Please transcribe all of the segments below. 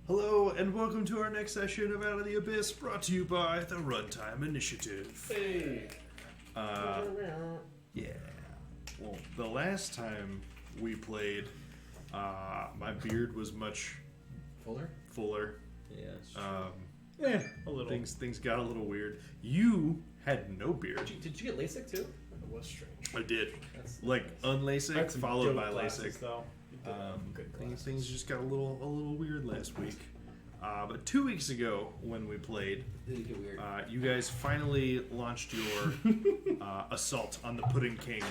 Hello, and welcome to our next session of Out of the Abyss, brought to you by the Runtime Initiative. Hey! Yeah. Well, the last time we played, my beard was much fuller. Yeah, a little. Things got a little weird. You had no beard. Did you get LASIK too? It was strange. I did. That's UnLASIK followed by glasses, LASIK. Though. Things just got a little weird last week. But 2 weeks ago, when we played, did it get weird? you guys finally launched your assault on the Pudding King.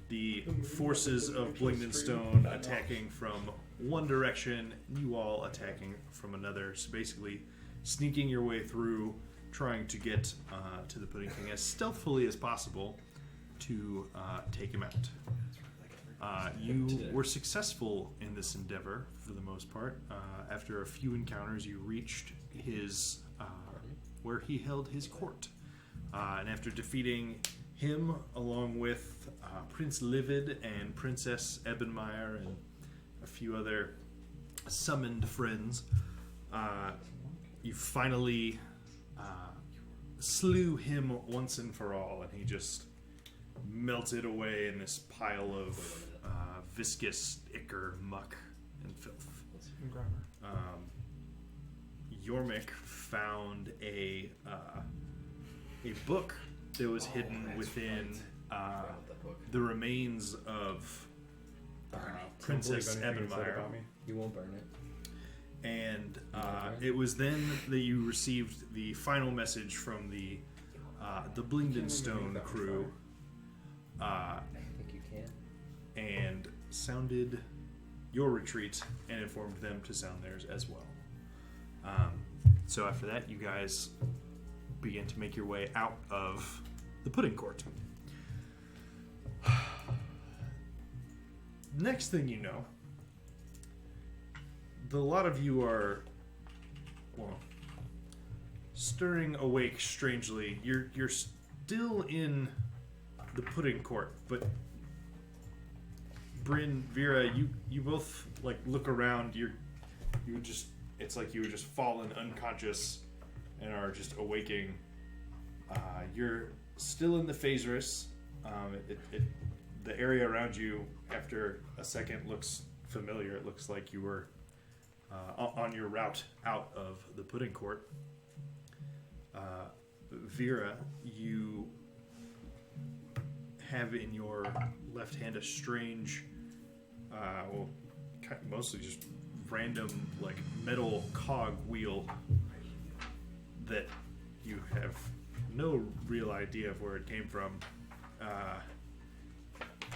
The forces of Blingdenstone attacking from one direction, you all attacking from another. So basically, sneaking your way through, trying to get to the Pudding King as stealthily as possible to take him out. You were successful in this endeavor for the most part. After a few encounters, you reached his where he held his court. And after defeating him, along with Prince Livid and Princess Ebenmeyer and a few other summoned friends, you finally slew him once and for all, and he just melted away in this pile of viscous ichor, muck, and filth. Yormik found a book that was hidden within the remains of Princess Ebenmeyer. You won't burn it. And it was then that you received the final message from the Blingdenstone crew. I think you can. And sounded your retreat and informed them to sound theirs as well. So after that, you guys begin to make your way out of the Pudding Court. Next thing you know, a lot of you are, stirring awake strangely. You're still in the Pudding Court, but Bryn, Vera, you both look around. It's like you were just fallen unconscious and are just awaking. You're still in the Phaserus. The area around you, after a second, looks familiar. It looks like you were on your route out of the Pudding Court. Vera, you have in your left hand a strange, mostly just random metal cog wheel that you have no real idea of where it came from,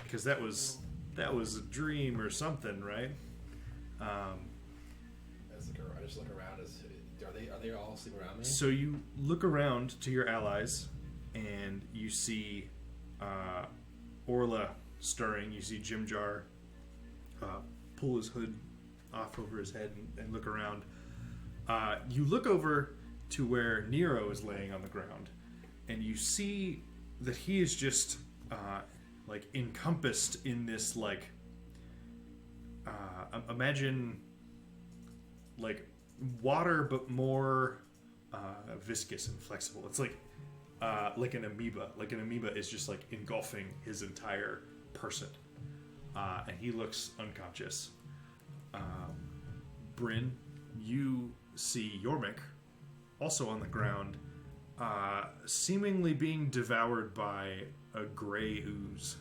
because that was a dream or something, right? I just look around. Are they all sleeping around me? So you look around to your allies, and you see Orla stirring. You see Jimjar pull his hood off over his head and look around. You look over to where Nero is laying on the ground, and you see that he is just encompassed in this imagine water but more viscous and flexible. It's like an amoeba. An amoeba is just engulfing his entire person, and he looks unconscious. Bryn, you see Yormik also on the ground, seemingly being devoured by a gray ooze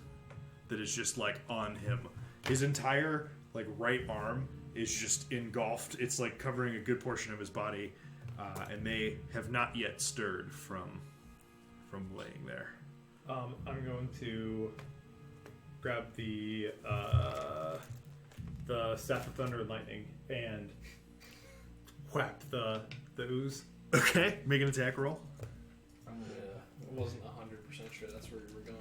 that is just on him. His entire right arm is just engulfed. It's covering a good portion of his body, and they have not yet stirred from laying there. I'm going to grab the Staff of Thunder and Lightning and whack the ooze. Okay, make an attack roll. I wasn't 100% sure that's where you were going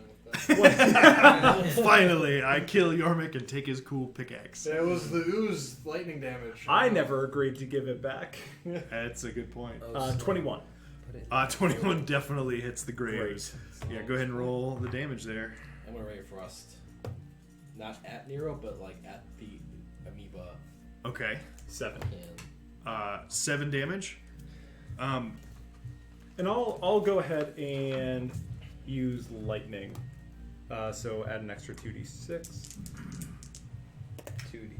with that. Finally, I kill Yormik and take his cool pickaxe. It was the ooze lightning damage. I never agreed to give it back. That's a good point. 21. 21 definitely hits the gray ooze. Yeah, go ahead and roll the damage there. I'm gonna Ray of Frost. Not at Nero, but at the amoeba Okay. 7. 7 damage. And I'll go ahead and use lightning. So add an extra 2d6. 2D.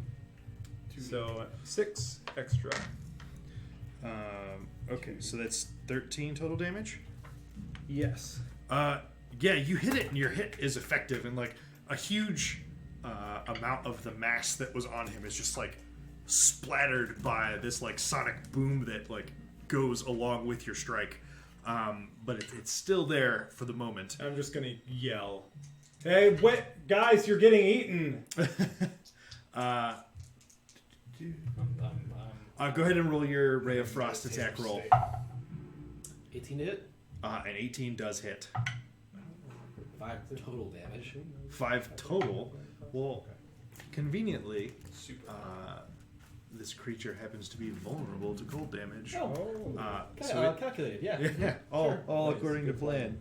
So 6 extra. Okay, so that's 13 total damage. Yes. Yeah, you hit it, and your hit is effective, and like a huge amount of the mass that was on him is just like splattered by this like sonic boom that like goes along with your strike. But it's still there for the moment. I'm just gonna yell, "Hey, what guys? You're getting eaten!" Go ahead and roll your Ray of Frost attack roll. 18 to hit. An 18 does hit. 5 total damage. 5 total. Well, conveniently, this creature happens to be vulnerable to cold damage. Calculated, yeah. Yeah, all according to plan.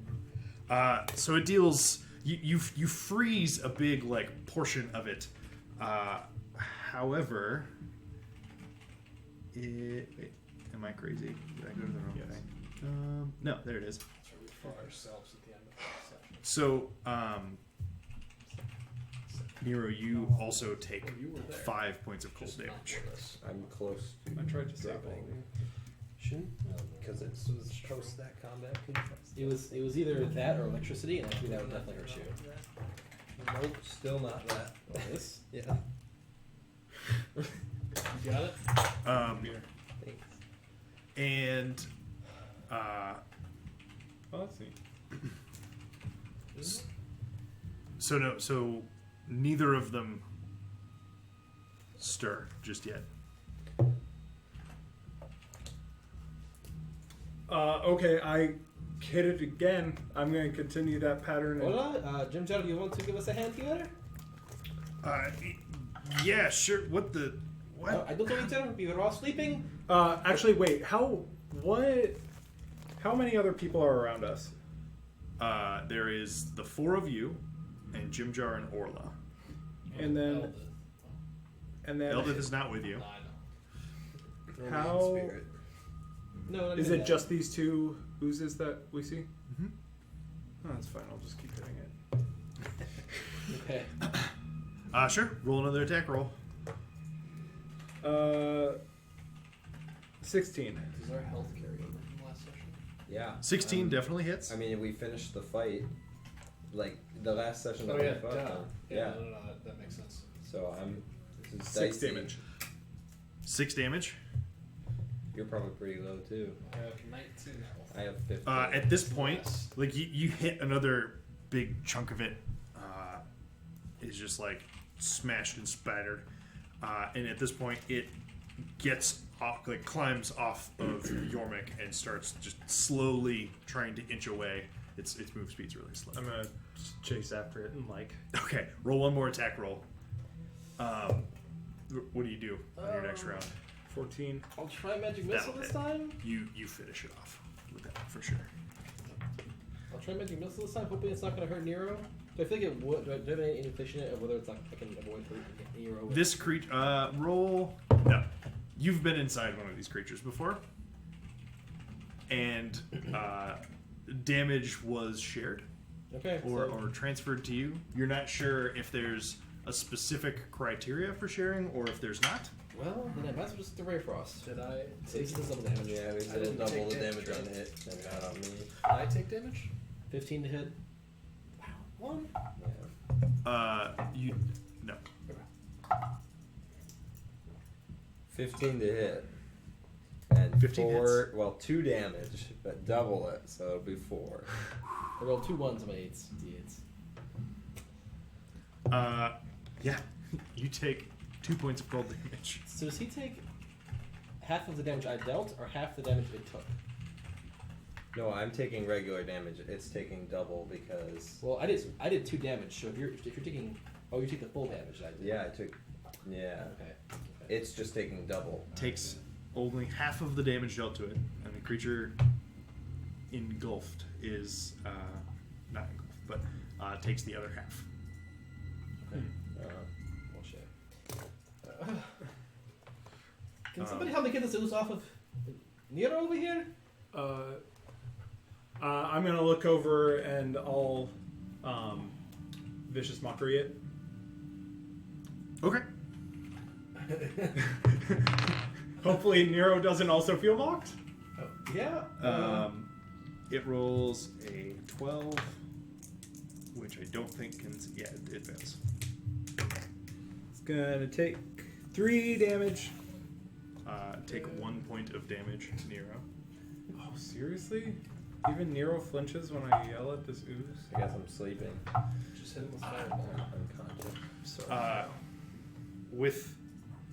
So it deals. You freeze a big like portion of it. However, wait, am I crazy? Did I go to the wrong thing? No, there it is. For ourselves at the end of the session. So, Nero, you also take 5 points of cold Just not damage. for this. I'm close to. I tried to save dropping. Shouldn't? Because it's post that combat. It was either that or electricity, and I think that would definitely hurt you. Nope, still not that. Oh, this? Yeah. You got it? Thanks. And let's see. so neither of them stir just yet. Okay, I hit it again. I'm going to continue that pattern. Hola, Jim Joe, do you want to give us a hand here? Yeah, sure. What? I don't know, sir. We were all sleeping. Actually, wait. How many other people are around us? There is the 4 of you, and Jim Jar and Orla. And then Eldith is not with you. No, I know. How No, not is even it? that. Just these 2 oozes that we see? Mhm. Oh, that's fine. I'll just keep hitting it. Okay. Sure. Roll another attack roll. 16. Does our health carry over from last session? Yeah. 16 definitely hits. I mean, we finished the fight, like the last session that Oh we yeah, fought. duh. Yeah. No, that makes sense. So this is 6 dicey. damage. 6 damage. You're probably pretty low too. I have 19 health. I have 50. At this point, like you hit another big chunk of it. Is just like smashed and spattered, and at this point, it gets off, like climbs off of Yormik and starts just slowly trying to inch away. Its move speed's really slow. I'm gonna just chase after it and like. Okay, roll one more attack roll. What do you do on your next round? 14. I'll try magic missile That'll this hit. time. You finish it off with that for sure. I'll try magic missile this time, hoping it's not going to hurt Nero. Do I feel like it would? Do I have any indication of whether it's like I can avoid hurting Nero? This creature, roll. No, you've been inside one of these creatures before, and damage was shared Okay. or transferred to you. You're not sure if there's a specific criteria for sharing or if there's not. Well, then I might as well just do Ray Frost. Did I? Takes the double damage. Yeah, we I said didn't double take the damage, damage on right? hit and not on me. Did I take damage? 15 to hit. Wow. 1. Yeah. You no. 15 to hit. And 15 4, well, 2 damage, but double it, so it'll be 4. I rolled 2 1s on my 8s. D8s. Yeah, you take 2 points of cold damage. So does he take half of the damage I dealt, or half the damage it took? No, I'm taking regular damage. It's taking double because. Well, I did 2 damage. So if you're taking, you take the full damage I did. Yeah, I took. Yeah. Okay. It's just taking double. Takes only half of the damage dealt to it, and the creature engulfed is not engulfed, but takes the other half. Okay. Uh, Well, shit. Somebody help me get this ooze off of Nero over here. I'm gonna look over and I'll vicious mockery it. Okay. Hopefully Nero doesn't also feel mocked. Yeah. It rolls a 12, which I don't think can. Yeah, it fails. It's gonna take 3 damage. Take 1 point of damage, Nero. Oh, seriously? Even Nero flinches when I yell at this ooze? I guess I'm sleeping. Just hit him with fireball. Unconscious. Sorry. With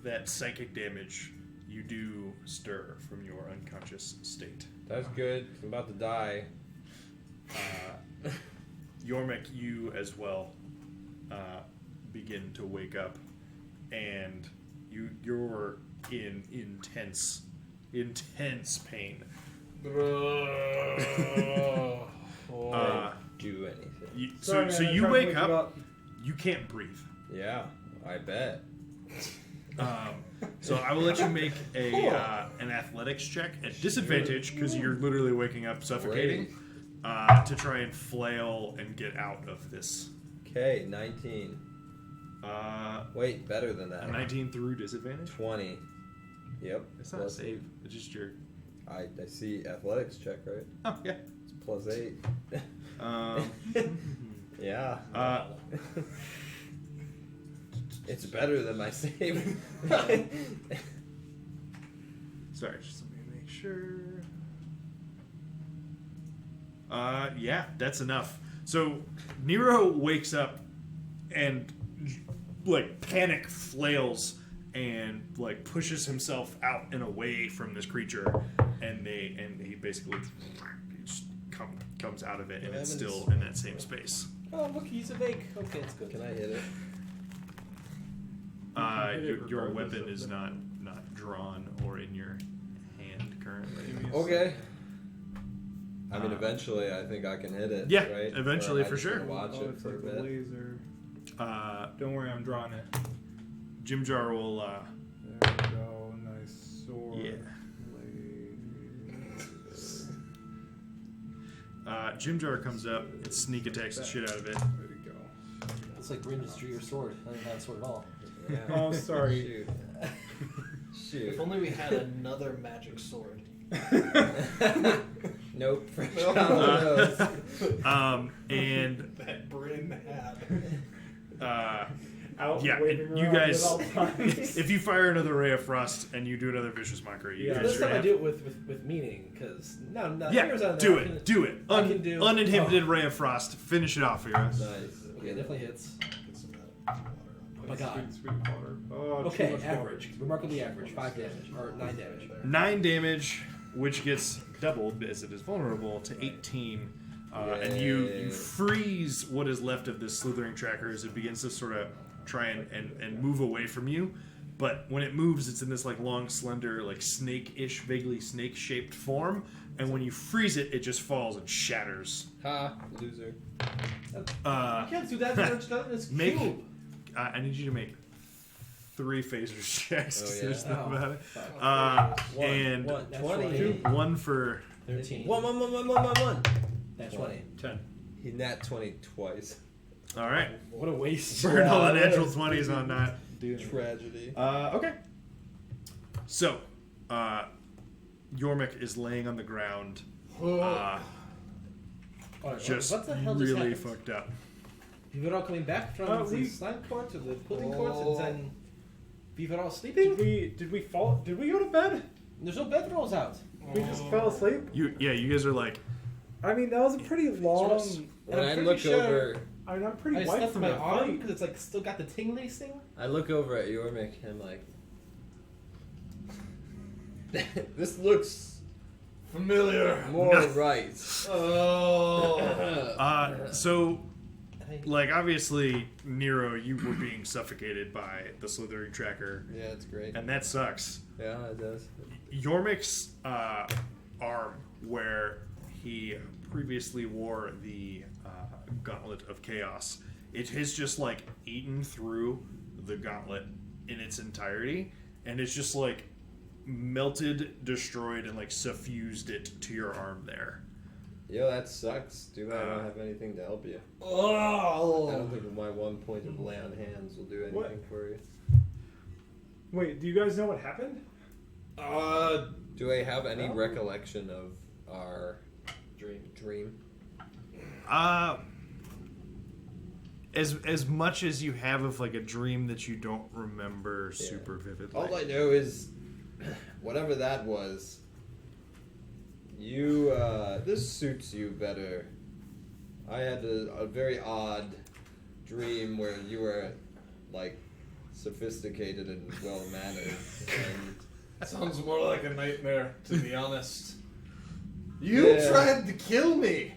that psychic damage, you do stir from your unconscious state. That's good. I'm about to die. Yormik, you as well begin to wake up, and you're in intense pain. Do anything. So you wake up, you can't breathe. Yeah, I bet. So I will let you make an athletics check at disadvantage because you're literally waking up suffocating to try and flail and get out of this. Okay, 19. Wait, better than that. A 19 through disadvantage? 20. Yep. It's not a save. It's just your... I see athletics check, right? Oh, yeah. It's +8. Yeah. It's better than my save. Sorry, just let me make sure. Yeah, that's enough. So Nero wakes up and like panic flails and like pushes himself out and away from this creature, and he basically just comes out of it, and it's still in that same space. Oh, look, he's awake. Okay, it's good. Can I hit it? Your weapon is not drawn or in your hand currently. Okay. I mean, eventually, I think I can hit it. Yeah, right? eventually, Or am I for just sure. gonna Watch it It's for a like bit. a laser. Don't Don't worry, I'm drawing it. Jim Jar will. There we go. Nice sword. Yeah. Blade. Jim Jar comes up and sneak attacks the shit out of it. There we go. It's like Brandon's drew your sword. I didn't have a sword at all. Yeah. Oh, sorry. Shoot. If only we had another magic sword. Nope. Fresh No. combos. And That Bryn had. Out yeah, waving and you around guys, at all times. if you fire another ray of frost and you do another vicious mockery, you Yeah. guys This are time I gonna do it with meaning, because no, yeah, Nero's out do there. it, do it. I can do- Uninhibited ray of frost. Finish it off for us. Nice. Okay, definitely hits. Get some water on. Oh my god. Sweet water. Oh, too Okay, much average. Remarkably average. 5 damage. Or 9 damage. 9 damage, which gets doubled as it is vulnerable to 18. And you Yay. freeze what is left of this slithering tracker as it begins to sort of try and move away from you. But when it moves, it's in this like long, slender, like snake-ish, vaguely snake-shaped form. And when you freeze it, it just falls and shatters. Ha, loser. You can't do that when it's done in this Make- cube. I need you to make 3 phaser checks. Oh, to yeah? do something Oh, about it. fuck. And One. That's 20. 1 for 13. One. That's 20. 10. He nat 20 twice. all right. What a waste. Burn all the Yeah, natural that's 20s on that. Tragedy. Okay. So, Yormik is laying on the ground, Alright, just what the hell just really happened? fucked up. We were all coming back from Oh, the we- slime court to the pudding court, Oh. and then we were all sleeping. Did we fall? Did we go to bed? There's no bedrolls out. We just fell asleep. You guys are like, I mean, that was a pretty long. When I'm I pretty look sure- over, I mean, I'm pretty I white slept from my that arm fight. because it's like still got the tingly thing. I look over at Yormik and I'm like, this looks Familiar. more No. right. Oh. so, like, obviously, Nero, you were being suffocated by the slithering tracker, Yeah, it's great. and that sucks. Yeah, it does. Yormik's arm, where he previously wore the Gauntlet of Chaos, it has just like eaten through the gauntlet in its entirety, and it's just like melted, destroyed, and like suffused it to your arm there. Yo, that sucks. Too bad I don't have anything to help you. I Oh! don't think my 1 point of lay on hands will do anything What? for you. Wait, do you guys know what happened? Do I have any No. recollection of our dream? As much as you have of like a dream that you don't remember super vividly. All I know is, whatever that was, you, this suits you better. I had a very odd dream where you were, like, sophisticated and well-mannered. And Sounds more like a nightmare, to be honest. You Yeah. tried to kill me!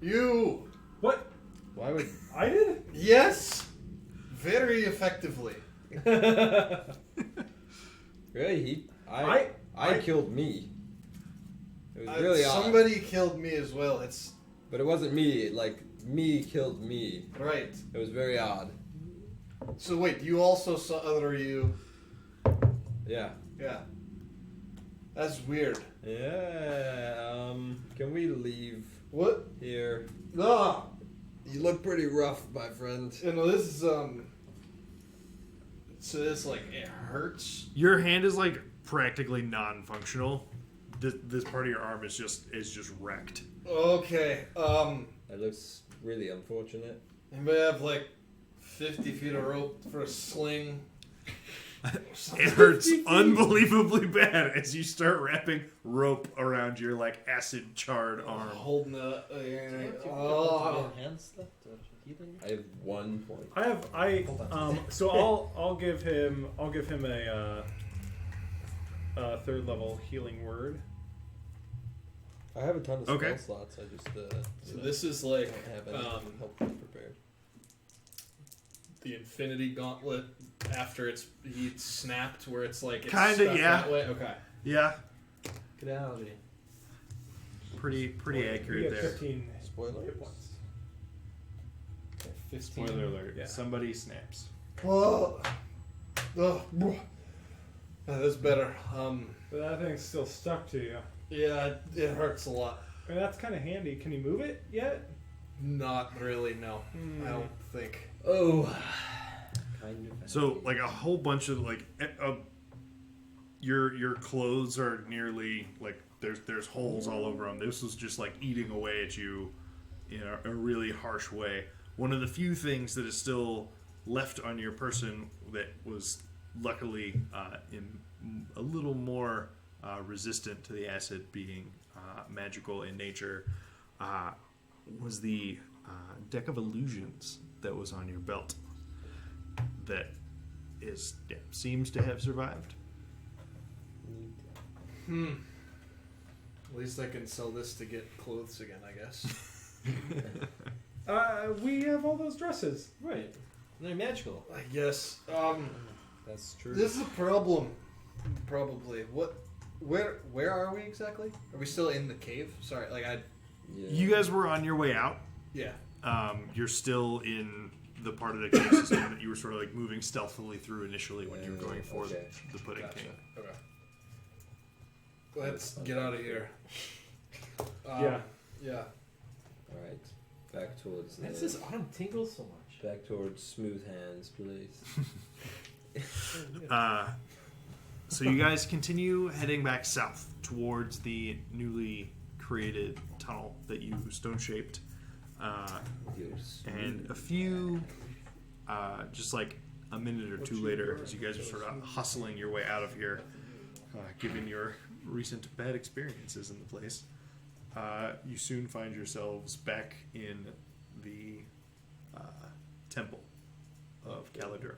You! What? why would... I did? Yes! Very effectively. Really? I I killed me. It was really odd. Somebody killed me as well. It's But it wasn't me. Like, me killed me. right. It was very odd. So wait, you also saw other you? Yeah. Yeah. That's weird. Yeah, can we leave What? here? Ah! You look pretty rough, my friend. You know, this is, so this, like, it hurts? Your hand is like practically non-functional. This part of your arm is just wrecked. Okay, That looks really unfortunate. anybody have, like, 50 feet of rope for a sling? It hurts unbelievably bad as you start wrapping rope around your like acid charred arm. Holding the, Oh. Hands left? Healing? I have 1 point. So I'll give him a third level healing word. I have a ton of Okay. spell slots. I just So this is like, don't have anything helpful prepared. the Infinity Gauntlet after he snapped, where it's like it's Kinda, stuck yeah. that way. Okay. Yeah, Good analogy. pretty We accurate have there. 15 Spoilers? hit points. 15. Spoiler alert: Yeah. somebody snaps. Oh, that's better. But that thing's still stuck to you. Yeah, it hurts a lot. I mean, that's kind of handy. Can you move it yet? Not really. No, I don't think. Oh. Kind of. So like a whole bunch of like your clothes are nearly like there's holes all over them. This was just like eating away at you in a really harsh way. One of the few things that is still left on your person that was luckily a little more resistant to the acid, being magical in nature, was the deck of illusions that was on your belt. That seems to have survived. At least I can sell this to get clothes again, I guess. We have all those dresses. Right. They're magical. I guess. That's true. This is a problem. Probably. What? Where are we exactly? Are we still in the cave? Sorry, like I. Yeah. You guys were on your way out. Yeah. You're still in the part of the cave system that you were sort of like moving stealthily through initially when you were going for Okay. the pudding Gotcha. king. Okay. Let's get out of here. Yeah. Yeah. Alright. Back towards Why does this arm tingle so much? back towards smooth hands, please. So you guys continue heading back south towards the newly created tunnel that you stone shaped. And a few, just like a minute or two later, as you guys are sort of hustling your way out of here, given your recent bad experiences in the place, you soon find yourselves back in the temple of Caladuran.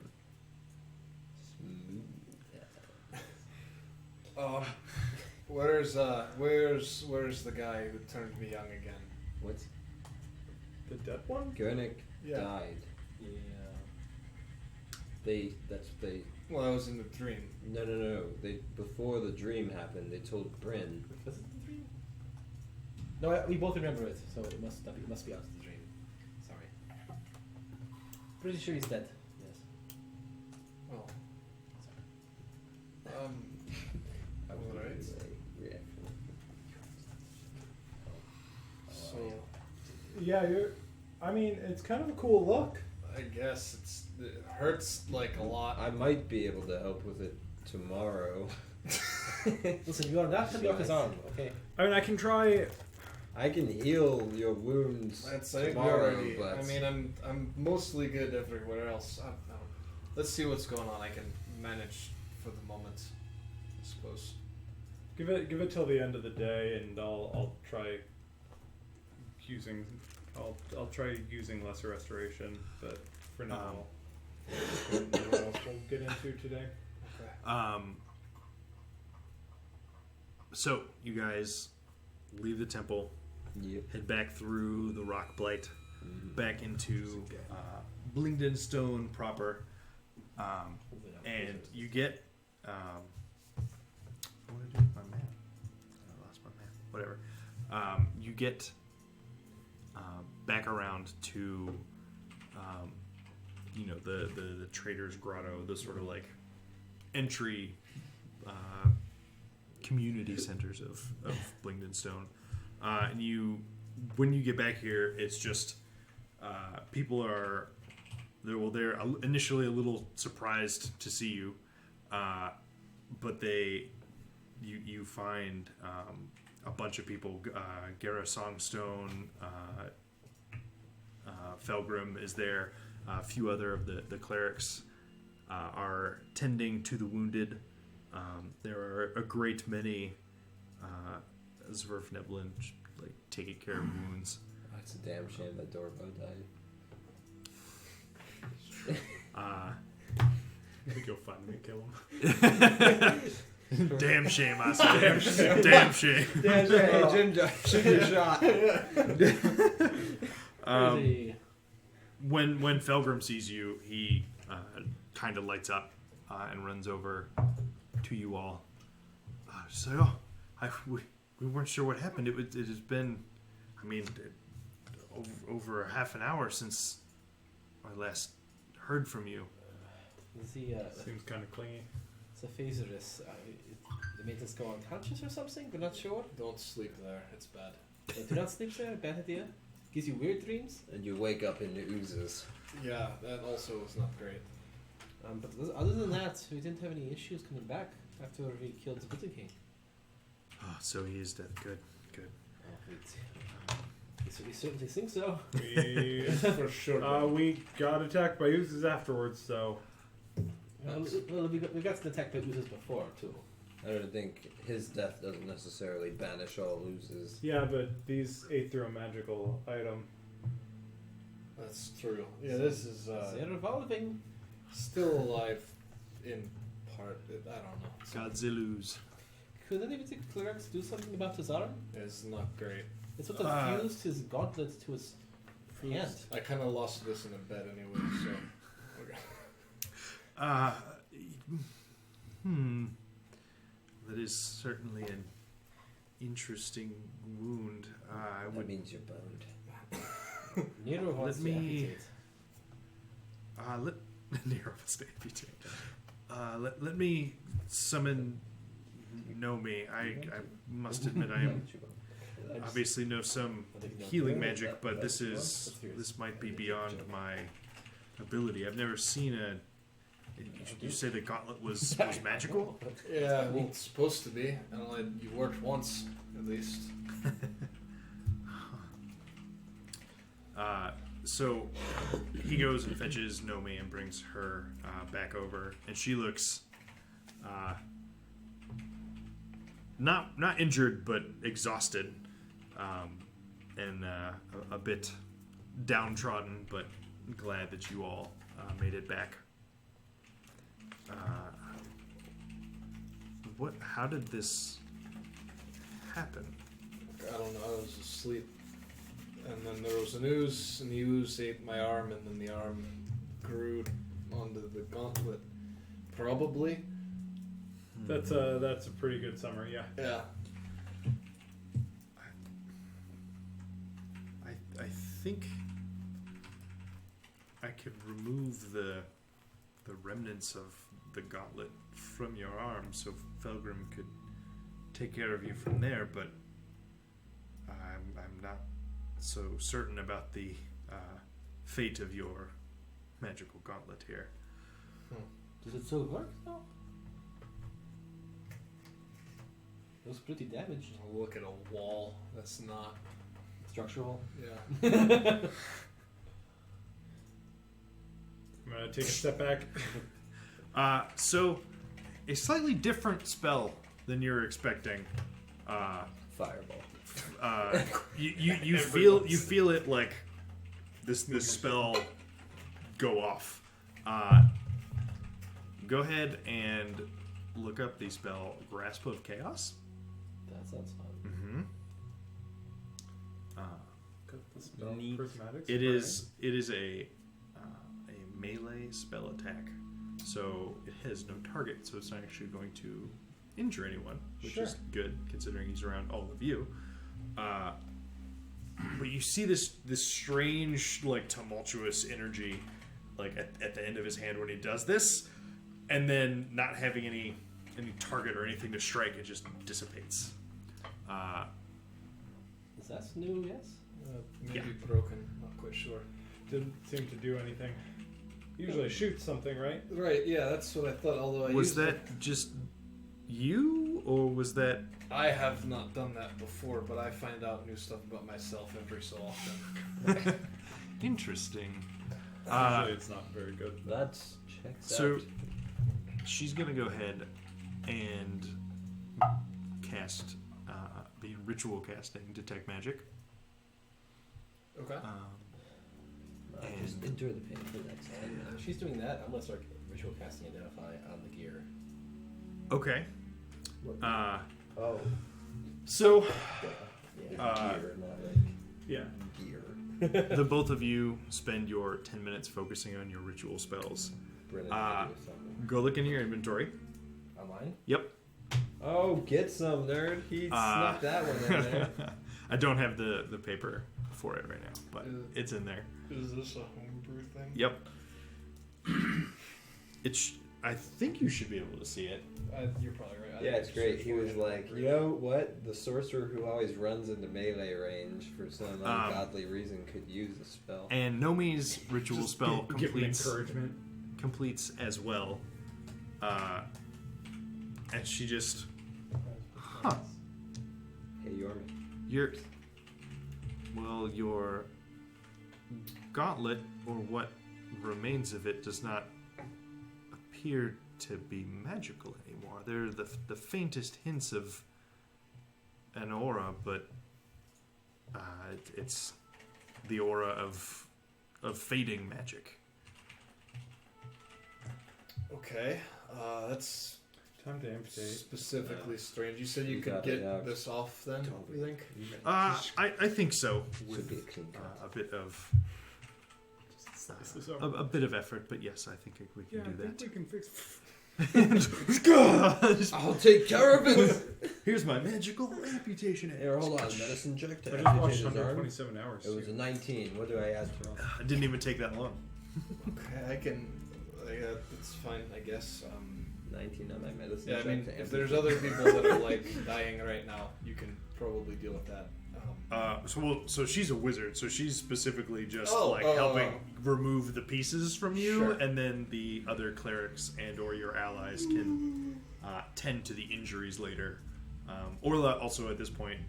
Where's the guy who turned me young again? What? The dead one? Gernick Yeah. died. Yeah. That's what they. Well, I was in the dream. No. They before the dream happened, they told Bryn. Was it the dream? No, we both remember it, so it must not be. It must be out of the dream. Sorry. Pretty sure he's dead. Yes. Oh. Yeah, I mean, it's kind of a cool look. I guess it hurts like a lot. I might be able to help with it tomorrow. Listen, you are not cutting off his arm, okay? I mean, I can try. I can heal your wounds I'd say we tomorrow, already. but I mean, I'm mostly good everywhere else. I don't know. Let's see what's going on. I can manage for the moment, I suppose. Give it till the end of the day, and I'll try using. I'll try using lesser restoration, but for now, what else we'll get into today. Okay. So you guys leave the temple, yep. head back through the rock blight, back into Blingdenstone proper, and you get. What did I do with my map? I lost my map. Whatever. You get back around to, the Trader's Grotto, the sort of like entry community centers of Blingdenstone. And when you get back here, it's just people are they're initially a little surprised to see you, but you find a bunch of people. Gara Songstone, Felgrim is there. A few other of the clerics are tending to the wounded. There are a great many Zwerfneblin like taking care of wounds. It's a damn shame that Dorbo died. I think you'll find me and kill him. Damn shame, I say. Damn shame. Hey, Jim, shoot your shot. When Felgrim sees you, he kind of lights up and runs over to you all. Just like, we weren't sure what happened. It has been, over half an hour since I last heard from you. Seems kind of clingy. The Phaserus, they made us go unconscious or something? We're not sure. Don't sleep there. It's bad. Do not sleep there. Bad idea. Gives you weird dreams. And you wake up in the oozes. Yeah, that also was not great. But other than that, we didn't have any issues coming back after we killed the Blizzard King. Oh, so he is dead. Good. We certainly think so. We For sure. we got attacked by oozes afterwards, so Well, we got attacked by oozes before too. I don't think his death doesn't necessarily banish all oozes. yeah. But these ate through a magical item. That's true. Yeah, this is They're evolving. still alive in part. I don't know. Godzillus. Could any of the clerics do something about his arm? It's not great. It's what have fused his gauntlet to his free hand. I kind of lost this in a bed anyway, so. Okay. That is certainly an interesting wound. I That would means you're burned. Nero wants Let to me- amputate. let Nero was the amputee. Let me summon Nomi. I must admit I am obviously know some healing magic, but this might be beyond my ability. I've never seen a. You say the gauntlet was magical? Yeah, well, it's supposed to be. I don't know, you worked once, at least. So he goes and fetches Nomi and brings her back over, and she looks not injured but exhausted, and a bit downtrodden, but glad that you all made it back. How did this happen? I don't know, I was asleep. And then there was an ooze, and the ooze ate my arm, and then the arm grew onto the gauntlet. Probably. That's a pretty good summary. Yeah. Yeah. I think I could remove the remnants of the gauntlet from your arm, so Felgrim could take care of you from there. But I'm not so certain about the fate of your magical gauntlet here. Does it still work though? It was pretty damaged. I'll look at a wall that's not. Structural. Yeah. I'm gonna take a step back. So, a slightly different spell than you're expecting. Fireball. You feel it like this spell go off. Go ahead and look up the spell Grasp of Chaos. That sounds fun. Mm-hmm. Got the spell Neat. prismatics. It is a melee spell attack, so it has no target, so it's not actually going to injure anyone, which is good considering he's around all of you. But you see this strange, like, tumultuous energy, like at the end of his hand when he does this, and then not having any target or anything to strike, it just dissipates. Is that new? Yes. Maybe broken. Not quite sure. Didn't seem to do anything. Usually shoots something, right? Right. Yeah, that's what I thought. Although Was that just you, or was that... I have not done that before, but I find out new stuff about myself every so often. Interesting. Usually it's not very good. That checks So out. she's gonna go ahead and cast the ritual casting Detect Magic. Okay. Just and- endure the pain for the next 10 minutes. She's doing that. I'm gonna start ritual casting Identify on the gear. Okay. Oh. So Yeah, gear, not like Yeah. gear. the both of you spend your 10 minutes focusing on your ritual spells. Brennan Uh, or something. Go look in your inventory. On mine? Yep. Oh, get some, nerd. He snuck that one in there. I don't have the paper for it right now, but it's in there. Is this a homebrew thing? Yep. I think you should be able to see it. You're probably right. Yeah, it's great. He was like, you know what? The sorcerer who always runs into melee range for some ungodly reason could use a spell. And Nomi's ritual Just spell give him completes encouragement. as well. And she just, Hey, Yorman. your gauntlet, or what remains of it, does not appear to be magical anymore. They're the faintest hints of an aura, but it's the aura of fading magic. Okay. That's Time to amputate. specifically strange. You said you You could got get it out. this off then, you think? I think so. Should With be a clean cut. a bit of This is over. a bit of effort, but yes, I think we can do that. we can fix. I'll take care of it. Here's my magical amputation. Here, hold on. Medicine check to I just watched amputate his arm. 127 hours. It was a 19. What do I add to it? It didn't even take that long. Okay, I can. It's fine, I guess. 19 on my medicine Yeah, I check mean, to if there's amputate. other people that are like dying right now, you can probably deal with that. So she's a wizard, so she's specifically just Oh, helping remove the pieces from you, Sure. and then the other clerics and or your allies can tend to the injuries later. Orla also at this point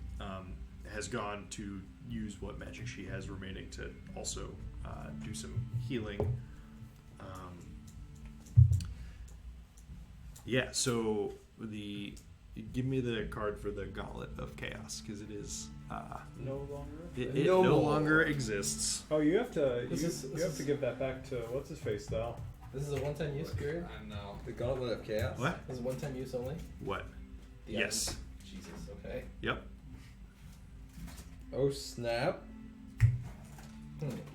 has gone to use what magic she has remaining to also do some healing. Yeah, so give me the card for the Gauntlet of Chaos, because it is No longer. it No no more. longer exists. Oh, you have to. This You, is- you this have is- to give that back to what's his face though. This is a one-time use period. I know. The Gauntlet of Chaos? What? This is one-time use only. What? The Yes. item- Jesus. Okay. Yep. Oh, snap.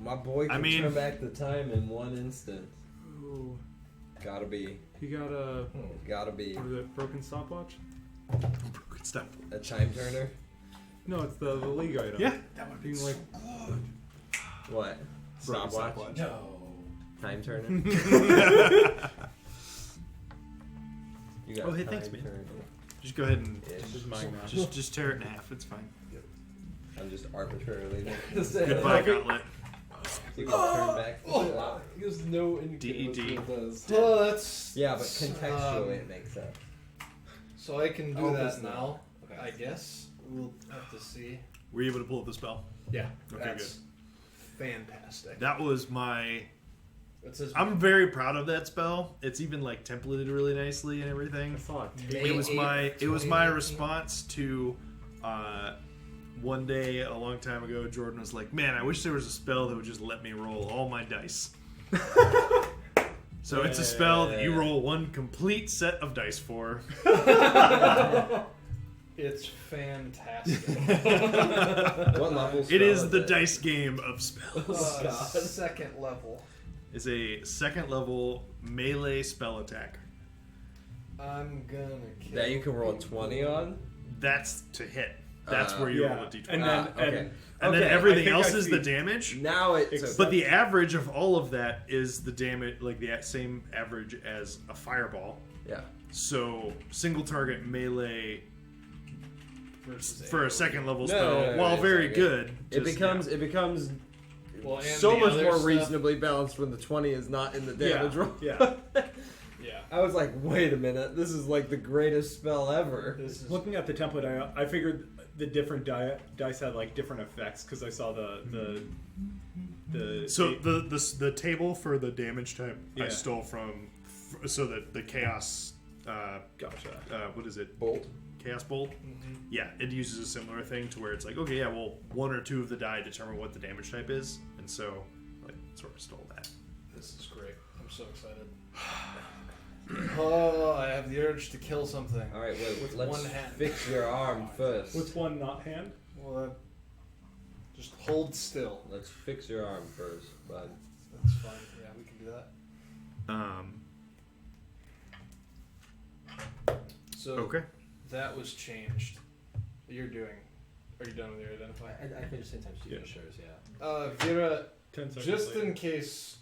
My boy I can mean- turn back the time in one instant. Oh, Gotta be. he got a Gotta be. what is it? Broken stopwatch? Broken stop. A chime turner? No, it's the league item. Yeah, that would Being like What? Broken Stopwatch? No. Time turner? You got Oh, hey, time thanks, man. turner. just go ahead and Ish. this is mine now. just tear it in half. It's fine. I'm just arbitrarily. Goodbye, Gauntlet. You can turn back. Wow. He has no indicator DED. what it does. Well, that's Yeah, but contextually it makes sense. so I can do Oh, that this now. Okay. I guess we'll have to see. Were you able to pull up the spell? Yeah, Okay, that's fantastic. That was my. It says I'm very proud of that spell. It's even like templated really nicely and everything. I saw it. It was 8, my 2018. response to one day a long time ago. Jordan was like, "Man, I wish there was a spell that would just let me roll all my dice." So it's a spell that you roll one complete set of dice for. It's fantastic. What level? It is the dice game of spells. Second level. It's a second level melee spell attack. I'm gonna kill. That you can roll 20 on. That's to hit. That's where you Yeah, roll a d20. and then okay. And then okay, everything I think else I is see. the damage. Now it's. But the average of all of that is the damage, like the same average as a fireball. Yeah. So single target melee versus for a AoE. second level No, spell, no, no, while it's very not good, It just- becomes Well, and so the much other more stuff- reasonably balanced when the 20 is not in the damage roll. Yeah. Yeah. I was like, wait a minute, this is like the greatest spell ever. This is Looking at the template, I figured the different dice had like different effects because I saw the So the table for the damage type I Yeah. stole from, so that the chaos, gotcha. what is it? Bolt. Chaos bolt. Yeah, it uses a similar thing to where it's like, okay, yeah, well, one or two of the die determine what the damage type is, and so I sort of stole that. This is great. I'm so excited. Oh, I have the urge to kill something. All right, wait. With Let's one hand. fix your arm first. What's one not hand? Well, just hold still. Let's fix your arm first, bud. That's fine. Yeah, we can do that. So Okay. that was changed. You're doing. Are you done with your identify? I finished the same time she Yeah. finishes, yeah. Vera, 10 seconds just later. in case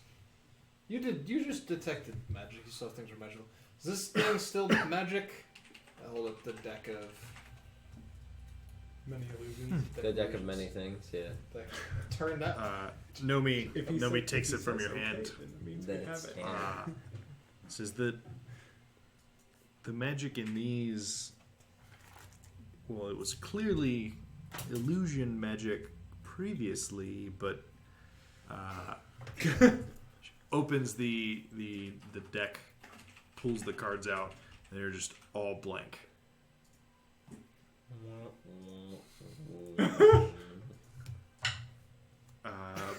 you just detected magic. You saw things were magical. Is this thing still magic? I hold up the deck of Many illusions. The deck of many things. Yeah. Turn that. Nomi If he Nomi says- takes if it he from says your okay, hand. then it means Then we have it's it. canon. Says that the magic in these, well, it was clearly illusion magic previously, but opens the deck, pulls the cards out, and they're just all blank.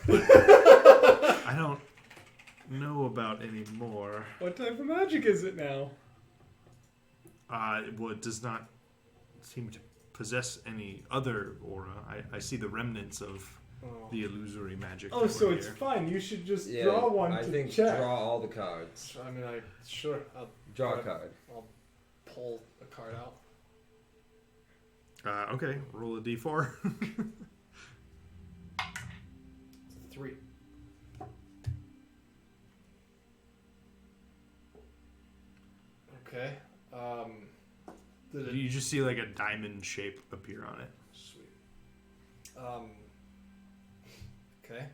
But I don't know about any more. What type of magic is it now? Well, it does not seem to possess any other aura. I see the remnants of the illusory magic. Oh, that so were it's here. fine. You should just Yeah, draw one I to think check. draw all the cards. I mean, sure. I'll Draw a card. pull a card out. Okay, roll a d4. It's a 3. Okay. Did it? You just see like a diamond shape appear on it. Sweet. Okay.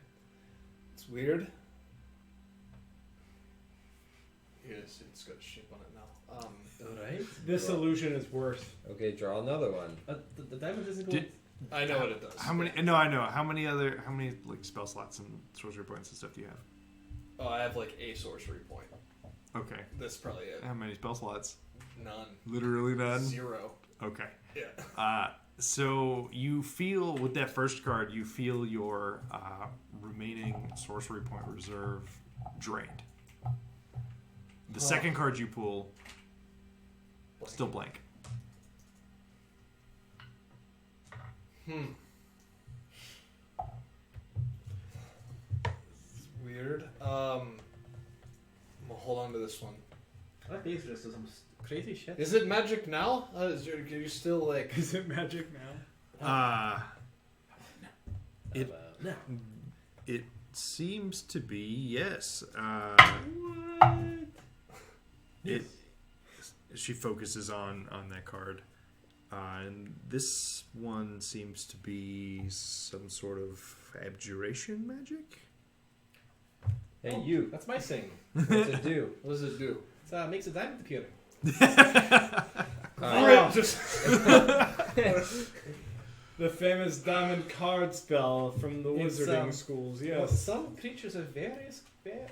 It's weird. Yes, it's got a shape on it now. Alright. This illusion is worse. Okay, draw another one. The diamond doesn't go. Did- I know what it does. How many? No, I know. How many like spell slots and sorcery points and stuff do you have? Oh, I have like a sorcery point. Okay. That's probably it. How many spell slots? None. Literally none. 0. Okay. Yeah. So you feel with that first card, you feel your remaining sorcery point reserve drained. The second card you pull, still blank. It's weird. I'm gonna hold on to this one. I like these just some crazy shit. Is it magic now? Are you still like? Is it magic now? It No. it seems to be yes. It. She focuses on that card. And this one seems to be some sort of abjuration magic. Hey, you. That's my thing. What's it do? What does it do? It makes a diamond appear. Alright, just the famous diamond card spell from the It's, wizarding schools. Well, Yes. some creatures are very scared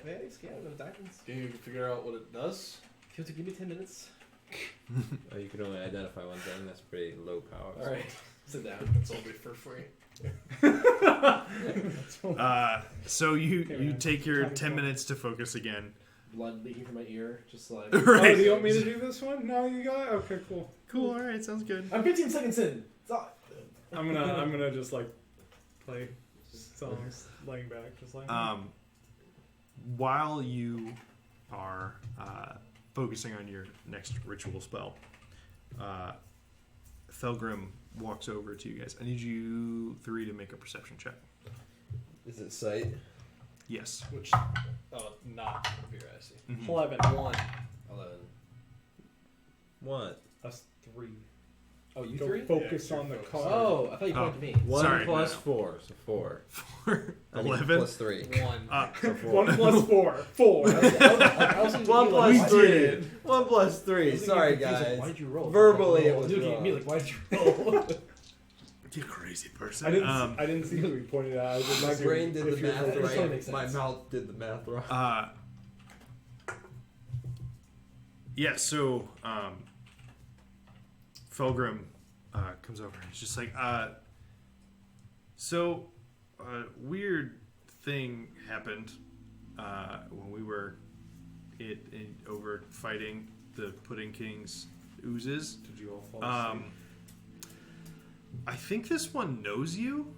of diamonds. Can you figure out what it does? If you have to give me 10 minutes. Oh, you can only identify one thing. That's pretty low power. Alright, sit down. It's only for free. So you man. take your Time 10 to- minutes to focus again. Blood leaking from my ear, just like. Right. Oh, do you want me to do this one? No, you got it? Okay, cool. Cool. All right. Sounds good. I'm 15 seconds in. I'm gonna just like play songs laying back, just like While you are focusing on your next ritual spell, Felgrim walks over to you guys. I need you 3 to make a perception check. Is it sight? Yes. Which, not here, I see. Mhm. 11. 1. 11. What? That's 3. Oh, you Go 3? focus Yeah, on the focus. card. Oh, I thought you Oh. pointed to me. 1 Sorry, plus no. 4, so 4. 11. Plus 3. 1. So 4. 1 plus 4. 4. I was 1 plus why 3. did you- 1 plus I 3. was Sorry, confused, like, guys. why did you roll? Verbally, Like, it was looking at me wrong. like, why did you roll? You crazy person. I didn't see who he pointed at. I was just My asking brain did if the you were math It focused. totally right. makes My sense. mouth did the math wrong. Yeah, so Felgrim comes over and he's just like, so a weird thing happened when we were over fighting the Pudding King's oozes. Did you all fall asleep? I think this one knows you.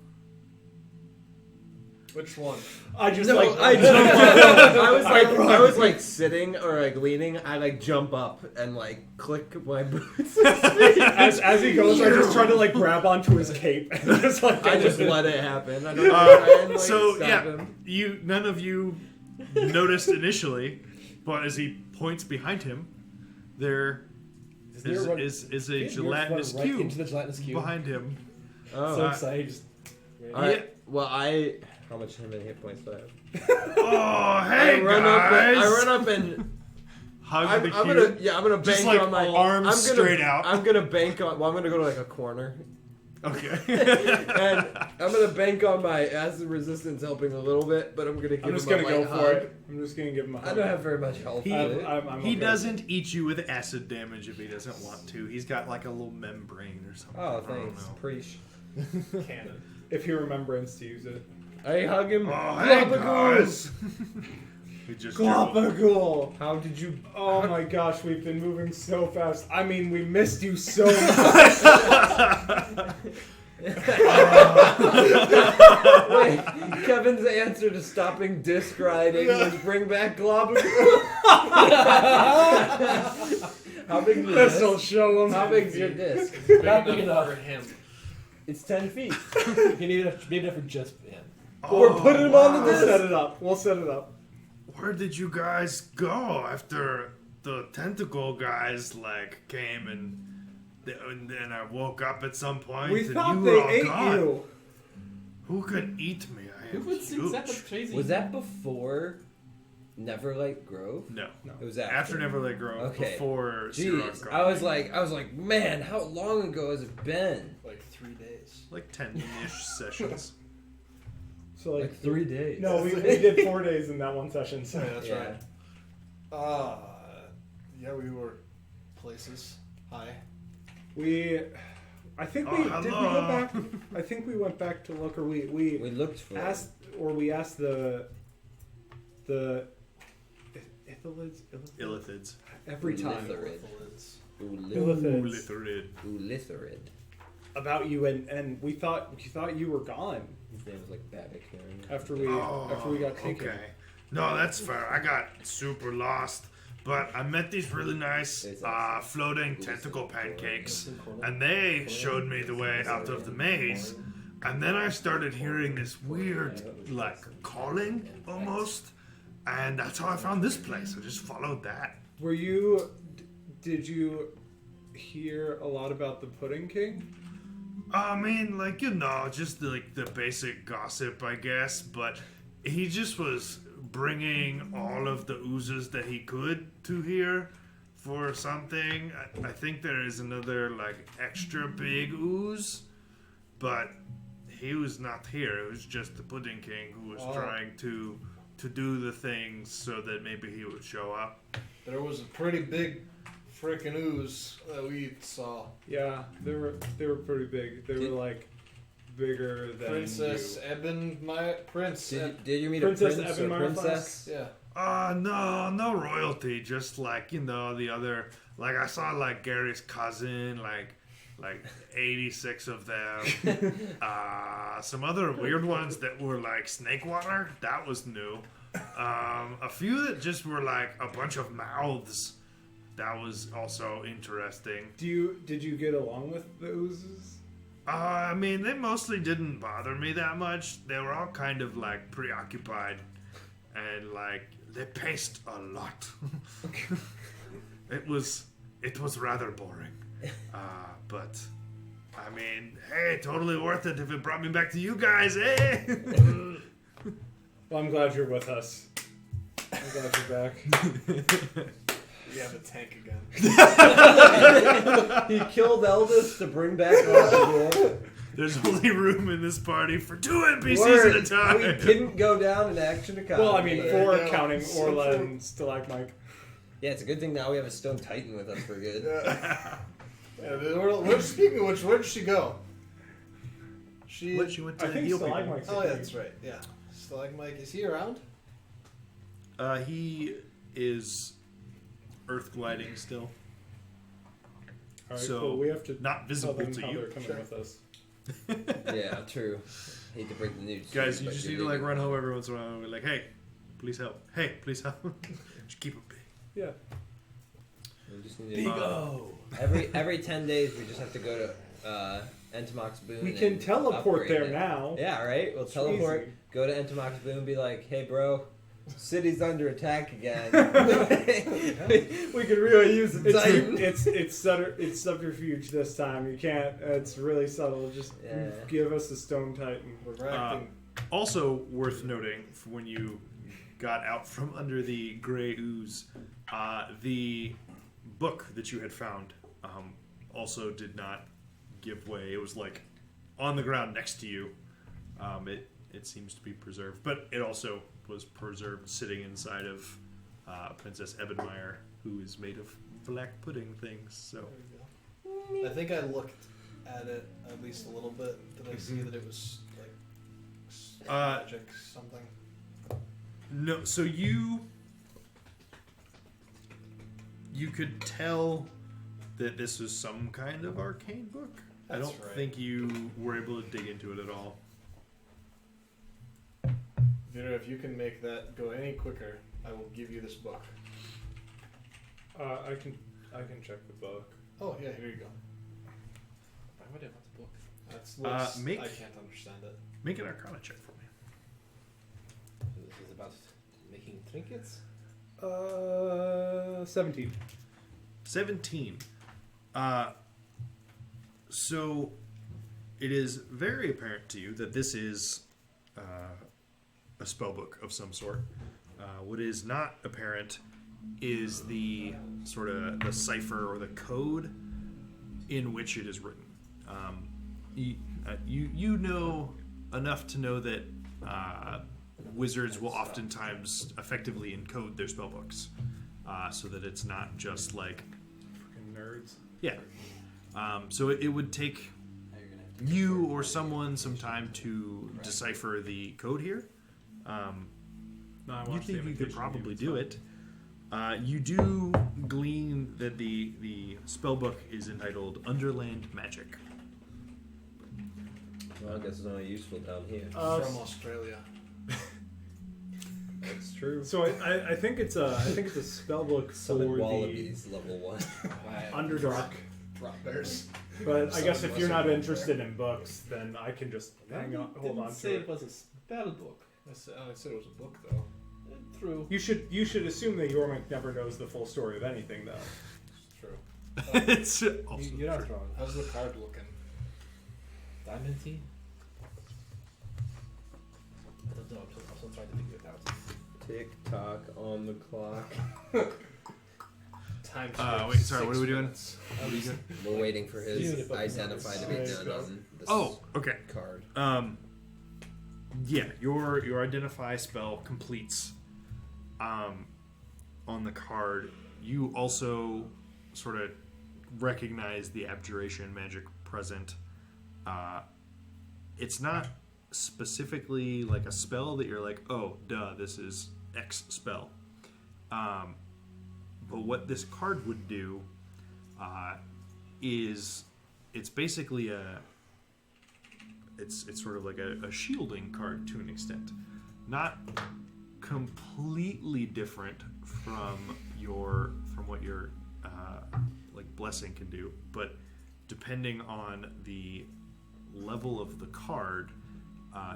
Which one? I just No, like I jump up. I was like sitting or like leaning. I like jump up and like click my boots. as he goes, I just try to like grab onto his cape and just like I go just with it. let it happen. I don't try and, like, So stop yeah, him. none of you noticed initially, but as he points behind him, there is a gelatinous right cube into the gelatinous cube. behind him. Oh, So excited. Just, all right. Well, how much many hit points do I have? Oh, hey I run guys! up and Hug I'm the cube. gonna Just, bank like, on my arms I'm gonna, straight out. I'm gonna bank on. Well, I'm gonna go to like a corner, Okay. and I'm gonna bank on my acid resistance helping a little bit, but I'm gonna give I'm just him gonna a go light for hug. it. I'm just gonna give him a hug. I don't have very much health. He- with it. I'm He okay. doesn't eat you with acid damage if he doesn't want to. He's got like a little membrane or something. Oh, I don't thanks. know. Preach. Cannon. If he remembers to use it. I hug him. Oh, hey Gabagool. guys! We just Gabagool! How did you? Oh my gosh, we've been moving so fast. I mean, we missed you so much. Wait, Kevin's answer to stopping disc riding was bring back Gabagool. How big is your This will disc? show him. How big is your disc? Big Not big enough enough. for him. it's 10 feet. You need enough, maybe enough for just him. We're putting him on the We'll disc. set it up. We'll set it up. Where did you guys go after the tentacle guys like came and then I woke up at some point We and thought you they were all ate gone. you. Who could eat me? I Who am would think that was huge. crazy? Was that before Neverlight Grove? No. It was After Neverland Grove, Okay. before Sirach Jeez, Grove. I was like, man, how long ago has it been? Like 3 days. like 10-ish sessions. So like, 3 days. no, we did 4 days in that one session. So Yeah, that's Yeah. right. Yeah, we were places. Hi. I think Oh, we did we go hello. back. I think we went back to look, or we We looked for asked, or we asked the Ithalids Illithids. every time Lithorid. Illithids Lithorid. Ulithorid. about you, and we thought you were gone His name was like Babbitt Karen. after we got taken. Okay. No, that's fair. I got super lost. But I met these really nice floating tentacle pancakes. And they showed me the way out of the maze. And then I started hearing this weird, like, calling almost. And that's how I found this place. I just followed that. Did you hear a lot about the Pudding King? I mean, like, you know, just like the basic gossip, I guess, but he just was bringing all of the oozes that he could to here for something. I think there is another, like, extra big ooze, but he was not here. It was just the Pudding King who was trying to do the things so that maybe he would show up. There was a pretty big frickin' ooze that we saw. Yeah, they were pretty big. They were like bigger than Princess you. Eben, my prince. Did you meet Princess a prince Eben or princess? Yeah. No royalty. Just like, you know, the other, like I saw like Gary's cousin, like 86 of them. Some other weird ones that were like snake water. That was new. A few that just were like a bunch of mouths. That was also interesting. Did you get along with the oozes? I mean, they mostly didn't bother me that much. They were all kind of like preoccupied, and like they paced a lot. It was rather boring, but I mean, hey, totally worth it if it brought me back to you guys, eh? Well, I'm glad you're with us. I'm glad you're back. We have a tank again. He killed Eldest to bring back Roger. There's only room in this party for 2 NPCs at a time. We didn't go down in action economy. Well, I mean, There you 4 go. counting So Orla true. and Stalagmite. Yeah, it's a good thing now we have a stone titan with us for good. Speaking of which, where did she go? She went to I think heal people. Stalagmite's Oh, yeah, that's right. Yeah. Stalagmite, is he around? He is earth gliding still. Alright, So, cool. We have to not tell visible them to how you. they're coming Sure. with us. Yeah, true. Hate to break the news. Guys, you but just you're need to like leaving. run home every once in a while and be like, hey, please help. Hey, please help. Just keep it big. Yeah. We just need to, every 10 days we just have to go to Entomox Boon. We can and teleport upgrade there it. now. Yeah, right? We'll teleport, easy. go to Entomox Boon and be like, hey bro, city's under attack again. we could really use a titan. It's subterfuge this time. You can't. It's really subtle. Just Yeah. give us a stone titan. We're acting. Also worth noting, for when you got out from under the gray ooze, the book that you had found also did not give way. It was like on the ground next to you. It seems to be preserved, but it also was preserved sitting inside of Princess Ebenmeyer, who is made of black pudding things. So There we go. I think I looked at it at least a little bit. Did I see that it was like magic something? no, so you could tell that this was some kind of arcane book. I That's don't right. think you were able to dig into it at all. Vera, if you can make that go any quicker, I will give you this book. I can check the book. Oh yeah, here you go. Why would I want the book? That's looks, make- I can't understand it. Make an Arcana check for me. So this is about making trinkets? 17. 17. So it is very apparent to you that this is a spell book of some sort. What is not apparent is the sort of the cipher or the code in which it is written. You know enough to know that wizards will oftentimes effectively encode their spell books, so that it's not just like Fucking nerds. yeah. So it would take you or someone some time to decipher the code here. No, I You watched the think you could imitation probably game, do so- it. You do glean that the spell book is entitled Underland Magic. Well, I guess it's only useful down here. From Australia. That's true. So I think it's a spell book for Summon the wallabies, level 1. Underdark. Rock bears. But I guess Summon if you're not wizard. interested in books, then I can just hold on to say it. it was a spell book. I said it was a book though. True. You should assume that Yormik never knows the full story of anything, though. It's true. It's also You're not true. wrong. How's the card looking? Diamond-y? I don't know. I'm still trying to figure it out. Tick tock on the clock. Time. Wait, sorry, what are we doing? We're waiting for his Unit of identify to be numbers. done on this Oh, okay. card. Yeah, your identify spell completes. On the card, you also sort of recognize the abjuration magic present. It's not specifically like a spell that you're like, oh, duh, this is X spell. But what this card would do is it's basically it's sort of like a shielding card to an extent. Not completely different from what your like blessing can do, but depending on the level of the card,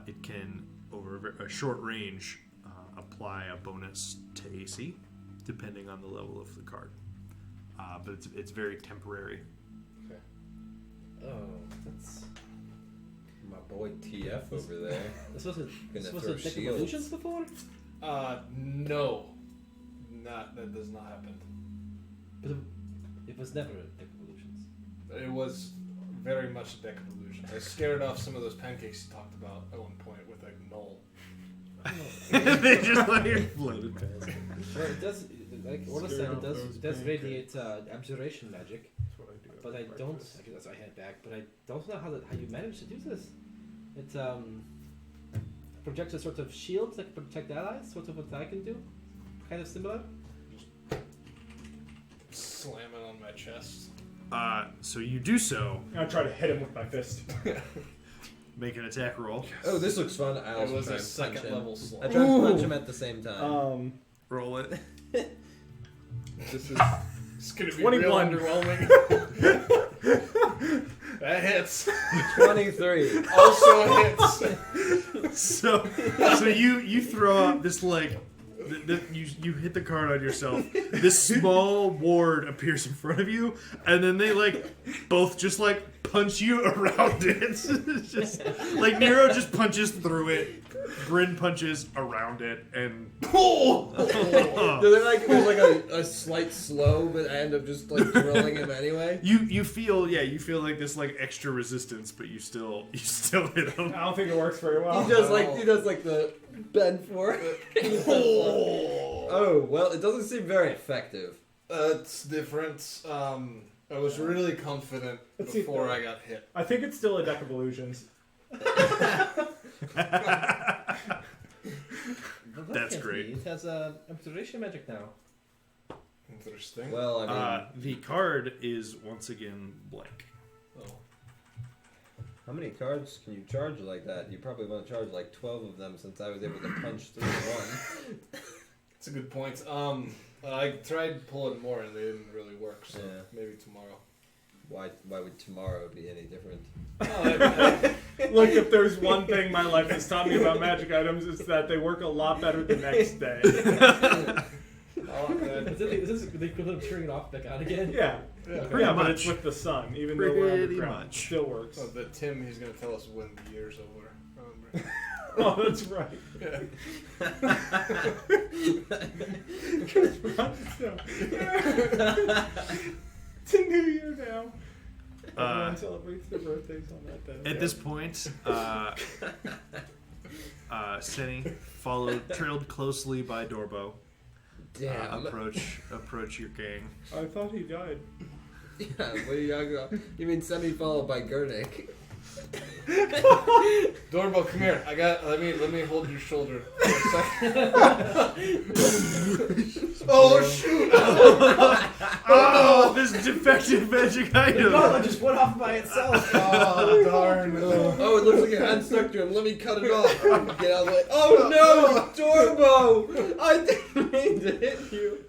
it can over a short range apply a bonus to AC, depending on the level of the card. But it's very temporary. Oh, that's. My boy TF over there. This was a throw Deck of shields. Illusions before? No. That does not happen. But it was never a Deck of Illusions. It was very much a deck of illusion. I scared off some of those pancakes you talked about at one point with a null. They just like floated past. Well, it does, like Orla said, Scared it off does, those it does pancakes. radiate abjuration magic, That's what I do. but I don't. Actually, that's what I had back, but I don't know how you manage to do this. It projects a sort of shield that can protect allies, sort of what I can do, kind of similar. Slam it on my chest. So you do so. I try to hit him with my fist. Make an attack roll. Oh, this looks fun. I It also was try a and punch second him. level I slam. try to punch him at the same time. Roll it. This is It's gonna be 21. real underwhelming. That hits. 23. Also hits. So you throw out this like you hit the card on yourself. This small ward appears in front of you, and then they like both just like punch you around it. It's just like Nero just punches through it. Grin punches around it, and There's like a slight slow, but I end up just like drilling him anyway. you feel like this like extra resistance, but you still hit him. I don't think it works very well. He does like the bend for it. Oh well, it doesn't seem very effective. It's different. I was really confident Let's see, before I got hit. I think it's still a Deck of Illusions. That's great. It has abjuration magic now. Interesting. Well, I mean, The card is once again blank. Oh. how many cards can you charge like that? You probably want to charge like 12 of them since I was able to punch through one. That's a good point. I tried pulling more and they didn't really work, so Yeah. maybe tomorrow. Why would tomorrow be any different? Look, if there's one thing my life has taught me about magic items, it's that they work a lot better the next day. Is this the equivalent of turning it off back on again? Yeah. Pretty But much. it's with the sun, even though we're Pretty underground. much. Still works. So the Tim, he's gonna tell us when the year's over. Remember? Oh, that's right. It's a new year now. Everyone celebrates their birthdays on that day. At this point, Senny, trailed closely by Dorbo, Damn. approach your gang. I thought he died. Yeah, what are you talking about? You mean semi followed by Gurnik? Doorbell, come here. Let me hold your shoulder for a second. Oh shoot! Oh, this defective magic item. No, it just went off by itself. Oh darn! Oh, it looks like your hand stuck to him. Let me cut it off. Get out of the way. Oh no, Dorbo! I didn't mean to hit you.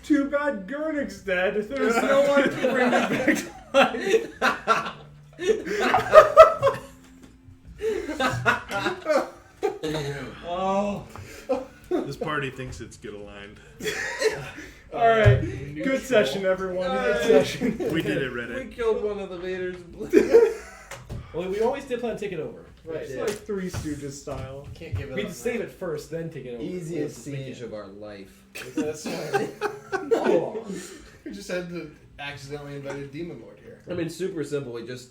Too bad Gurnik's dead. There's no one to bring me back to life. Oh. This party thinks it's get aligned. All right, good session, everyone. Good session. We did it, We Reddit. killed one of the leaders. Well, we always did plan to take it over. Right. It's like Three Stooges style. Can't give it We up. had to save it first, then take it over. Easiest Let's make siege it. of our life. That's right. Oh. We just had to accidentally invite a demon lord here. I mean, super simple. We just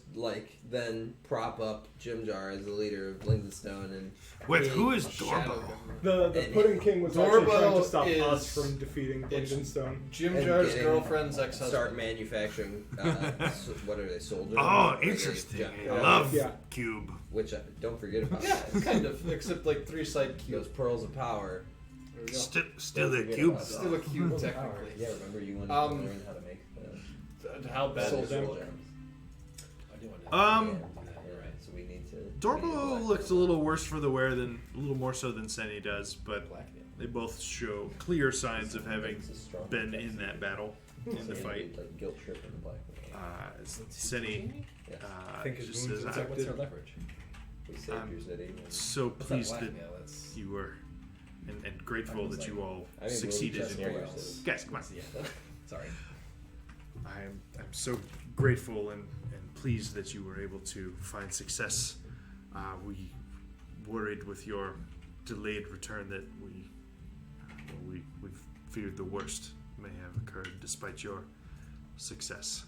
then prop up Jim Jar as the leader of Blingdenstone, and Wait, he- who is Shadow Dorbo? government. The Pudding King was actually trying Dorbo to stop is- us from defeating Blingdenstone. Jim and Jar's getting- girlfriend's start ex-husband. manufacturing. What are they, soldiers? Oh, Are they interesting. junk- I love Yeah. Cube. Which don't forget about. Yeah, that. kind of. Except like 3-side Those cube. pearls of power. There we go. Still Don't a forget cube. about that. Still a cube, technically. Yeah, remember you wanted Um, to learn how to make the How bad Soul is gem. it? soul gems. I do want to. Um, Yeah, you're right. So we need to. Dorbo looks a little worse for the wear than a little more so than Senny does, but Black, yeah. they both show clear signs of having been in that battle, in the fight. Like guilt trip in the black. Senny Yes. I think his just wounds says, are "I'm What's her leverage? We saved I'm your city. and- so What's that pleased that blackmail? That's you were, and grateful that you all I mean, succeeded we'll in just your anywhere else. guys. Come on. yeah. Sorry. I'm so grateful and pleased that you were able to find success. We worried with your delayed return that we feared the worst may have occurred despite your success.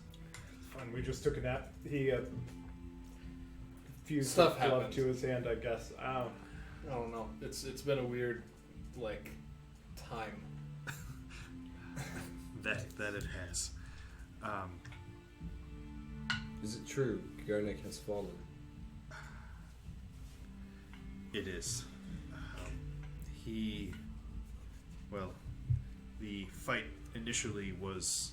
Fine, we just took a nap. He fused Stuff the glove happens. to his hand, I guess. I don't know. It's been a weird, like, time. That it has. Is it true? Garnick has fallen. It is. The fight initially was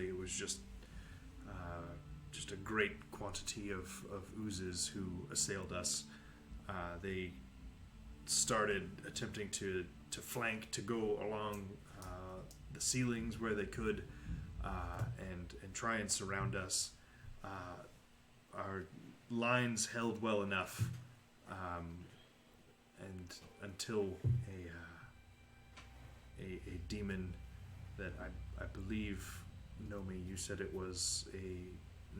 it was just a great quantity of oozes who assailed us. They started attempting to flank, to go along the ceilings where they could, and try and surround us. Our lines held well enough, and until a demon that I believe, Nomi, you said it was a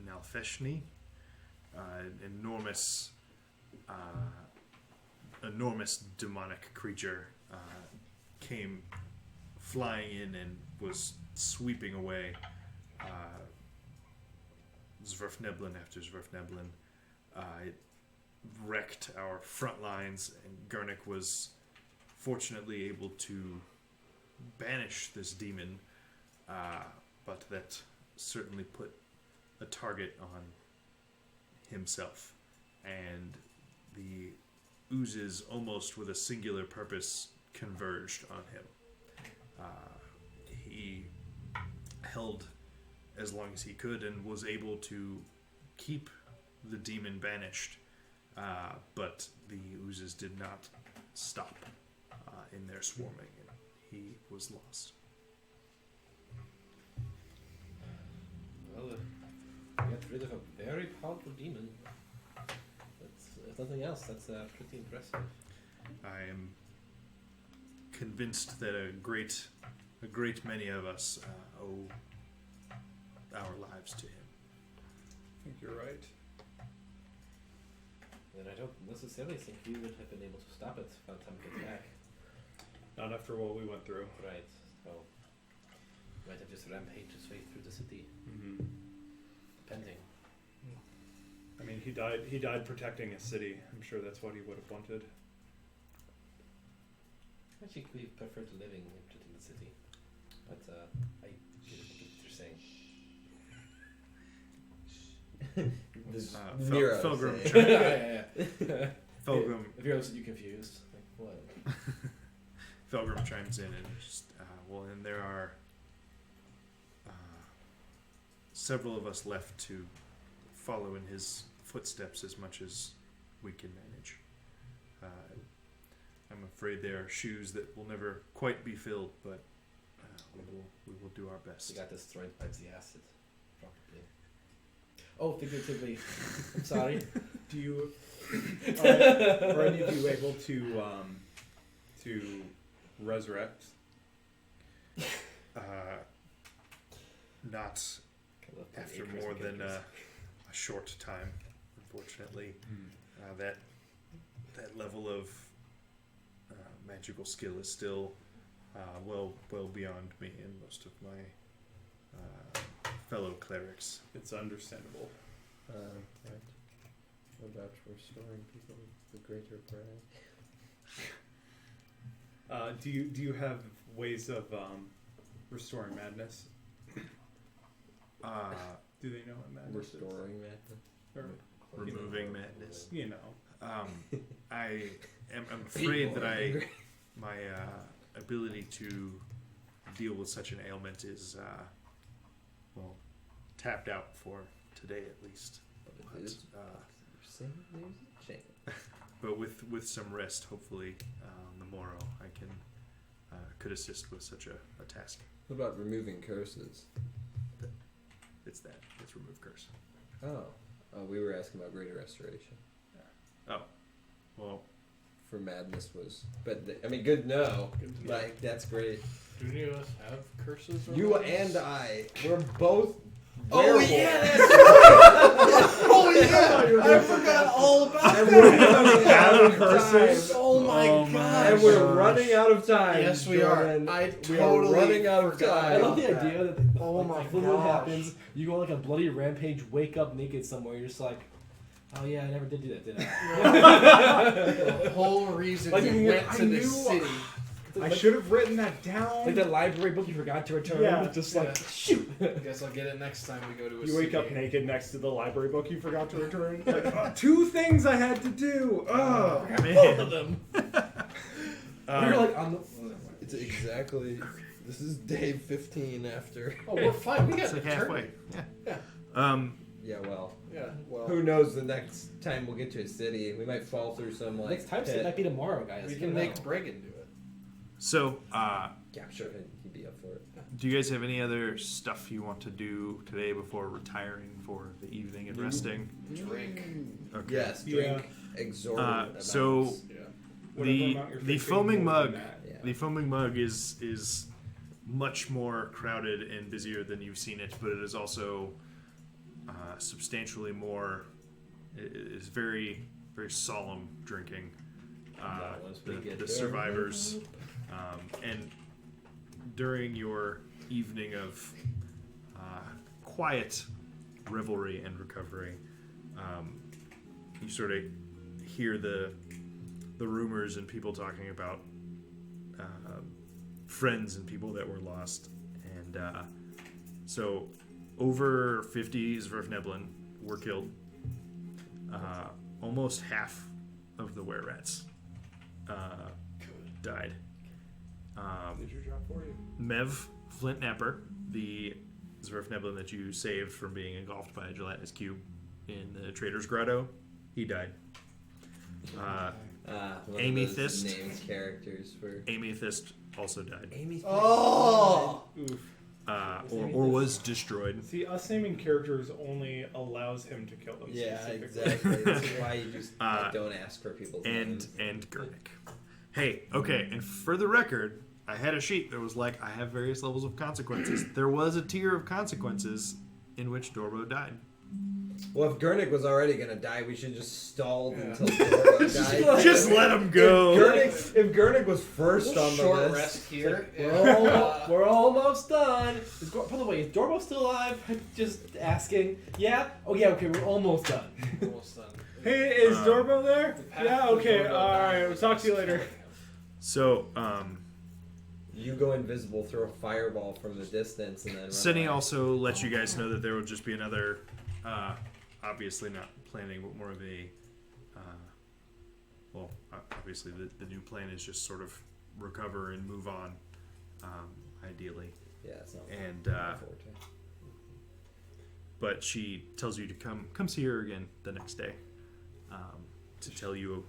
Nalfeshni, an enormous demonic creature, came flying in and was sweeping away Zwerfneblin after Zwerfneblin. It wrecked our front lines, and Garnick was fortunately able to banish this demon, but that certainly put a target on himself, and the oozes, almost with a singular purpose, converged on him. He held as long as he could and was able to keep the demon banished, but the oozes did not stop in their swarming, and he was lost. Well, we got rid of a very powerful demon. If nothing else, that's pretty impressive. I am convinced that a great many of us owe our lives to him. I think you're right. And I don't necessarily think we would have been able to stop it by the time it gets back. Not after what we went through. Right. So, might have just rampaged his way through the city, Mm-hmm. depending. I mean, he died protecting a city. I'm sure that's what he would have wanted. I think we prefer to living in the city. But I get what you're saying. This Fel- Felgrim saying- yeah. Felgrim If you're you confused, like what? Felgrim chimes in and just, and there are several of us left to follow in his footsteps as much as we can manage. I'm afraid there are shoes that will never quite be filled, but we will do our You best. got destroyed by the acid, probably. Oh, figuratively. I'm sorry. Do you are any of you able to resurrect not after more than a short time, unfortunately. That level of magical skill is still well beyond me and most of my fellow clerics. It's understandable. Right. What about restoring people the greater pride? Do you have ways of restoring madness? Do they know what madness Restoring madness? is? Or, Removing madness. you know. I'm afraid that my ability to deal with such an ailment is tapped out for today at least. It is. You're saying there's a chance. But with some rest, hopefully, the morrow I could assist with such a task. What about removing curses? It's remove curse. Oh, we were asking about greater restoration. Oh, well, For madness was, but I mean, good no. Good to know. Like that's great. Do any of us have curses? Or You madness? and I, we're both. Oh werewolves. yeah, that's right. Oh yeah, I forgot all about And that. we're running out Having of curses? time. Oh my Oh my god. And we're running out of time. Yes, we Jordan. are. I We totally are running out of forgot. time. I love the about idea that. that Oh like, my full moon gosh. happens, you go on like a bloody rampage, wake up naked somewhere, you're just like, oh yeah, I never did do that, did I? The whole reason Like, you went I to the knew- city. I should have written that down. Like that library book you forgot to return, Yeah. just Yeah. like, shoot! Guess I'll get it next time we go to a You wake city. up naked next to the library book you forgot to return. Like, two things I had to do. Oh, Both of them. You're like on the. It's exactly. This is day 15 after. Oh, we're fine. We got it's like the turn. halfway. Yeah. Yeah. Yeah, well, Yeah. Well, who knows? The next time we'll get to a city, we might fall through some like. Next time pit. might be tomorrow, guys. we You can never make know. Bregan do it. So, Yeah, I'm sure he'd be up for it. do you guys have any other stuff you want to do today before retiring for the evening and resting? Drink. Okay. Yes, drink exorbitant amounts. So Yeah. whatever the amount you're the thinking, foaming more than mug, that. Yeah. the foaming mug is much more crowded and busier than you've seen it, but it is also substantially more. It is very solemn drinking. That was pretty good. The survivors, and during your evening of quiet revelry and recovery, you sort of hear the rumors and people talking about friends and people that were lost, and so over 50 Zverfneblin were killed. Almost half of the were-rats died. Did your job for you. Mev Flintnapper, the Zverfneblin that you saved from being engulfed by a gelatinous cube in the Trader's Grotto, he died. One Amy of those Thist. names characters for Amethyst also died, Amy. Oh. Oof. or was destroyed. See, us naming characters only allows him to kill them. Yeah, specifically. exactly. This is why you just Uh, don't ask for people's And names. Gurnik. Hey, okay, and for the record, I had a sheet that was like, I have various levels of consequences. There was a tier of consequences in which Dorbo died. Well, if Gurnik was already gonna die, we should just stall Yeah. until Dorbo died. Just let him go. If Gurnik was first on the Short list, rest here. We're almost done. By the way, is Dorbo still alive? Just asking. Yeah? Oh yeah, okay, we're almost done. Almost done. Hey, is Um, Dorbo there? The path Yeah, to okay, Dorbo alright, died we'll talk to you was later. killing him. So, you go invisible, throw a fireball from the distance, and then run Cindy away. also let you guys know that there would just be another, obviously not planning, but more of a, obviously the new plan is just sort of recover and move on, ideally. Yeah, it's not. And, my forte. but she tells you to come see her again the next day, to tell you,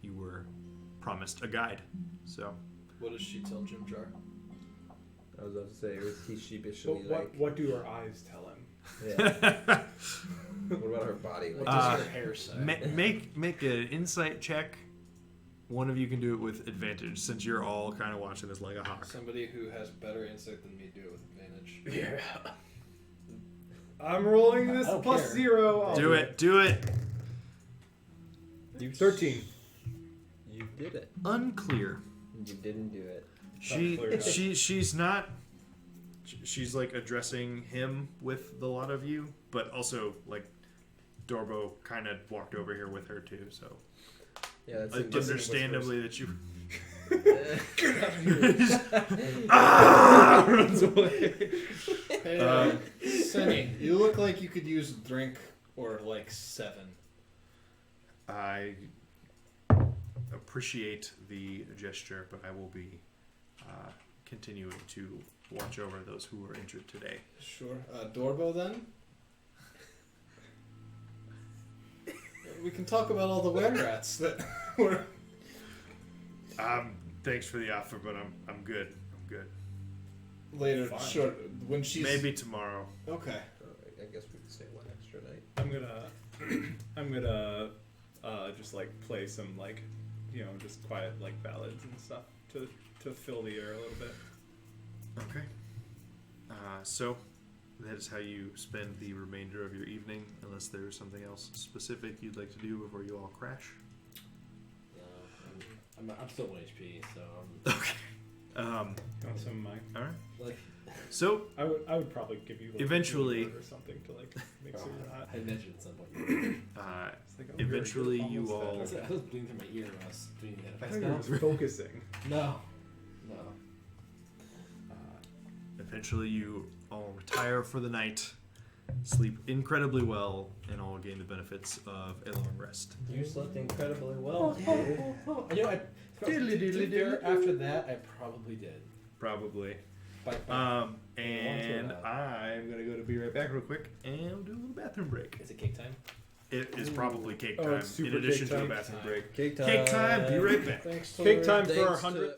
you were promised a guide, so. What does she tell Jim Jar? I was about to say, was he sheepishly But like? what do her eyes tell him? Yeah. What about her body? What Like, does her hair say? Make an insight check one of you can do it with advantage since you're all kind of watching this like a hawk. Somebody who has better insight than me do it with advantage. Yeah. I'm rolling this I don't plus care. 0. I'll Do it. Do it. You 13. You did it. Unclear. You didn't do it. She's not. She's like addressing him with the lot of you, but also like Dorbo kind of walked over here with her too. So Yeah, that's understandably that you. Runs away. Hey, Sunny, you look like you could use a drink or like 7. I appreciate the gesture, but I will be continuing to watch over those who are injured today. Sure. Dorbo then? We can talk about all the were rats that were... Thanks for the offer, but I'm good. I'm good. Later, Fine. sure. When she's... Maybe tomorrow. Okay. I guess we could say one extra night. I'm gonna just like play some like, you know, just quiet like ballads and stuff to fill the air a little bit. Okay. So that is how you spend the remainder of your evening, unless there is something else specific you'd like to do before you all crash. No, I'm still 1 HP, so Okay. Also, Mike. All right. like So I would probably give you like, Eventually- a reward or something to like make sure you're not. I mentioned at some point. It's like, oh, eventually you're you almost all- I was bleeding through my ear when I was doing that. I thought you were focusing. No. eventually you all retire for the night, sleep incredibly well, and all gain the benefits of a long rest. You slept incredibly well. You know, after that, I probably did. Probably. By And out. I'm gonna go to be right back real quick and do a little bathroom break. Is it cake time? It is probably cake Oh, time it's super in addition cake to a time. bathroom break. Cake time. Cake time. Be right back. Thanks, Cake Tori. time for our Thanks to- 100th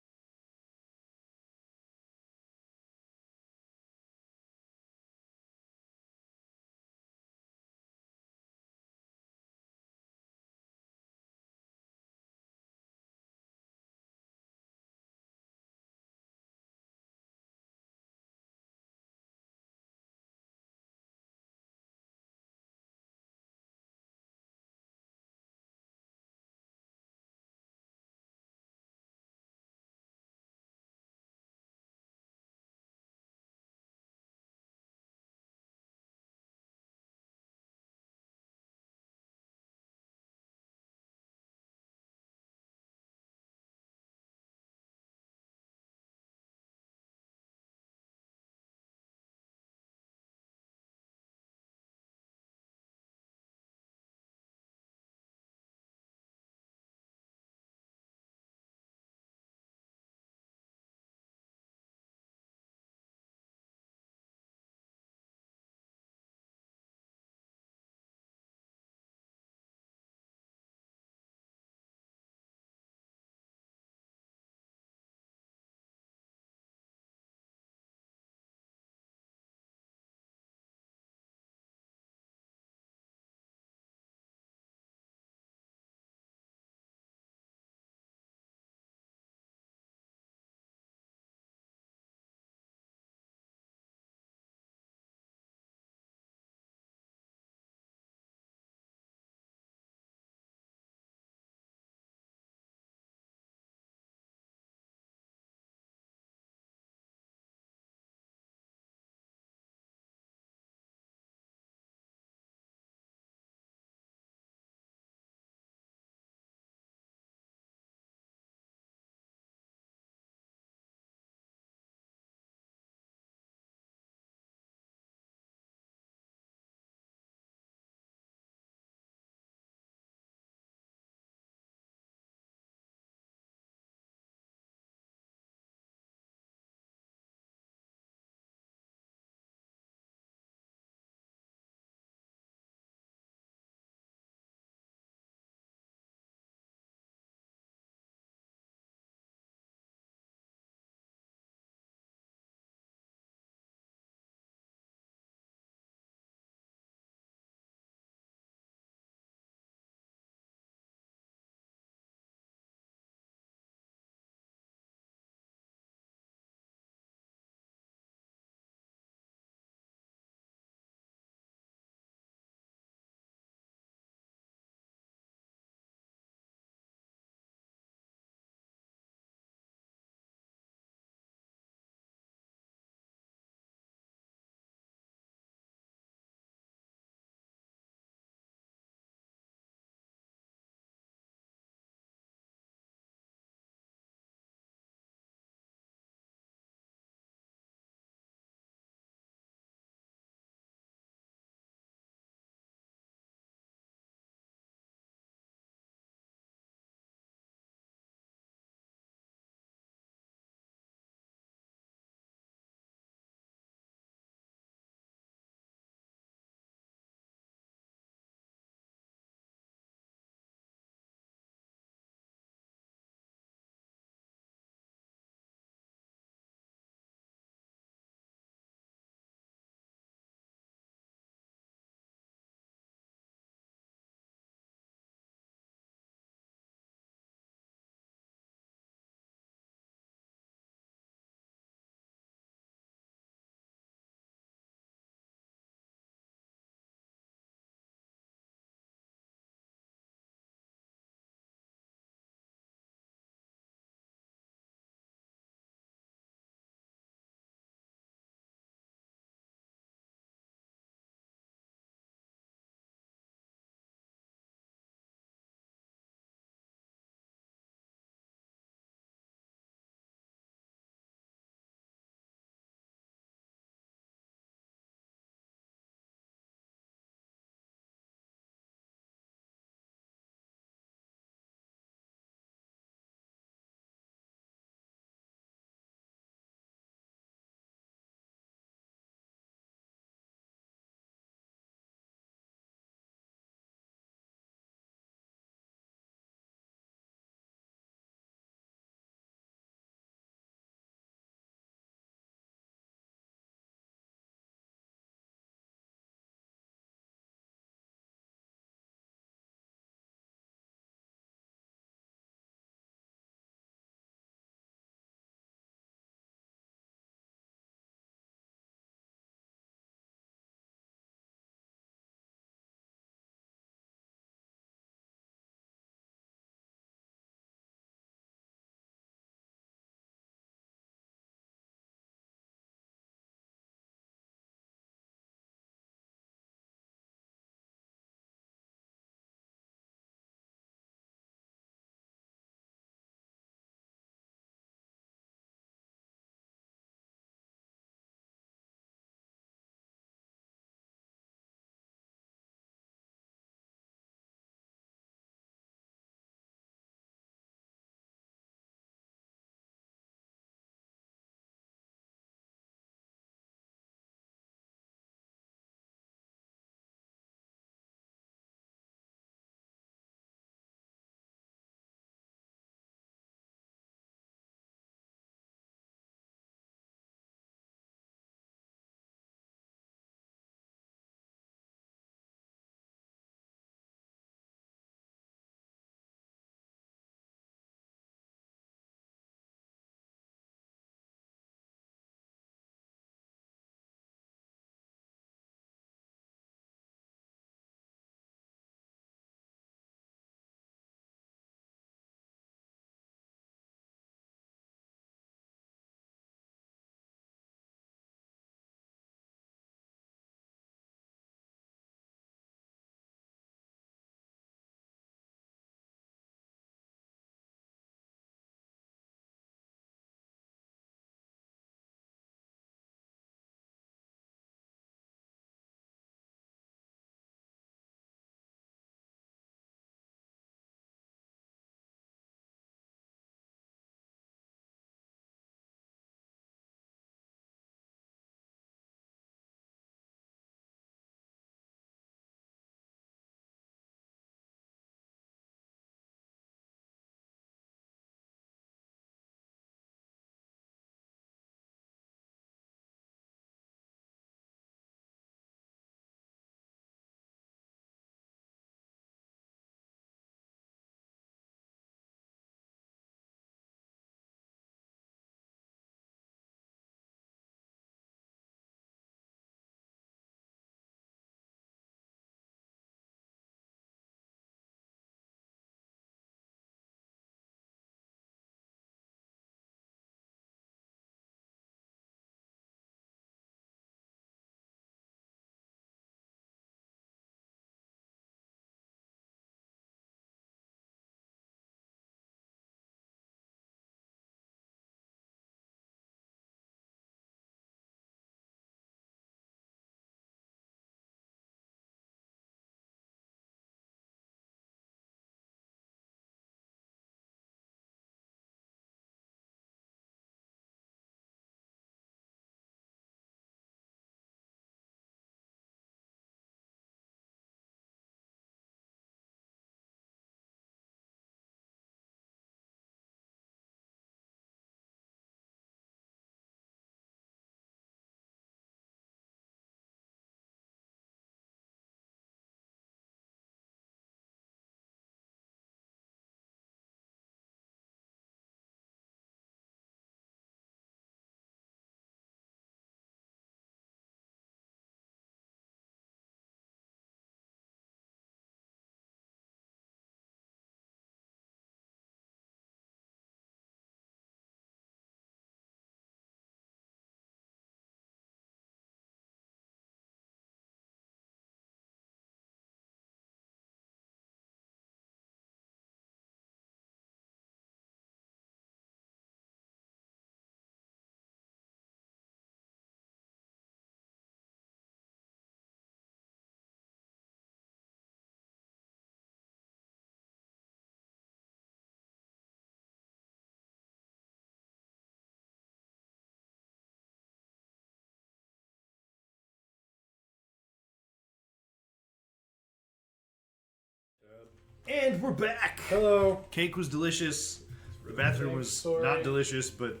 And we're back. Hello. Cake was delicious. The bathroom was Sorry. not delicious, but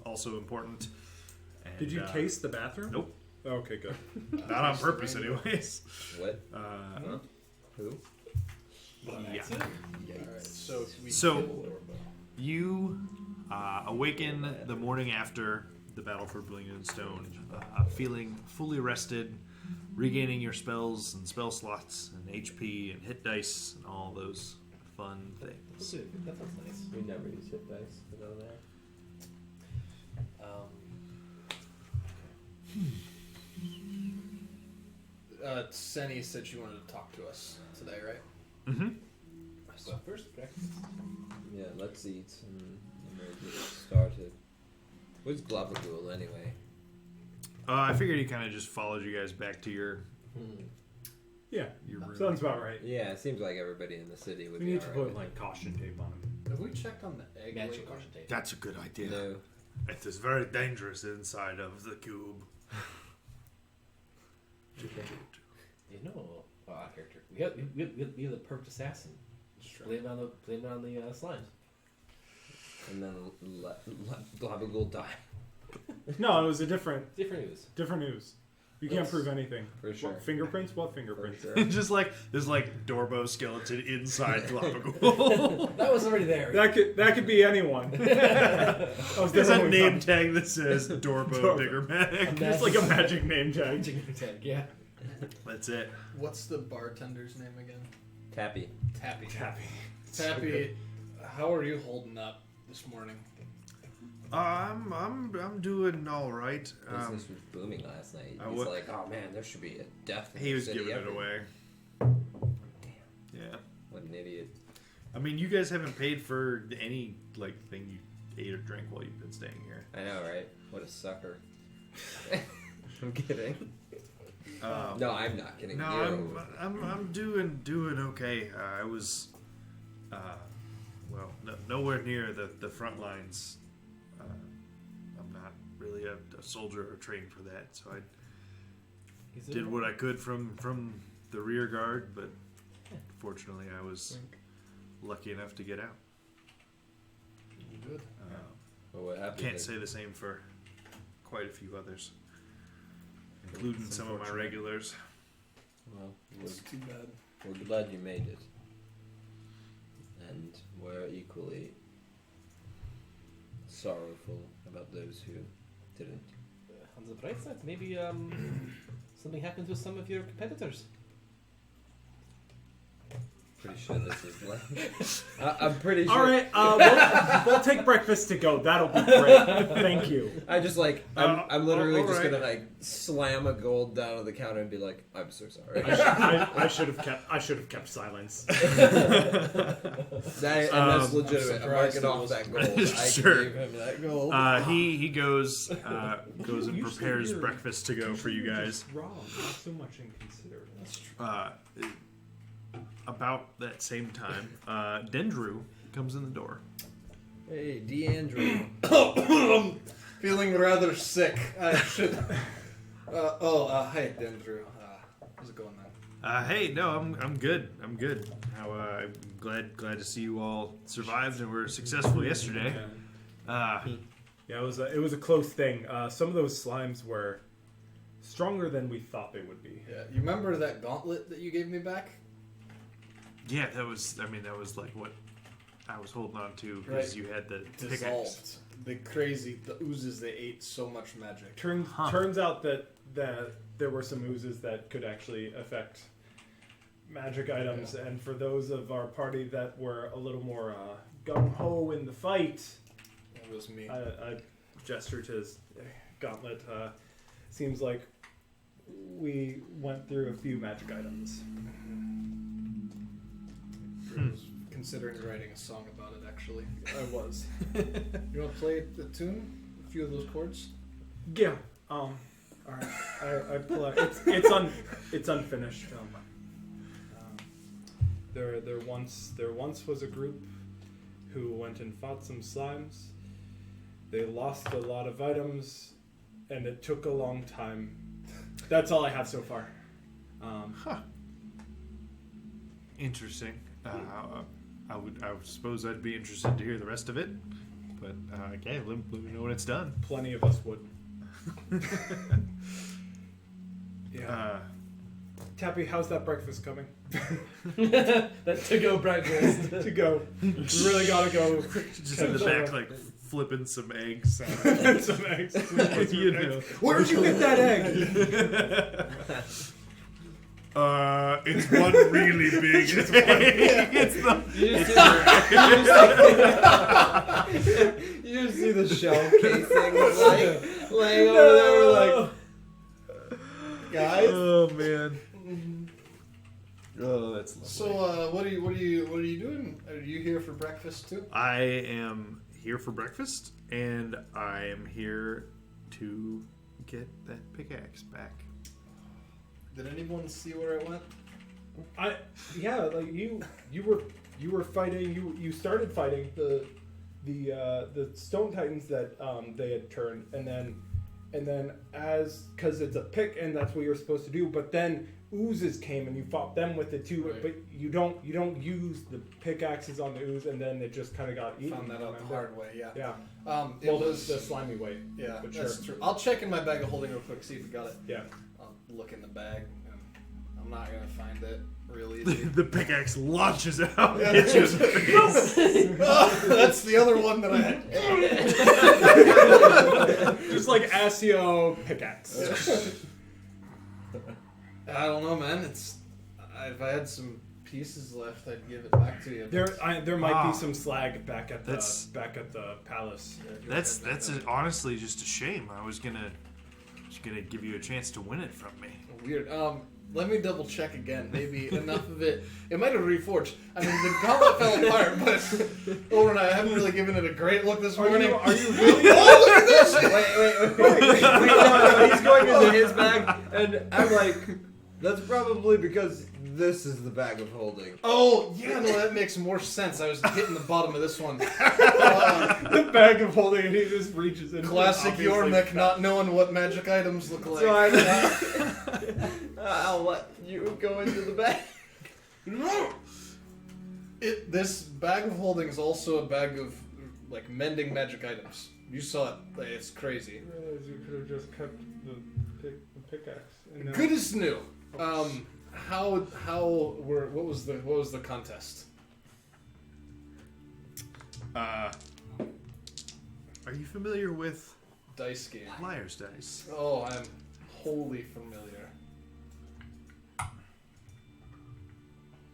also important. And, Did you taste the bathroom? Nope. Okay, good. Not on purpose, anyways. What? Who? Yeah. Alright, so we So- kill Orbo. You awaken the morning after the battle for Blingdenstone, feeling fully rested, regaining your spells and spell slots and HP and hit dice and all those fun things. That sounds nice. We never use hit dice. You know that? Senny said she wanted to talk to us today, right? Mm-hmm. So first, breakfast. Yeah, let's eat and we'll get started. Where's Globagool anyway? I figured he kind of just followed you guys back to your Yeah, room. sounds about right. Yeah, it seems like everybody in the city would We be need to alright. put like caution tape on him. Have we checked on the egg? Magic lately? caution tape. That's a good idea. No. It is very dangerous inside of the cube. You know, our character. We have the perfect assassin. Blame it on the slimes. And then let Globagool die. No, it was a different Different news. You can't prove anything. For sure. What, fingerprints? What For fingerprints? sure. Just like there's like Dorbo skeleton inside Globagool. That was already there. That could be anyone. There's a name tag that says Dorbo Biggermatic. It's like a magic name tag. Yeah. That's it. What's the bartender's name again? Tappy. Tappy. Tappy. Tappy, how are you holding up this morning? I'm doing all right. Business was booming last night. He's what- like, oh man, there should be a death in He the was city giving it every-" away. Damn, Yeah. what an idiot. I mean, you guys haven't paid for any like thing you ate or drank while you've been staying here. I know, right? What a sucker. I'm kidding. Um, No, I'm not kidding. No, You. I'm doing okay. I was, nowhere near the front lines. I'm not really a soldier or trained for that, so I did what I could from the rear guard, but fortunately, I was lucky enough to get out. Good. Well, what happened? Can't is- say the same for quite a few others, including some of my regulars. Well, It's too bad. we're glad you made it. And we're equally sorrowful about those who didn't. On the bright side, maybe something happened to some of your competitors. Pretty sure this is like. I'm pretty sure. All right, we'll take breakfast to go. That'll be great. Thank you. I just like I'm literally all just right. gonna like slam a gold down on the counter and be like, I'm so sorry. I should have kept silence. And that's legitimate. I'm marking surprised it off that gold. I Sure. gave him that gold. He goes and prepares breakfast to go for you guys. Wrong. Not so much inconsiderate. About that same time, Dendru comes in the door. Hey, DeAndrew. Feeling rather sick. I should. Hi, Dendru. How's it going, man? Hey, no, I'm good. I'm good. I'm glad to see you all survived and were successful yesterday. Yeah, it was a close thing. Some of those slimes were stronger than we thought they would be. Yeah, you remember that gauntlet that you gave me back? Yeah, that was like what I was holding on to because Right. you had the pickaxe. Dissolved. The oozes, they ate so much magic. Turns out that there were some oozes that could actually affect magic items, and for those of our party that were a little more gung ho in the fight, That was me. I gesture to his gauntlet. Seems like we went through a few magic items. I was considering writing a song about it, actually. I was. You want to play the tune? A few of those chords? Yeah. All right. I play. It's unfinished. There once was a group who went and fought some slimes. They lost a lot of items, and it took a long time. That's all I have so far. Interesting. I would suppose I'd be interested to hear the rest of it. But okay, let me know when it's done. Plenty of us would. Yeah. Tappy, how's that breakfast coming? That to-go breakfast. To go. We really gotta go. Just in the back, like flipping some eggs. Some eggs. You know. Where'd you get that egg? It's one really big. It's the. You just see the shell casing laying over there. We're like, guys. Oh man. Oh, that's lovely. So, what are you doing? Are you here for breakfast too? I am here for breakfast, and I am here to get that pickaxe back. Did anyone see where it went? Like you were fighting. You started fighting the stone titans that they had turned, and then because it's a pick and that's what you're supposed to do. But then oozes came and you fought them with it too. Right. But you don't use the pickaxes on the ooze, and then it just kind of got eaten. Found that out the remember? hard way. Yeah. Yeah. It Well, was the slimy way. Yeah, but that's sure. true. I'll check in my bag of holding real quick, see if we got it. Yeah. I'll look in the bag. And I'm not gonna find it real easy. The pickaxe launches out. Yeah, Hits you in the face. That's the other one that I had. Just like Asio pickaxe. I don't know, man. If I had some pieces left, I'd give it back to you. There might Ah. be some slag back at the That's- palace. That's honestly just a shame. I was gonna give you a chance to win it from me. Weird. Let me double check again. Maybe enough of it. It might have reforged. I mean, the gauntlet fell apart, but Over and I haven't really given it a great look this morning. Are you really? Oh, look at this! Wait, no, he's going into his bag, and I'm like, that's probably because this is the bag of holding. Oh, yeah, no, that makes more sense. I was hitting the bottom of this one. The bag of holding, and he just reaches in. Classic Obviously. Yormek not knowing what magic items look like. So I'll let you go into the bag. This bag of holding is also a bag of like mending magic items. You saw it. Like, it's crazy. I realized you could have just kept the pickaxe. And then- Good as new. What was the contest? Are you familiar with Dice game. Liar's Dice? Oh, I'm wholly familiar.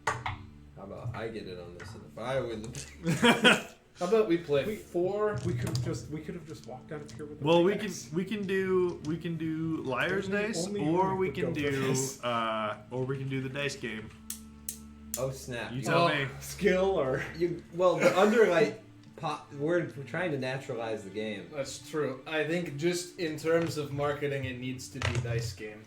How about I get in on this, and if I win the How about we play 4? We could have just walked out of here with. The Well, pickaxe. we can do Liar's Only- Dice, only or York we would can go for do this. the dice game. Oh snap! You tell me. Skill or Well, the underlight we're trying to naturalize the game. That's true. I think just in terms of marketing, it needs to be dice game.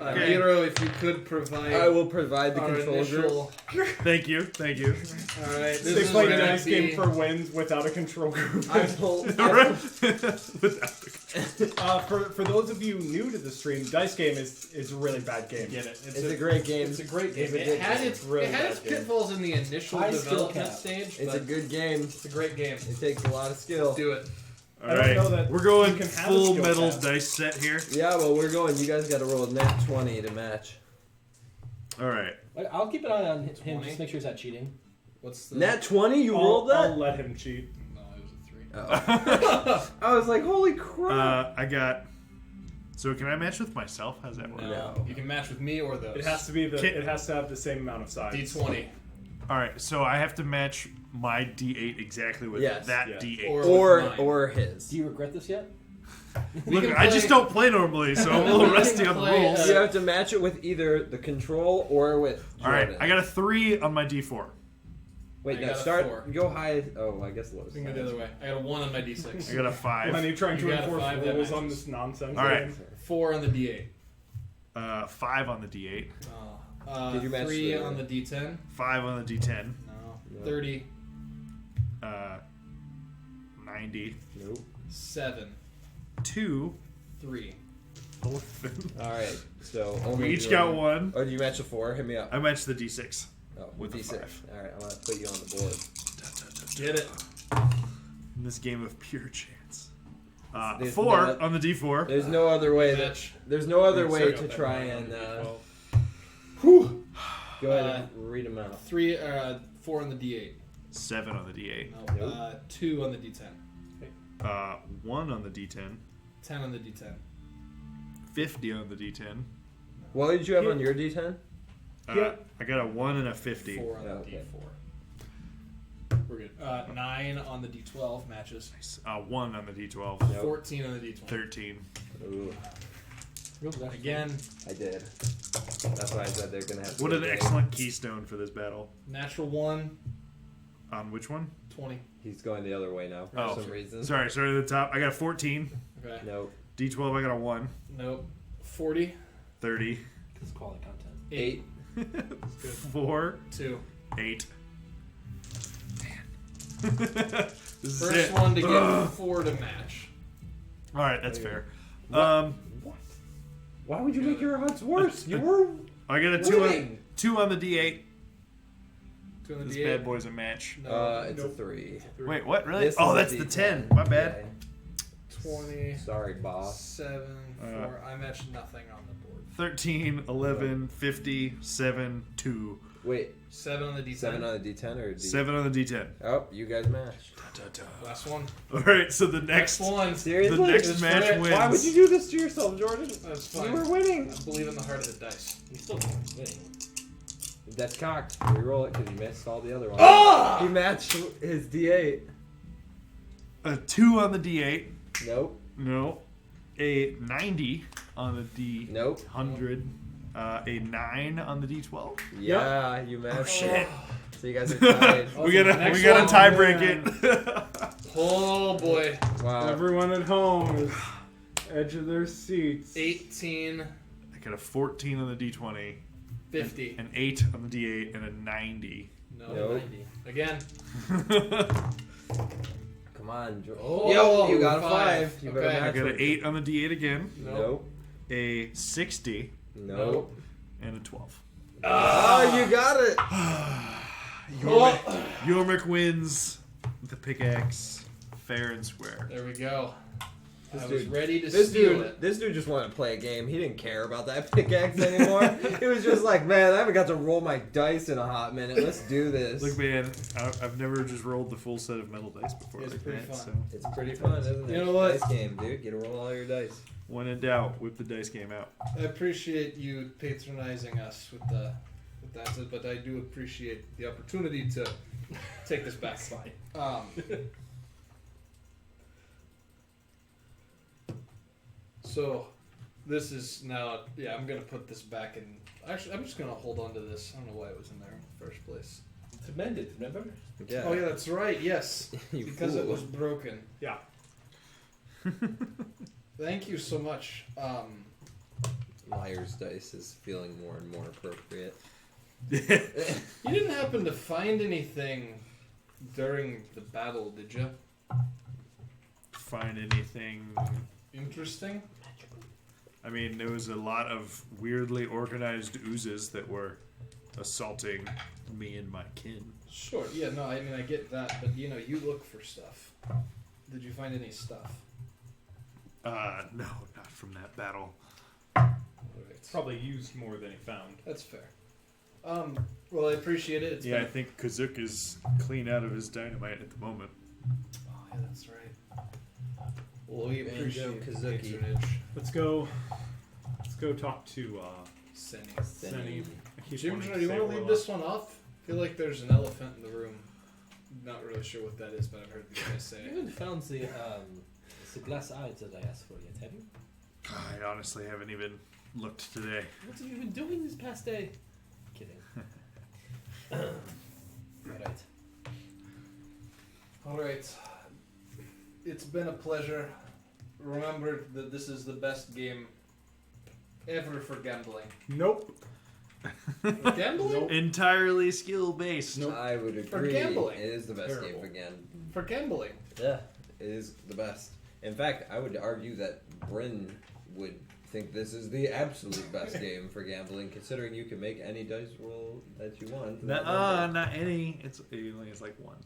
Okay. Miro, if you could provide. I will provide the our control initial. group. Thank you. All right. This they is play a gonna dice be- game for wins without a control group. I pull. For those of you new to the stream, dice game is a really bad game. Get it? It's a great game. It's a great game. It's a It good had game. its, Really it had its bad game. pitfalls in the initial High skill development cap. stage, It's but a good game. it's a great game. It takes a lot of skill. Do it. All I don't right, know that we're going you can have a full skill metal test. dice set here. Yeah, well, we're going. You guys got to roll a nat 20 to match. All right. I'll keep an eye on him. 20. Just make sure he's not cheating. What's the Nat 20? You I'll, rolled I'll that? let him cheat. No, it was a 3. I was like, holy crap. I got. So can I match with myself? How's that work? No. You can match with me or those. It has to be Can- it has to have the same amount of size. D20 All right. So I have to match my D8 exactly with Yes, that yeah. D8. or with mine. or his. Do you regret this yet? Look, can I just play- don't play normally, so I'm a little We can rusty on the play, rules. You have to match it with either the control or with All right. Jordan. I got a 3 on my D4. Wait, I no, got a start. 4. Go high. Oh, I guess lowest. We can go the other way. I got a 1 on my D6. I got a 5. When you're trying You to got a enforce 5 that rules on matches. this nonsense. All right. game. 4 on the D8. 5 on the D8. Did you match 3 the- on the D10. 5 on the D10. No. No. 30. 90. Nope. 7. 2. 3. All right. So only We each Jordan. got 1. Oh, did you match a 4? Hit me up. I matched the D6. Oh, With a D6. 5. All right, I'm gonna put you on the board. Get it. In this game of pure chance. There's 4 no- on the D4. There's no other way. Match. There's no other You've way still to got that try nine on and. the D12. Go ahead and read them out. 4 on the D8. 7 on the D8. No, Nope. 2 on the D10. 1 on the D10. 10 on the D10. 50 on the D10. What did you have on your D10? I got a 1 and a 50. 4 on the Okay. D4. We're good. 9 on the D12 matches. 1 on the D12. Nope. 14 on the D20. 13. Ooh, Again, I did. That's why I said they're gonna have. What to an go excellent keystone for this battle. natural 1, On which one? 20. He's going the other way now for Oh, some reason. Sorry, at the top. I got a 14. Okay. Nope. D12, I got a 1. Nope. 40. 30. It's quality content. 8. 4. 2. 8. Man. This is First it. one to get 4 to match. Alright, that's fair. What? Why would you make your odds worse? You were. I got a 2 on, winning. 2 on the D8. 2 on the This D8. bad boy's a match. No. It's a 3. Wait, what? Really? This Oh, is a that's the D10. 10. My bad. 20. Yeah. Sorry, boss. 7. 4. I matched nothing on the board. 13, 11, 50, 7, 2. Wait, 7 on the D10. 7 on the D10 or D? 7 on the D10. Oh, you guys matched. Last one. Alright, so the next one. Seriously? the next Just match for it. wins. Why would you do this to yourself, Jordan? That's fine. You were winning. I believe in the heart of the dice. You still winning. That's cocked. Reroll it because you missed all the other ones. Ah! He matched his D8. A 2 on the D8. Nope. No. A 90 on the D Nope. 100. A 9 on the D12. Yeah, you matched. Oh shit. So you guys are tied. we gotta Next tie one. break it. Oh boy. Wow. Everyone at home is edge of their seats. 18, I got a 14 on the D20, 50. an 8 on the D8, and a 90. No. Nope. 90. Again. Come on, Oh, Yo, you got a 5. 5. You better Okay. I match got an it. 8 on the D8 again, Nope. a 60, Nope. and a 12. Oh, you got it. Yormik wins the pickaxe, fair and square. There we go. This I was dude- ready to This steal dude, it. this dude just wanted to play a game. He didn't care about that pickaxe anymore. He was just like, man, I haven't got to roll my dice in a hot minute. Let's do this. Look, man, I've never just rolled the full set of metal dice before It's like pretty that. fun. So It's pretty fun, isn't it? You know what? Dice game, dude. Get to roll all your dice. when in doubt, whip the dice game out. I appreciate you patronizing us with that, but I do appreciate the opportunity to take this back. So, this is now. Yeah, I'm gonna put this back in. Actually, I'm just gonna hold on to this. I don't know why it was in there in the first place. It's amended, remember? Yeah. Oh yeah, that's right. Yes, You because it fool. was broken. Yeah. Thank you so much. Liar's dice is feeling more and more appropriate. You didn't happen to find anything during the battle, did you? Find anything? Interesting. I mean, there was a lot of weirdly organized oozes that were assaulting me and my kin. Sure. Yeah. No. I mean, I get that, but you know, you look for stuff. Did you find any stuff? No, not from that battle. Alright. Probably used more than he found. That's fair. Well, I appreciate it. It's Yeah, I been think Kazuk is clean out of his dynamite at the moment. Oh, yeah, that's right. Well, we Banjo appreciate the Kazooie. patronage. Let's go talk to Senny. Senny. I keep Jim, wanting do you say want to leave Warlock. this one off? I feel like there's an elephant in the room. Not really sure what that is, but I've heard these guys say You it. haven't found the glass eyes that I asked for yet, have you? I honestly haven't even looked today. What have you been doing this past day? Kidding. Alright. Alright. It's been a pleasure. Remember that this is the best game ever for gambling. Nope. For gambling? Entirely skill based. I would For agree. gambling. It is the best Terrible. game again. For gambling. Yeah, it is the best. In fact, I would argue that Bryn would think this is the absolute best game for gambling, considering you can make any dice roll that you want. Not any. It only has like one.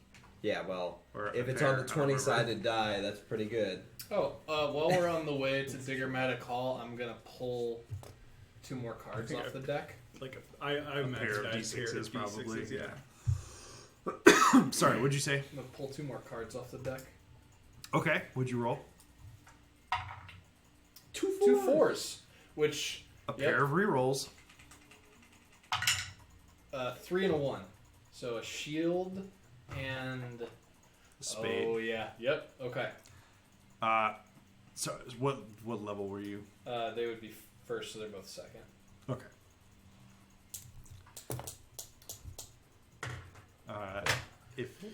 Yeah, well, Or if a it's pair, on the I don't remember. 20-sided die, that's pretty good. Oh, while we're on the way to Diggermatic Hall, I'm gonna pull 2 more cards think off the deck. Like I A imagine pair of a D6s, probably. D6s, Yeah. Sorry, what'd you say? I'm gonna pull 2 more cards off the deck. Okay, what'd you roll? 2 fours, which A Yep. pair of rerolls. 3 and a 1. So a shield and A spade. Oh yeah. Yep. Okay. So what level were you? They would be first, so they're both second. Okay.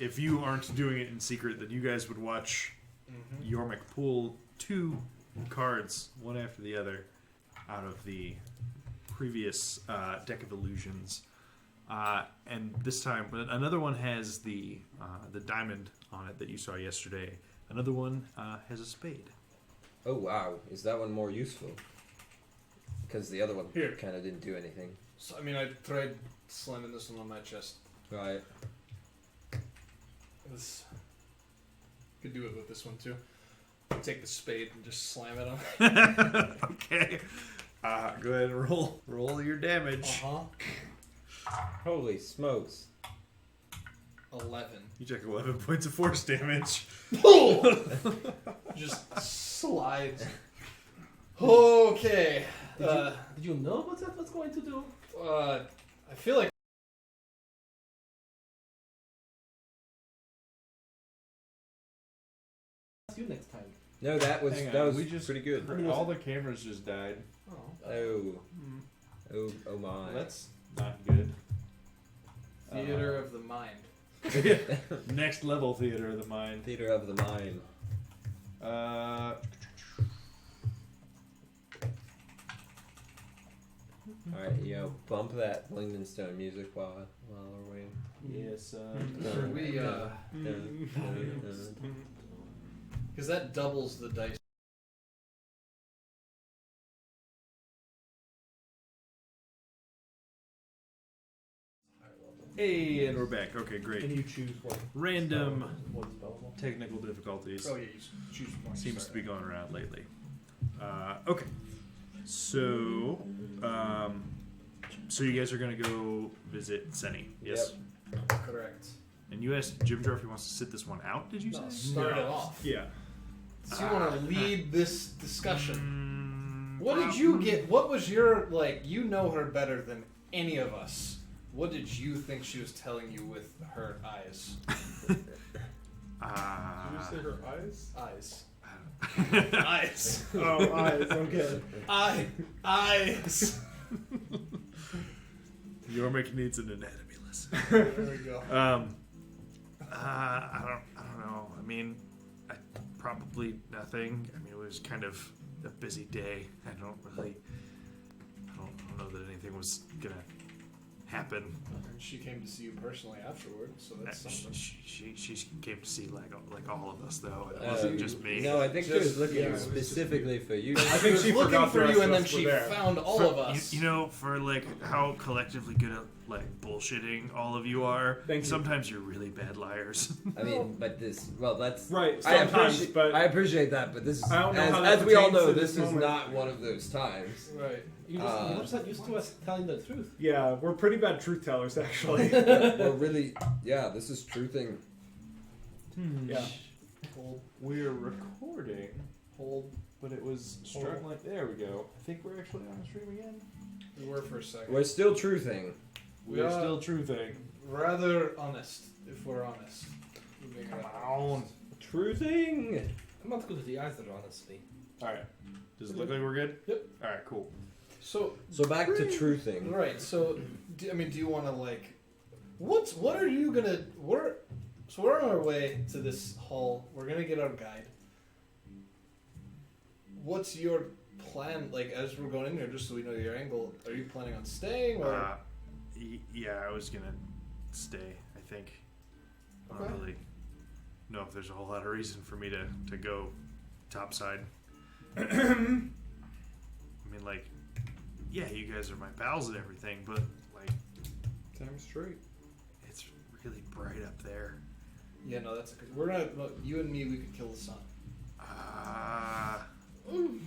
If you aren't doing it in secret, then you guys would watch Yormik pull 2 cards, one after the other, out of the previous deck of illusions, and this time another one has the diamond on it that you saw yesterday. Another one has a spade. Oh wow, is that one more useful? Because the other one Here. kind of didn't do anything. So I mean, I tried slamming this one on my chest. Right. This could do it with this one too. Take the spade and just slam it on. Okay. Go ahead and roll your damage. Holy smokes. 11. You took 11 points of force damage. Just slides. Okay. Did you know what that was going to do? I feel like You next time. No, that was Hang that on, was we just pretty good. All the cameras just died. Oh my. That's not good. theater of the mind. Next level theater of the mind. Theater of the mind. Alright, bump that Blingdenstone music while we're waiting. Yes. Should we, because that doubles the dice. Hey, and we're back. Okay, great. Can you choose what Random what's spellable? technical difficulties Oh yeah, you choose one. seems to be going around lately. Okay, so so you guys are gonna go visit Senny, yes? Correct. And you asked Jim Jar if he wants to sit this one out. Did you No, say? start it off. Yeah. So you want to lead this discussion. Mm, What did you get? What was your, like, you know her better than any of us. What did you think she was telling you with her eyes? Did you say her eyes? Eyes. Eyes. Oh, eyes. Okay. Eyes. Yormik needs an anatomy lesson. There we go. I don't know. I mean, probably nothing. I mean, it was kind of a busy day. I don't know that anything was gonna happen. And she came to see you personally afterward, so that's something. She came to see like all of us though. It wasn't just me. No, I think she was looking specifically for you. I think She she was looking forgot for the rest you, of and then us were she there. found all of us. You know, for like how collectively good at like bullshitting all of you are. Thank you. Sometimes you're really bad liars. I mean, but that's Right, I sometimes, appreciate, but I appreciate that, but this is I don't know how that as we all pertains know, to this this is moment. not one of those times. Right. You're just not used to us telling the truth. Yeah, we're pretty bad truth tellers, actually. Well, really, yeah, this is true thing. Yeah. Hold. We're recording, Hold. but it was struggling. There we go. I think we're actually on stream again. We were for a second. We're still true thing. We're still truthing. Rather honest, if we're honest. We're being rather honest. True thing. I'm not good at the eyes, though, honestly. All right. Does it look like we're good? Yep. All right. Cool. So, So back to true thing. right. So, do you want to like, what are you gonna? We're on our way to this hall. We're gonna get our guide. What's your plan? Like, as we're going in here, just so we know your angle. Are you planning on staying or? Yeah, I was gonna stay. I think. I don't Okay. really know if there's a whole lot of reason for me to go topside. I like, yeah, you guys are my pals and everything, but like, Damn straight. it's really bright up there. Yeah, no, that's good. We're not. Look, you and me, we could kill the sun.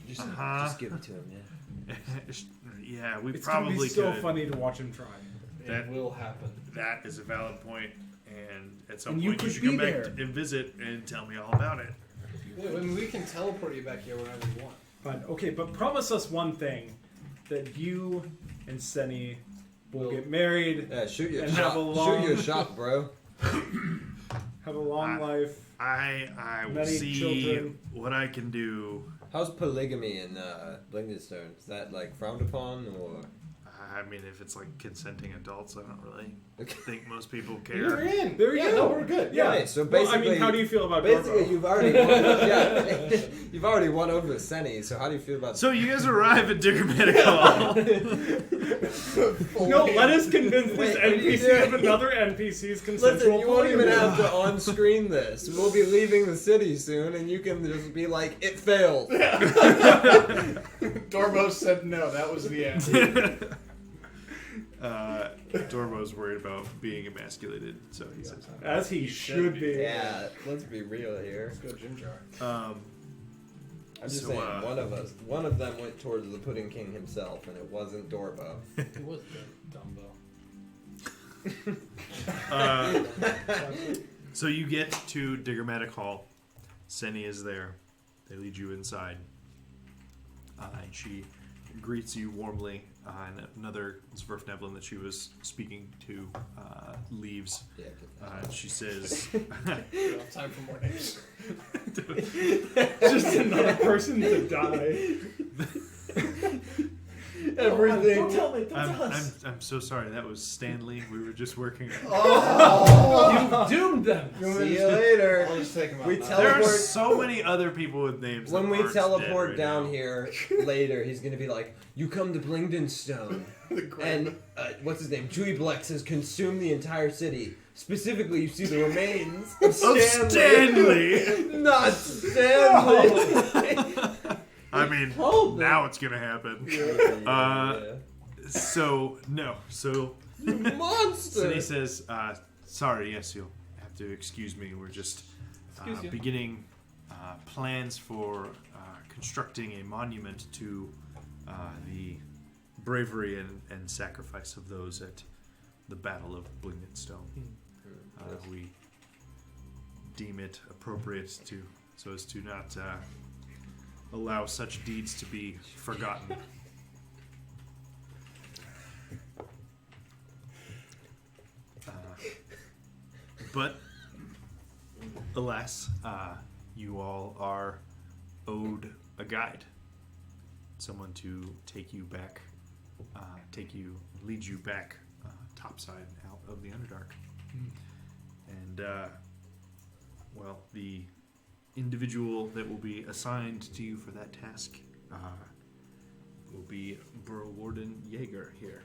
Just give it to him, yeah. Yeah, we It's gonna probably be so could. funny to watch him try. That- It will happen. That is a valid point, and at some And you point you could should be come back there. and visit and tell me all about it. I mean, we can teleport you back here whenever we want. Fine. Okay, but promise us one thing: that you and Seni will Will- get married, Yeah, shoot your And shot. have a long- Shoot your shot, bro. have a long life. I will Many see children. what I can do. How's polygamy in Blingdenstone? Is that like frowned upon or? I mean, if it's like consenting adults, I don't really Okay. think most people You're care. in. There you yeah, go. No, we're good. Yeah. Right, so Well, I basically, mean, how do you feel about basically Dorbo? you've already won, yeah, you've already won over Seni. So how do you feel about? So you guys arrive at Diggermatic Hall. No, let us convince this Wait, what are you NPC doing? of another NPC's consensual Listen, you won't even polygamy. have to on-screen this. We'll be leaving the city soon, and you can just be like, "It failed." Dorbo said no. That was the end. Dorbo's worried about being emasculated, so he says. As he should be. Yeah, let's be real here. Let's go, Jim Jar. I'm just So, saying, one of them went towards the Pudding King himself, and it wasn't Dorbo. Who was the Dumbo? So you get to Diggermatic Hall. Seni is there. They lead you inside. And she greets you warmly. And another Zwerfneblin that she was speaking to leaves. Yeah, And she says, We don't have time for more names. Just another person to die. everything. Don't tell me. Don't tell I'm us. so sorry. That was Stanley. We were just working. You doomed them. See you later. I'll just take him out. We now. tell- There are Teleport- so many other people with names. When that we aren't teleport dead down right now. here later, he's gonna be like, "You come to Blingdenstone," and what's his name? Chewie Blex has consumed the entire city. Specifically, you see the remains of Stanley. not Stanley. I mean, Told them. now it's gonna happen. So no. So Monster. Seni says, "Sorry, yes, you'll have to excuse me. We're just Excuse you. beginning plans for constructing a monument to the bravery and sacrifice of those at the Battle of Blingdenstone. We deem it appropriate so as to not allow such deeds to be forgotten." But alas, you all are owed a guide, someone to take you back, lead you back topside out of the Underdark. And well, the individual that will be assigned to you for that task will be Burrow Warden Jaeger here.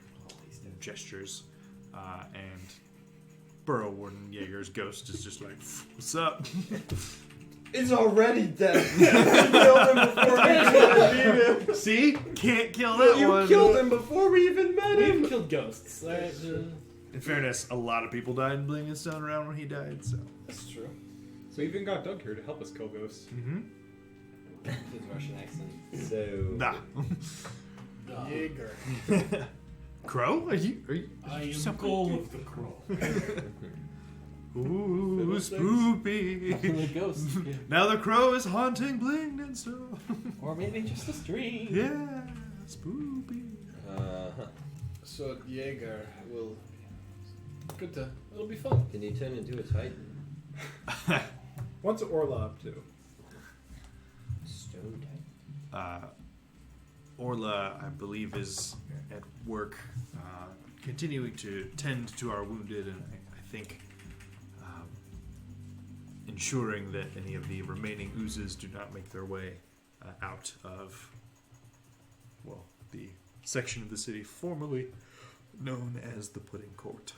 Gestures, and Burrow Warden Jaeger's ghost is just like, "What's up?" It's already dead. You killed him before we even met him. See, can't kill that You one. killed him before we even met him. We've killed ghosts. In fairness, a lot of people died in Blingdenstone around when he died. So, That's true. So we even got Doug here to help us kill ghosts. His Russian accent. So nah. Jaeger. Crow? Are you? I am something? Goal of the Crow. Ooh, Fiddlesticks. spoopy. The ghosts. Yeah. Now the crow is haunting Blingdenstone. Or maybe just a stream. Yeah, spoopy. So Jaeger will. Good to. It'll be fun. can you turn into a titan? What's Orla up to? Stone titan. Orla, I believe, is at work, continuing to tend to our wounded, and I think ensuring that any of the remaining oozes do not make their way out of, well, the section of the city formerly known as the Pudding Court.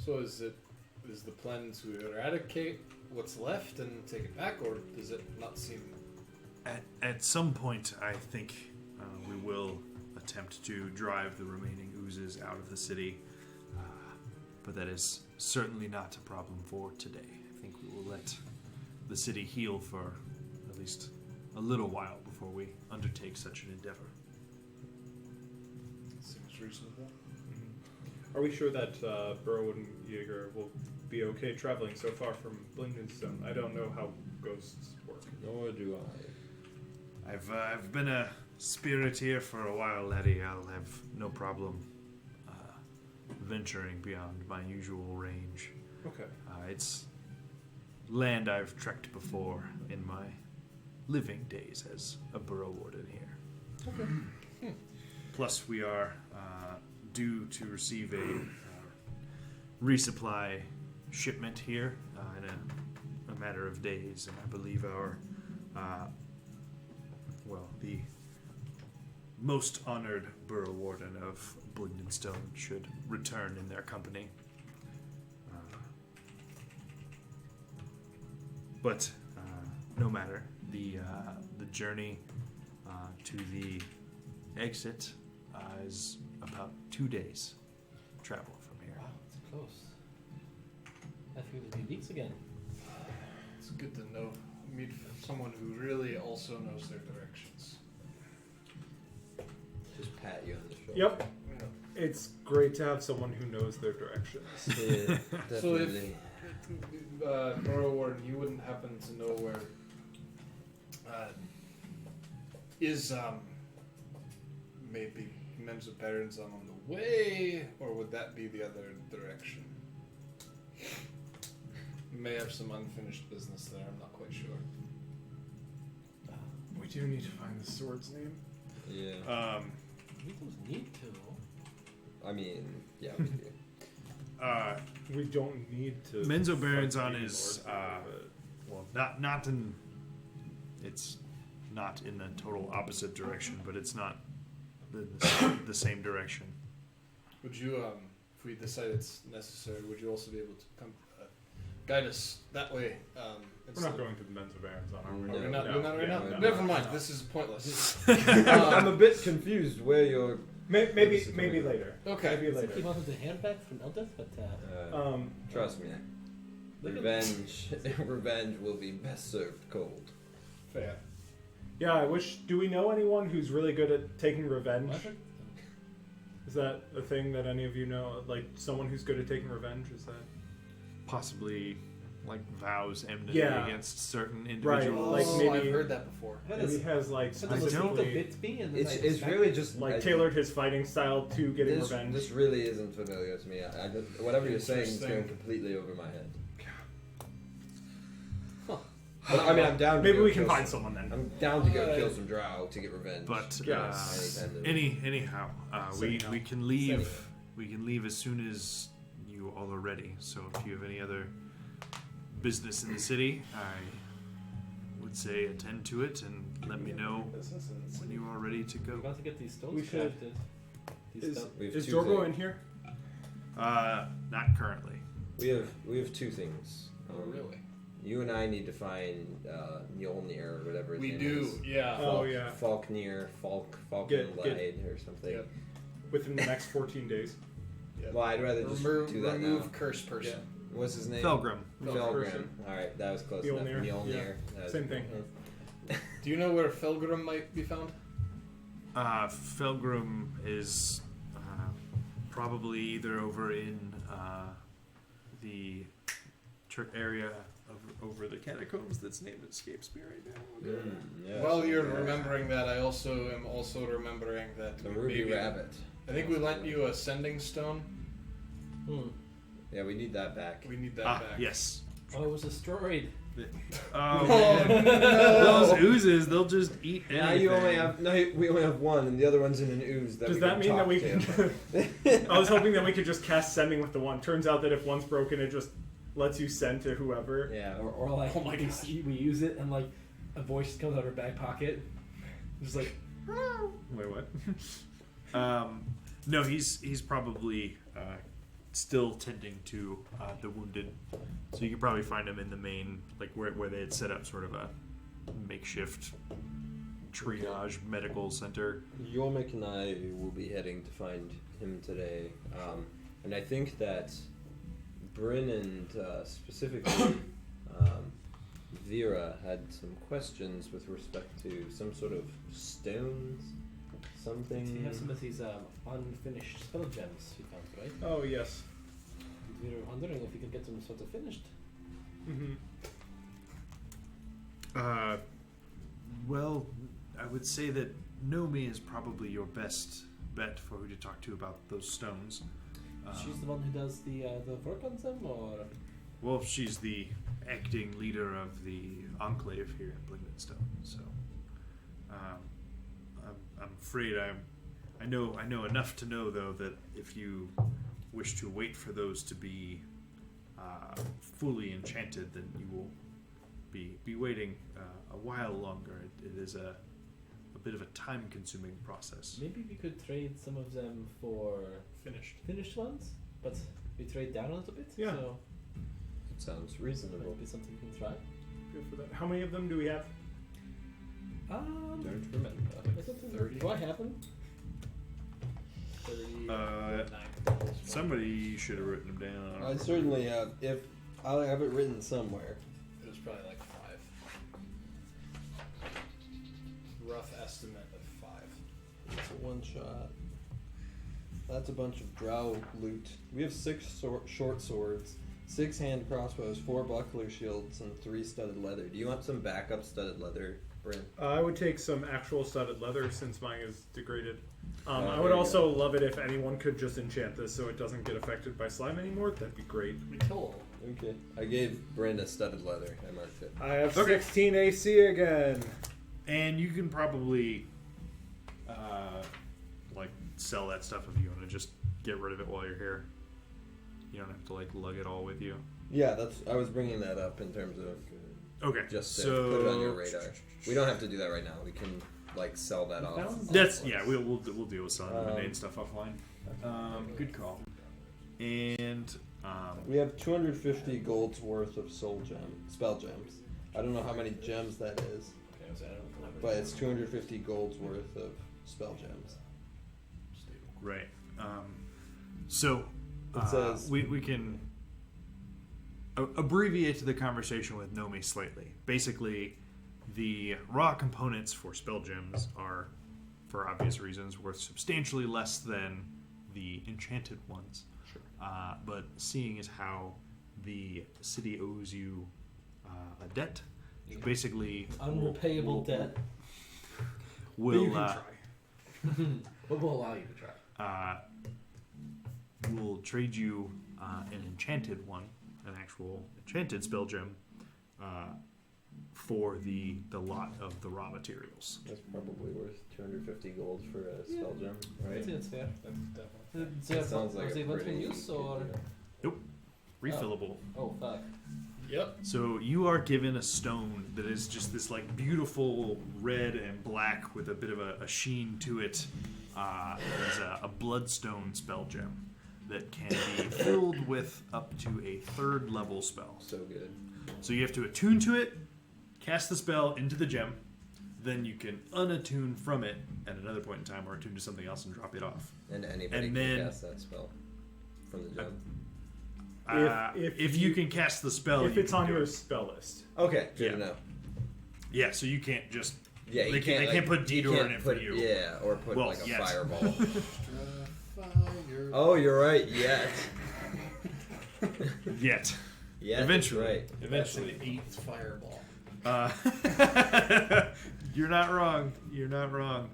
So is the plan to eradicate what's left and take it back, or does it not seem At some point, I think we will attempt to drive the remaining oozes out of the city, but that is certainly not a problem for today. I think we will let the city heal for at least a little while before we undertake such an endeavor. Seems reasonable. Are we sure that Burrow and Jaeger will be okay traveling so far from Blingdenstone? I don't know how ghosts work. Nor do I. I've been a spirit here for a while, laddie. I'll have no problem venturing beyond my usual range. Okay. It's land I've trekked before in my living days as a borough warden here. Okay. Plus, we are due to receive a resupply shipment here in a matter of days, and I believe our the most honored borough warden of Blingdenstone should return in their company. But no matter, the journey to the exit is about 2 days travel from here. Wow, it's close. I think it'll be weeks again. It's good to know. Meet someone who really also knows their directions. Just pat you on the shoulder. Yep. It's great to have someone who knows their directions. Yeah, So definitely. if Borough Warden, you wouldn't happen to know where is maybe Menzo Barons on the way, or would that be the other direction? You may have some unfinished business there. I'm not quite sure. We do need to find the sword's name. Yeah. We don't need to. I mean, yeah, we do. We don't need to. Menzo Barons fight on the is Lord, not in. It's not in the total opposite direction, but it's not the same direction. Would you, if we decide it's necessary, would you also be able to come guide us that way? We're not going to the Men's Barons on our way. Are we not doing that right now? no, Never no. mind. This is pointless. I'm a bit confused where you're. Maybe later. Okay. Maybe I think he later. wanted the hand back from Eldith, but Trust me. look at Revenge will be best served cold. Fair. Yeah, I wish. Do we know anyone who's really good at taking revenge? what? Is that a thing that any of you know? Like someone who's good at taking revenge? Is that? Possibly, like vows enmity Yeah. against certain Right, individuals. like maybe- I've heard that before. Maybe he has like So I does don't- the specifically bits be and It's really just like I- tailored his fighting style to getting this, revenge. This really isn't familiar to me. I whatever you're saying is going Interesting. completely over my head. Huh. But, I mean, I'm down. To Maybe go we can kill find some- someone then. I'm down to go kill some drow to get revenge. But Yes. anyhow, we Anyhow. can leave. We can leave as soon as you all are ready. So if you have any other business in the city, I would say attend to it and let me know when you are ready to We're go. about to get these stones We should- crafted. These Is, stuff. We have is two Jorgo things. in here? Not currently. We have two things. Oh, really? You and I need to find Mjolnir or whatever his We name do. is. Yeah. Oh, yeah. Falknir, Falcon Get- Blade or something. Yep. Within the next 14 days. Yep. Well, I'd rather just do that remove now. cursed person. What's his name? Felgrim. Felgrim. Alright, that was close enough. Mjolnir, Mjolnir. That was- Same thing. Do you know where Felgrim might be found? Felgrim is probably either over in the area over the catacombs. That's name escapes me right now. Yeah, While so, you're yeah. remembering that, I also am remembering that The Ruby maybe- Rabbit. I think we lent you a sending stone. Hmm. Yeah, we need that back. We need that Ah, back. yes. Oh, it was destroyed. Oh, man. Those oozes, they'll just eat anything. Now you only have we only have one, and the other one's in an ooze. That Does we that can mean that talk we to. can? I was hoping that we could just cast sending with the one. Turns out that if one's broken, it just lets you send to whoever. Yeah. Or like Oh my we, gosh. see, we use it and like a voice comes out of her back pocket. Just like Wait, what? No, he's probably still tending to the wounded, so you could probably find him in the main, like where they had set up sort of a makeshift triage medical center. Yormik and I will be heading to find him today, and I think that Bryn and specifically Vera had some questions with respect to some sort of stones, something. So you have some of these unfinished spell gems you found, right? Oh yes. We were wondering if you could get them sort of finished. Mm-hmm. Well, I would say that Nomi is probably your best bet for who to talk to about those stones. She's the one who does the work on them, or Well, she's the acting leader of the enclave here in Blingdenstone, so I'm afraid I know enough to know though that if you wish to wait for those to be fully enchanted, then you will be waiting a while longer. It is a bit of a time-consuming process. maybe we could trade some of them for finished ones, but we trade down a little bit. Yeah. So It sounds that reasonable. might be something we can try. Good for that. How many of them do we have? Don't remember. I don't think- Do I have them? 39. Somebody should have written them down. I certainly have. If I'll have it written somewhere. It was probably like 5. Rough estimate of 5. It's a one shot. That's a bunch of drow loot. We have 6 short swords, 6 hand crossbows, 4 buckler shields, and 3 studded leather. Do you want some backup studded leather, Bryn? I would take some actual studded leather since mine is degraded. I there would you also love it if anyone could just enchant this so it doesn't get affected by slime anymore. That'd be great. Cool. Okay. I gave Bryn a studded leather. I marked it. I have Okay. 16 AC again. And you can probably like sell that stuff if you want to just get rid of it while you're here. You don't have to like lug it all with you. Yeah, I was bringing that up in terms of Okay, just to so put it on your radar. We don't have to do that right now. We can like sell that off. That's we'll deal with selling the Um, mundane stuff offline. Good call. And We have 250 gold's worth of spell gems. I don't know how many gems that is, but it's 250 gold's worth of spell gems. right. So It says- we can abbreviate the conversation with Nomi slightly. Basically, the raw components for spell gems are, for obvious reasons, worth substantially less than the enchanted ones. Sure. But seeing as how the city owes you a debt, basically Unrepayable debt. But will you can try. But we'll allow you to try. will trade you an enchanted one, an actual enchanted spell gem, for the lot of the raw materials. That's probably worth 250 gold for a spell gem, I right? think it's fair. That's definitely. That sounds like Was a it one pretty from use good or? deal. Refillable. Oh fuck. Yep. So you are given a stone that is just this like beautiful red and black with a bit of a sheen to it. There's a bloodstone spell gem that can be filled with up to a 3rd level spell. So good. So you have to attune to it, cast the spell into the gem, then you can unattune from it at another point in time or attune to something else and drop it off. And anybody And can then- cast that spell from the gem. If you can cast the spell, If you it's can on do your it. spell list. Okay, good Yeah. to know. Yeah, so you can't just Yeah, you They can't. can't put you Detour in can't it for put- you. Yeah, or put Well, like a yes. fireball. Fire. Oh, you're right. Yet. yet. Yeah. Eventually. Right. Eventually. It's fireball. You're not wrong. You're not wrong.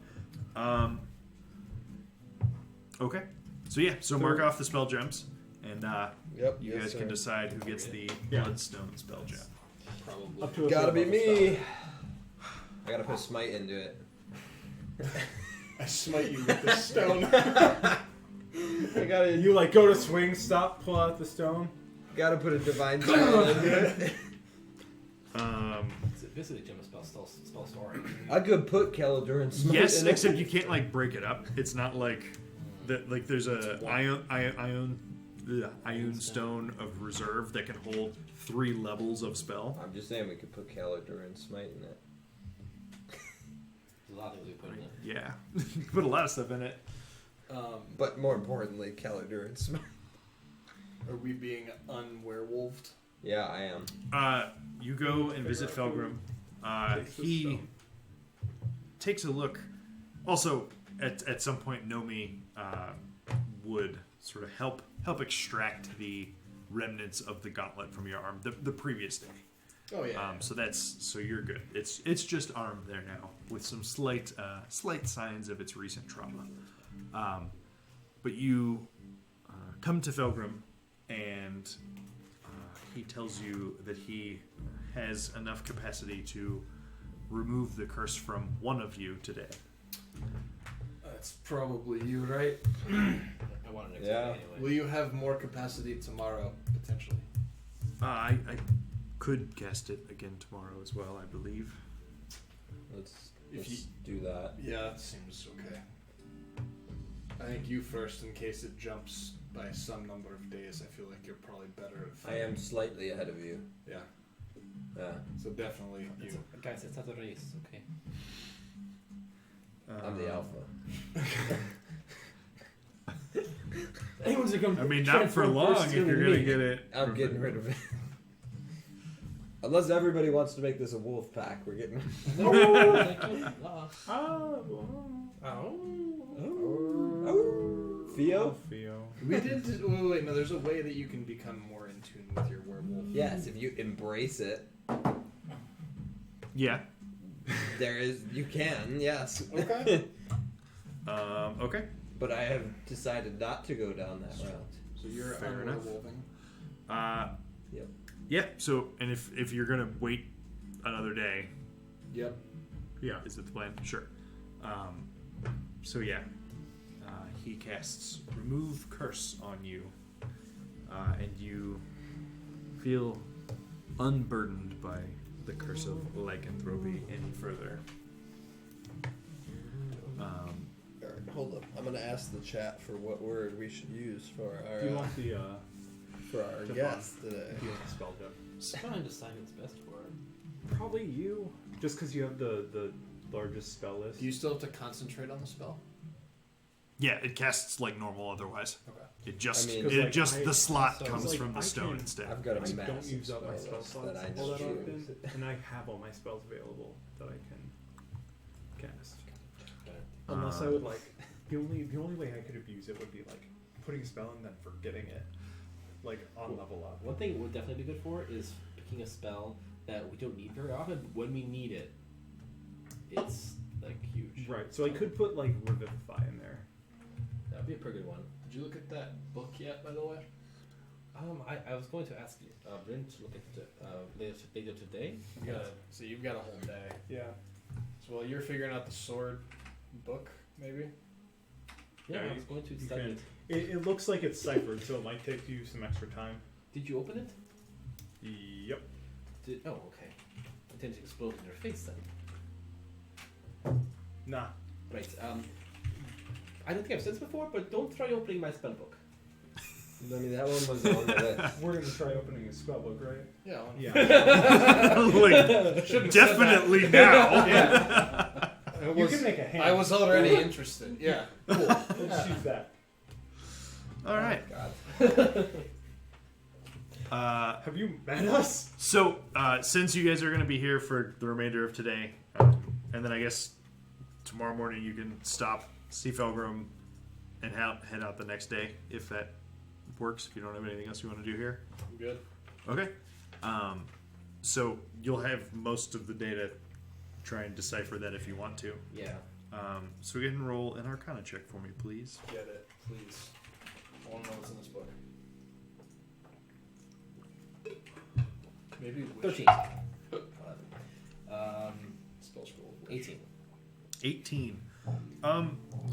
Okay. So yeah, so mark off the spell gems, and Yep. you yes, guys sir. can decide who gets the Yeah. bloodstone spell gem. Probably. Up to a Gotta be third level me. I gotta put smite into it. I smite you with the stone. I gotta. spell. You like go to swing, stop, pull out the stone. Gotta put a divine spell into it. It's basically gem spell story. I could put Caladuran smite Yes, in it. except you can't like break it up. It's not like that. Like there's a ion stone of reserve that can hold 3 levels of spell. I'm just saying we could put Caladuran smite in it. a lot of things we put in it. Yeah, you put a lot of stuff in it. But more importantly, Caledor and Smith. Are we being unwerewolved? Yeah, I am. You go and visit Felgrim. He takes a look. Also, at some point, Nomi would sort of help extract the remnants of the gauntlet from your arm the previous day. Oh yeah. So you're good. It's just arm there now with some slight signs of its recent trauma. But you come to Felgrim, and he tells you that he has enough capacity to remove the curse from one of you today. That's probably you, right? I wanted to Yeah. anyway. Will you have more capacity tomorrow, potentially? I could cast it again tomorrow as well, I believe. Let's If you- do that. Yeah, that seems okay. I think you first, in case it jumps by some number of days. I feel like you're probably better if... I am slightly ahead of you. Yeah, Yeah. so definitely you. Guys, it's not a race, okay? I'm the alpha. Anyone's gonna I mean, not for long if you're going to get it. I'm getting rid of it. Unless everybody wants to make this a wolf pack, we're getting. No, thank you. Theo? Theo. We did. Wait, no. There's a way that you can become more in tune with your werewolf. Yes, if you embrace it, Yeah. there is. You can, yes. Okay. Okay. But I have decided not to go down that route. So you're Fair enough. werewolfing. Yep. Yeah. So, and if you're gonna wait another day, Yep. yeah, is it the plan? Sure. So yeah, he casts remove curse on you, and you feel unburdened by the curse of lycanthropy any further. Alright, hold up. I'm gonna ask the chat for what word we should use for our Do you want the guest today. do you want the spell job? I'm trying to decide what's best for it. Probably you, just because you have the largest spell list. Do you still have to concentrate on the spell? Yeah, it casts like normal otherwise. Okay. It just I mean- Because, like, the slot so, comes like, from the I stone can- instead. I've got a I massive don't use up my spell list slots that I all that just often, choose. and I have all my spells available that I can cast. Unless I would like the only way I could abuse it would be like putting a spell and then forgetting it, like on level up. One thing it would definitely be good for is picking a spell that we don't need very often, but when we need it, it's like huge. Right. So I could put like Revivify in there. That would be a pretty good one. Did you look at that book yet, by the way? I was going to ask you, Bryn, to look at it later today. So you've got a whole day. Yeah. So while you're figuring out the sword book, maybe. Yeah, Yeah, I was going to You study can. it. It looks like it's ciphered, so it might take you some extra time. Did you open it? Yep. Oh, okay. I intend to explode in your face then. Nah. Right. I don't think I've said this before, but don't try opening my spell book. I mean, that one was on the list. We're gonna try opening a spell book, right? Yeah. Yeah. Like, definitely now. Yeah. You can make a hand. I was already interested. Yeah. Cool. Let's use that. All right. God. Have you met us? So, since you guys are going to be here for the remainder of today, and then I guess tomorrow morning you can stop, see Felgrim, and head out the next day if that works. If you don't have anything else you want to do here, I'm good. okay. So you'll have most of the day to try and decipher that if you want to. Yeah. So go ahead and roll an Arcana check for me, please. Get it, please. I want to know what's in this book. Maybe 13. 11. Spell scroll. 18. 18.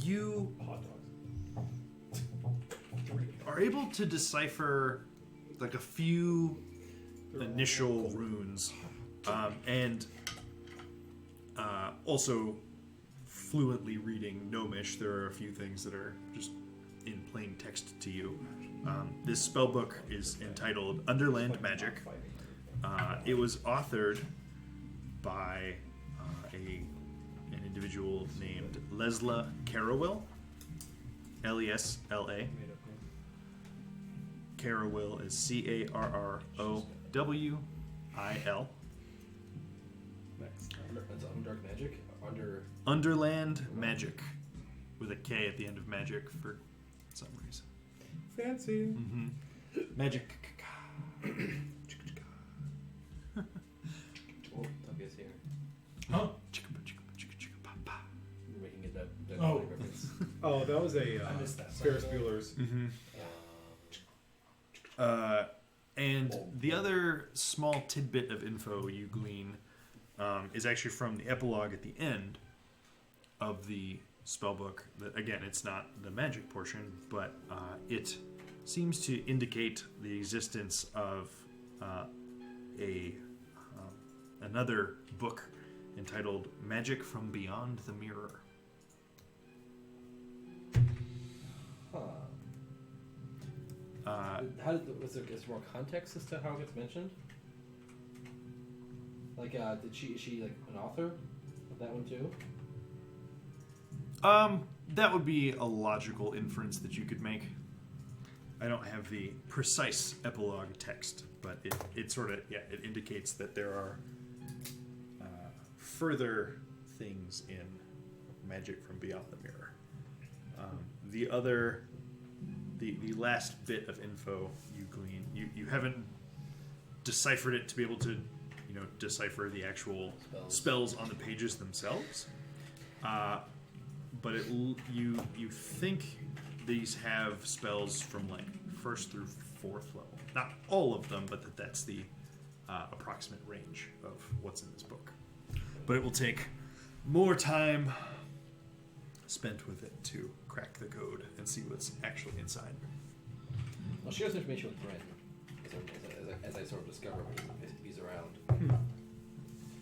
You Hot dogs. are able to decipher like a few initial runes, and also fluently reading Gnomish. There are a few things that are just in plain text to you. This spellbook is entitled Underland Magic. It was authored by an individual named Lesla Carrawell. Lesla. Made up name. Carrawell is Carrowil. Next. That's Underdark Magic. Underland Magic. With a K at the end of magic for some reason. Fancy. Mm-hmm. Magic. Oh, Tobias here. Huh? We're making it that Oh. reference. Oh, that was a I missed that. Ferris Bueller's. Mm-hmm. Uh, And the other small tidbit of info you glean is actually from the epilogue at the end of the spellbook. That, again, it's not the magic portion, but it seems to indicate the existence of another book entitled Magic from Beyond the Mirror. huh. Was there more context as to how it gets mentioned? Like, is she like an author of that one too? That would be a logical inference that you could make. I don't have the precise epilogue text, but it sort of, it indicates that there are further things in Magic from Beyond the Mirror. The last bit of info you glean, you haven't deciphered it to be able to, decipher the actual spells on the pages themselves. But you think these have spells from like 1st through 4th level. Not all of them, but that's the approximate range of what's in this book. But it will take more time spent with it to crack the code and see what's actually inside. I'll share this information with Brent as I sort of discover if he's around.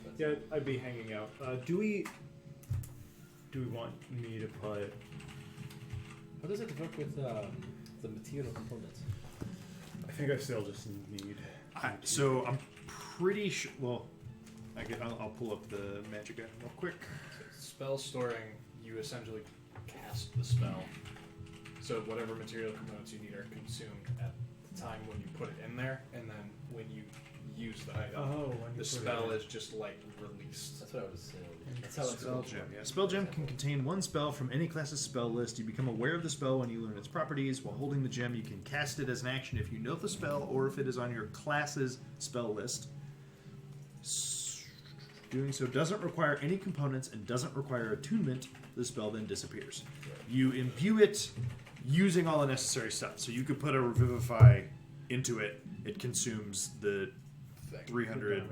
But, Yeah, I'd be hanging out. Do we want me to put? how does it work with the material components? I think I still just need. So I'm pretty sure. Well, I'll pull up the magic item real quick. Spell storing, you essentially cast the spell. So whatever material components you need are consumed at the time when you put it in there, and then when you use the item, the spell is just like released. That's what I would assume. That's how it's Spell gem. Yeah, spell gem can contain one spell from any class's spell list. You become aware of the spell when you learn its properties. While holding the gem, you can cast it as an action if you know the spell or if it is on your class's spell list. Doing so doesn't require any components and doesn't require attunement. The spell then disappears. You imbue it using all the necessary stuff. So you could put a Revivify into it. It consumes the 300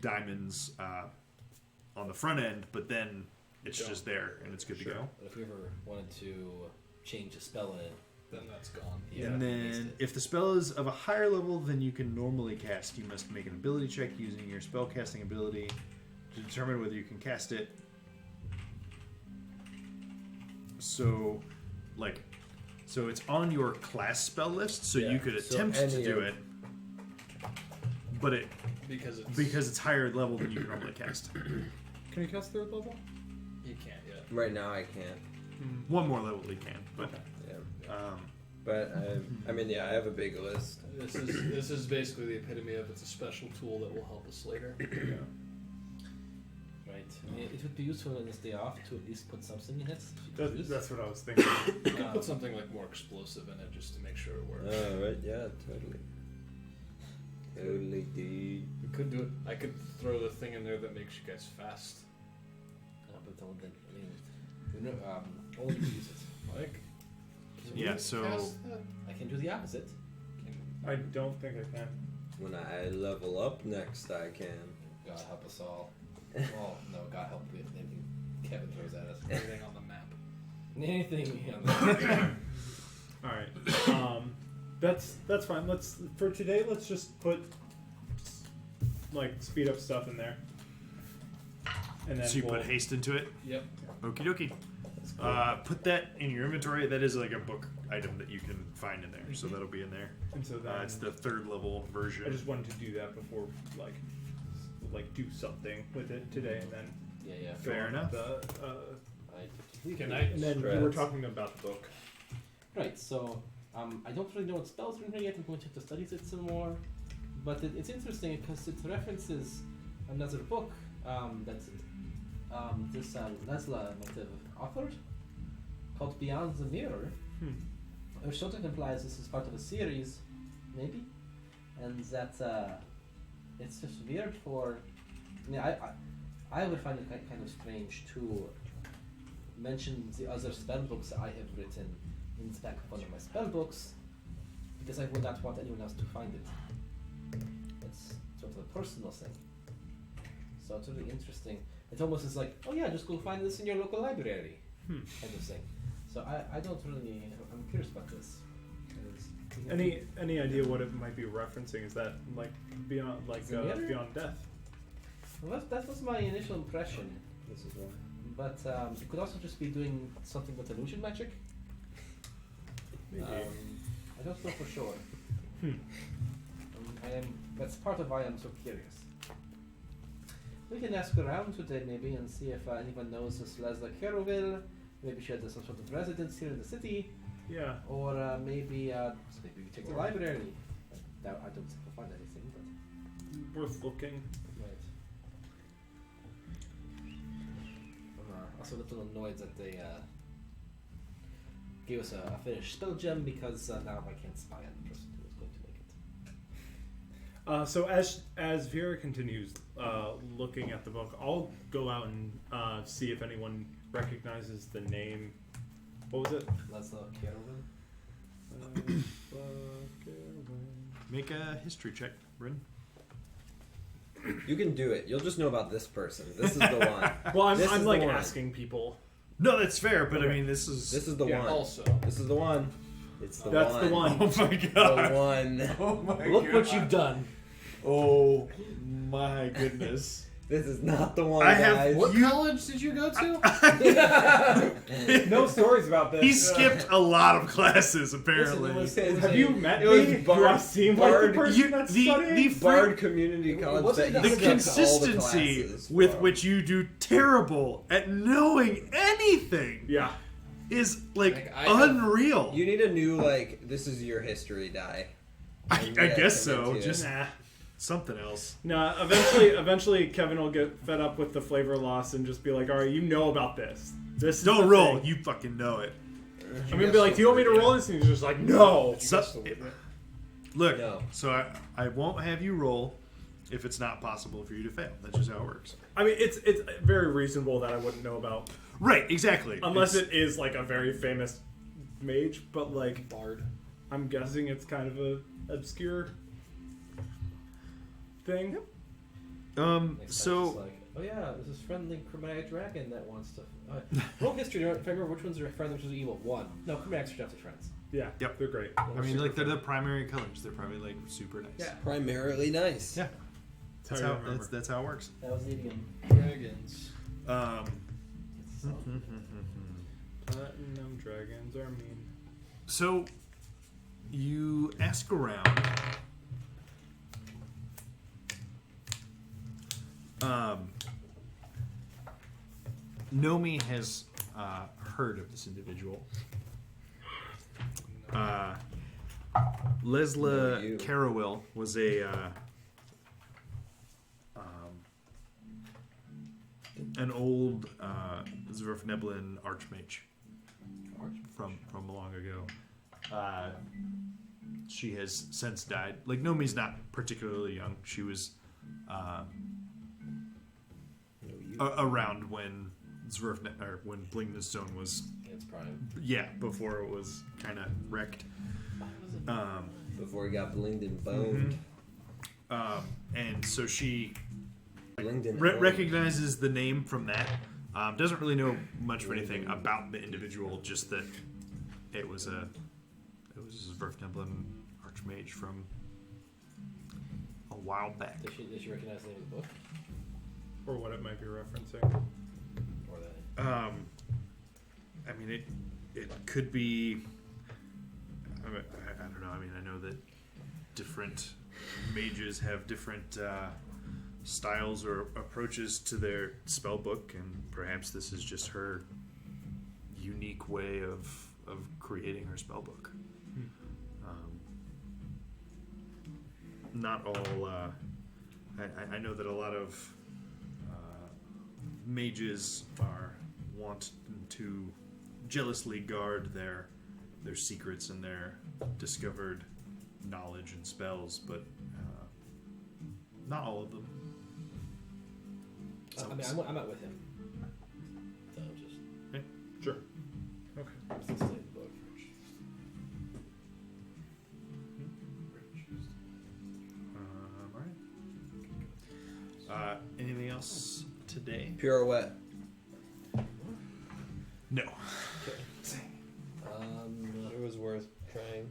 diamonds on the front end, but then it's just there and it's good to go. But if we ever wanted to change a spell in it, Then that's gone. And then, if the spell is of a higher level than you can normally cast, you must make an ability check using your spellcasting ability to determine whether you can cast it. So it's on your class spell list, so you could so attempt to do it, but Because it's higher level than you can normally cast. Can you cast 3rd level? you can't yet. Right now I can't. One more level you can, but Yeah. But I have a big list. This is basically the epitome of it's a special tool that will help us later. right? I mean, it would be useful on this day off to at least put something in it. That's what I was thinking. You could put something like more explosive in it just to make sure it works. Right, yeah, totally. Totally, dude. We could do it. I could throw the thing in there that makes you guys fast. But don't then, only to use it. Like, yeah. So I can do the opposite. I don't think I can. When I level up next, I can. God help us all. Well, no, God help me with anything Kevin throws at us. everything on the map. Anything. All right. That's fine. For today. Let's just put speed up stuff in there, and then you put haste into it. Yep. Okie dokie. Put that in your inventory. That is like a book item that you can find in there, so that'll be in there. And so then It's the 3rd level version. I just wanted to do that before, do something with it today, and then Yeah. Fair enough. Can I? And then you were Strats. talking about the book. Right, so I don't really know what spells are in here yet. I'm going to have to study it some more. But it's interesting because it references another book that this Lesla might have authored called Beyond the Mirror, which sort of implies this is part of a series, maybe, and that it's just weird for. I mean, I would find it kind of strange to mention the other spell books I have written in the back of one of my spell books, because I would not want anyone else to find it. It's sort of a personal thing. So it's really interesting. It almost is like, oh yeah, just go find this in your local library, kind of thing. So I don't really, I'm curious about this. 'Cause Any idea what it might be referencing? Is that like beyond beyond death? Well, that was my initial impression, This is why. but it could also just be doing something with illusion magic. Maybe. I don't know for sure. That's part of why I'm so curious. We can ask around today maybe and see if anyone knows this Leslie Caroville. Maybe she had some sort of residence here in the city, Yeah. or maybe we take the library. I don't think we'll find anything, but Worth looking. right. I'm also a little annoyed that they gave us a finished spell gem because now I can't spy on the person who was going to make it. So as Vera continues looking at the book, I'll go out and see if anyone recognizes the name. What was it? Leslie Caroville. Make a history check, Bryn. You can do it. You'll just know about this person. This is the one. Well, This I'm is like the one. asking people. No, that's fair, but I Okay. mean, this is This is the Yeah. one. Also, This is the one. It's the That's one. the one. Oh my god! The one. Oh my Look god! what you've done. Oh my goodness! This is not the one, I have- guys. what college did you go to? No stories about this. He skipped a lot of classes, apparently. Have you met It was me? Bard- Do I seem like the Bard- person that's studying? Bard Community College. wasn't that that he the skipped all the consistency classes with from. which you do terrible at knowing anything Yeah. is like Like, I have- unreal. You need a new this is your history die. I And guess come so. into it. Just Nah. something else. No, eventually Kevin will get fed up with the flavor loss and just be like, all right, you know about this. This is Don't the roll. thing." You fucking know it. I'm gonna be like, do you want me to roll this? And he's just like, no. Look, No. so I won't have you roll if it's not possible for you to fail. That's just how it works. I mean, it's very reasonable that I wouldn't know about, Right, exactly. unless It's- it is like a very famous mage. But like, Bard. I'm guessing it's kind of a obscure thing. Next time it's So like, oh yeah, there's this friendly chromatic dragon that wants to. Roll history to remember which ones are friendly, which is evil. One. No, chromatics are definitely friends. Yeah. Yep. They're great. I mean, like they're the primary colors. They're probably like super nice. Yeah. Primarily nice. Yeah. That's How how you remember. that's how it works. That was idiom. Dragons. Platinum dragons are mean. So you ask around. Nomi has heard of this individual. Know Lesla you. Carowill was a an old Zwerfneblin archmage from long ago. She has since died. Like Nomi's not particularly young. She was around when when Blingdenstone was It's prime. before it was kind of wrecked. Before he got blinged and boned. And so she Blinged and boned. recognizes the name from that. Doesn't really know much of anything about the individual, just that it was a Zwerfneblin archmage from a while back. Does she recognize the name of the book? Or what it might be referencing. Or that? I mean, it could be. I don't know. I mean, I know that different mages have different styles or approaches to their spell book, and perhaps this is just her unique way of creating her spell book. Not all. I know that a lot of mages are want to jealously guard their secrets and their discovered knowledge and spells, but not all of them. I mean, I'm not with him. So just Sure. Okay. I'm still studying the book. All right. Anything else today? Pirouette. No. It was worth trying.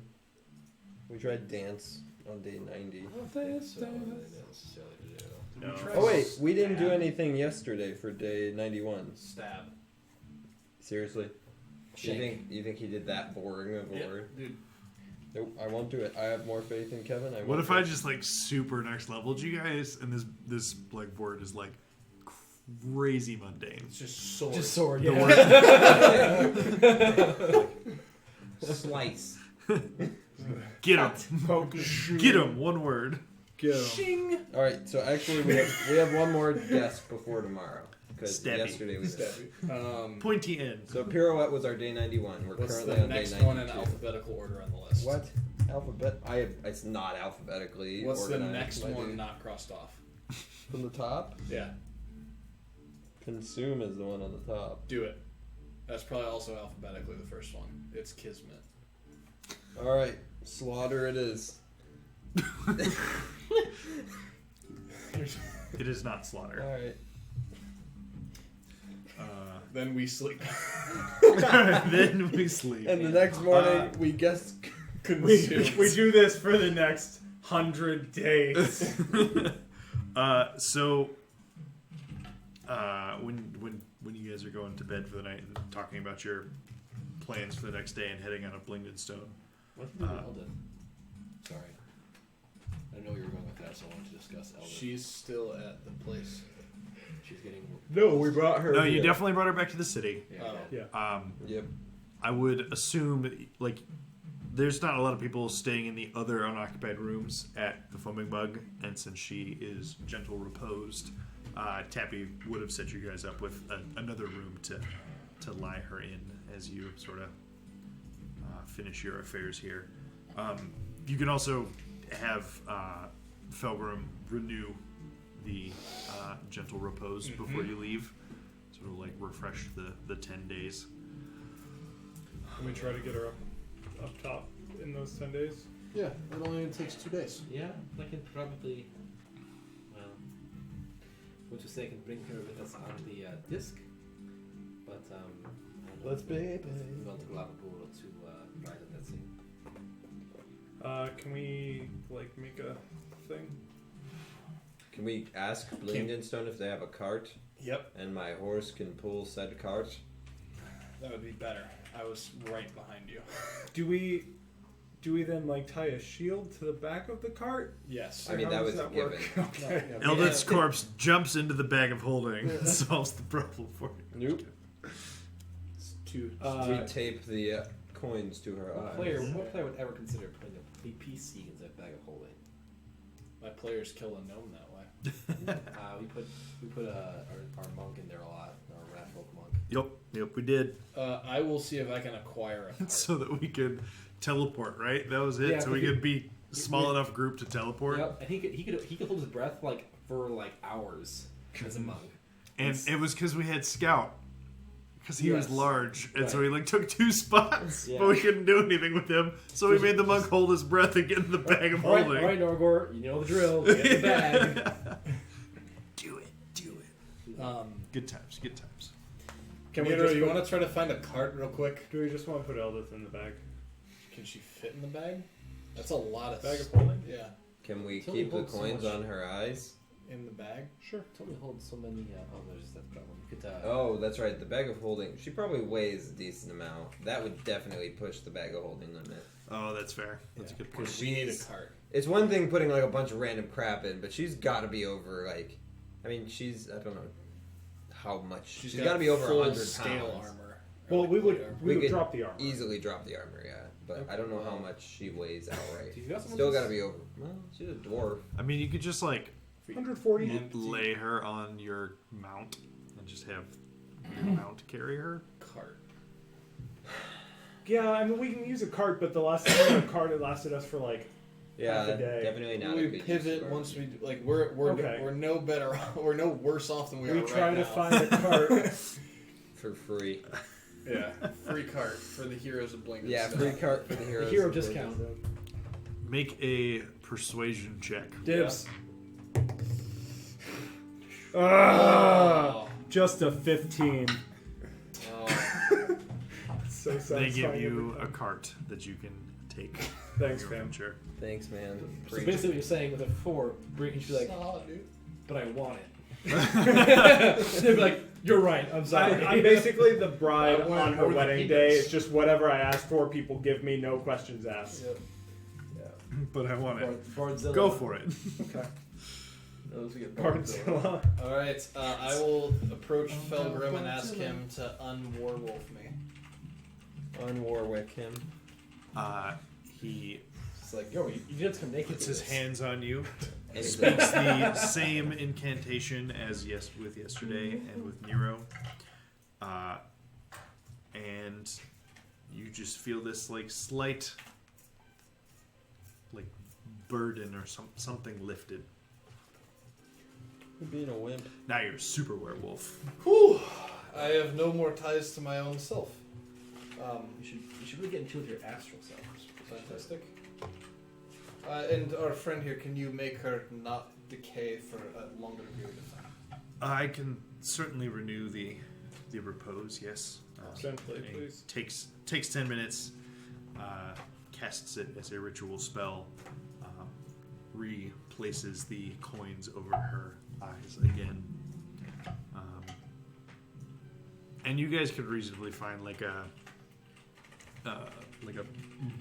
We tried dance on day 90. That's not necessarily to do. No. Oh wait, we didn't do anything yesterday for day 91. Stab. Seriously? You think he did that boring of a word? Dude. Nope, I won't do it. I have more faith in Kevin. What if I just like super next leveled you guys, and this like word is like crazy mundane? It's just sword. Just sword, The yeah. word. Slice. Get him. Get him. One word. Shing. All right, so actually we have one more guest before tomorrow because Stabby. yesterday we did. Pointy end. So Pirouette was our day 91. We're What's currently the on day next 92. one in alphabetical order on the list? What? It's not alphabetically. What's the organized, next my one dude. not crossed off? From the top? Yeah, Consume is the one on the top. do it. That's probably also alphabetically the first one. It's Kismet. All right, slaughter it is. It is not slaughter. All right. Then we sleep. Then we sleep. And the next morning we guess. We do this for the next 100 days. So when you guys are going to bed for the night and talking about your plans for the next day and heading out of Blingdenstone, What did you do with Eldon? Sorry. I know you were going with that, so I wanted to discuss Eldon. She's still at the place. She's getting. No, we brought her. no, you here. definitely brought her back to the city. Yeah. Oh. Yeah. Yep. I would assume like there's not a lot of people staying in the other unoccupied rooms at the Foaming Bug, and since she is gentle reposed, Tappy would have set you guys up with another room to lie her in as you sort of finish your affairs here. You can also have Felgrim renew the gentle repose before you leave, sort of like refresh the 10 days. Can we try to get her up top in those 10 days? Yeah, it only takes 2 days. Yeah, I can probably. Well, what you say? I can bring her with us on the disc, but I don't know. Let's baby. We want to go to ride at that scene. Can we like make a thing? Can we ask Blingdenstone if they have a cart? Yep, And my horse can pull said cart? that would be better. I was right behind you. Do we then like tie a shield to the back of the cart? Yes. I mean, How that does was a that work? given. Okay. Eldrit's corpse jumps into the bag of holding and solves the problem for you. Nope. It's two. we tape the coins to her eyes. What player would ever consider putting a PC in that bag of holding? My players kill a gnome that way. We put our monk in there a lot, our rat folk monk. Yep, we did. I will see if I can acquire a card. So that we could teleport, right? That was it. Yeah, so we could be a small enough group to teleport. Yep, and he could hold his breath like for like hours as a monk. And it was because we had Scout. Because he was Yes. large, and so Right. he like took 2 spots, Yeah. but we couldn't do anything with him. So we made the monk hold his breath and get in the bag of All right, holding. Norgor, you know the drill. Get in the bag. Do it. Good times. Can we Nero, just you put- want to try to find a cart real quick? Do we just want to put Eldith in the bag? Can she fit in the bag? That's a lot of Bag of holding? Yeah, Can we Tell me keep the hold so coins much. on her eyes? in the bag. Sure. Tell me hold so many. There's that problem. You could. Oh, that's right. The bag of holding. She probably weighs a decent amount. That would definitely push the bag of holding limit. Oh, that's fair. That's a good point. Because we need a cart. It's one thing putting like a bunch of random crap in, but she's got to be over like I mean, she's I don't know how much. She's got got to be over full 100 scale pounds. armor. Well, we would could drop the armor. Easily drop the armor, yeah. But I don't know how much she weighs outright. Do you got someone Still who's- got to be over. Well, she's a dwarf. I mean, you could just like 140. lay her on your mount and just have your mount carry her. Cart. Yeah, I mean we can use a cart, but the last time we had a cart, it lasted us for like Yeah, half a day. definitely not. a We good pivot use of once armor. we do, like we're Okay. no better. We're no worse off than we are We right try now. to find a cart. For free. Yeah, free cart for the heroes of Blingdenstone. Yeah, free cart for the heroes. hero of discount. Blingdenstone. Make a persuasion check. Dibs. Oh. Just a 15. Oh. So They satisfying. give you a cart that you can take. Thanks, your fam. adventure. Thanks, man. So basically, what you're saying with a 4, Brink should be like, Solid, dude. but I want it. They'd be like, you're right. I'm sorry. I'm basically the bride I want on her more than wedding he day. does. It's just whatever I ask for, people give me, no questions asked. Yep. But I want it. Bardzilla. Go for it. Okay. Those we get Bardzilla. Bardzilla. All right, I will approach Felgrim and ask him to unwarwolf me. Unwarwick him. He It's like, yo, you didn't come naked. puts to his this. hands on you, And he's speaks the same incantation as with yesterday and with Nero, and you just feel this like slight like burden or something lifted. You're being a wimp. Now you're a super werewolf. Whew! I have no more ties to my own self. You should really get in tune with your astral selves. Fantastic. And our friend here, can you make her not decay for a longer period of time? I can certainly renew the repose. Yes. Gently, and he please. Takes 10 minutes. Casts it as a ritual spell. Replaces the coins over her eyes again. And you guys could reasonably find like a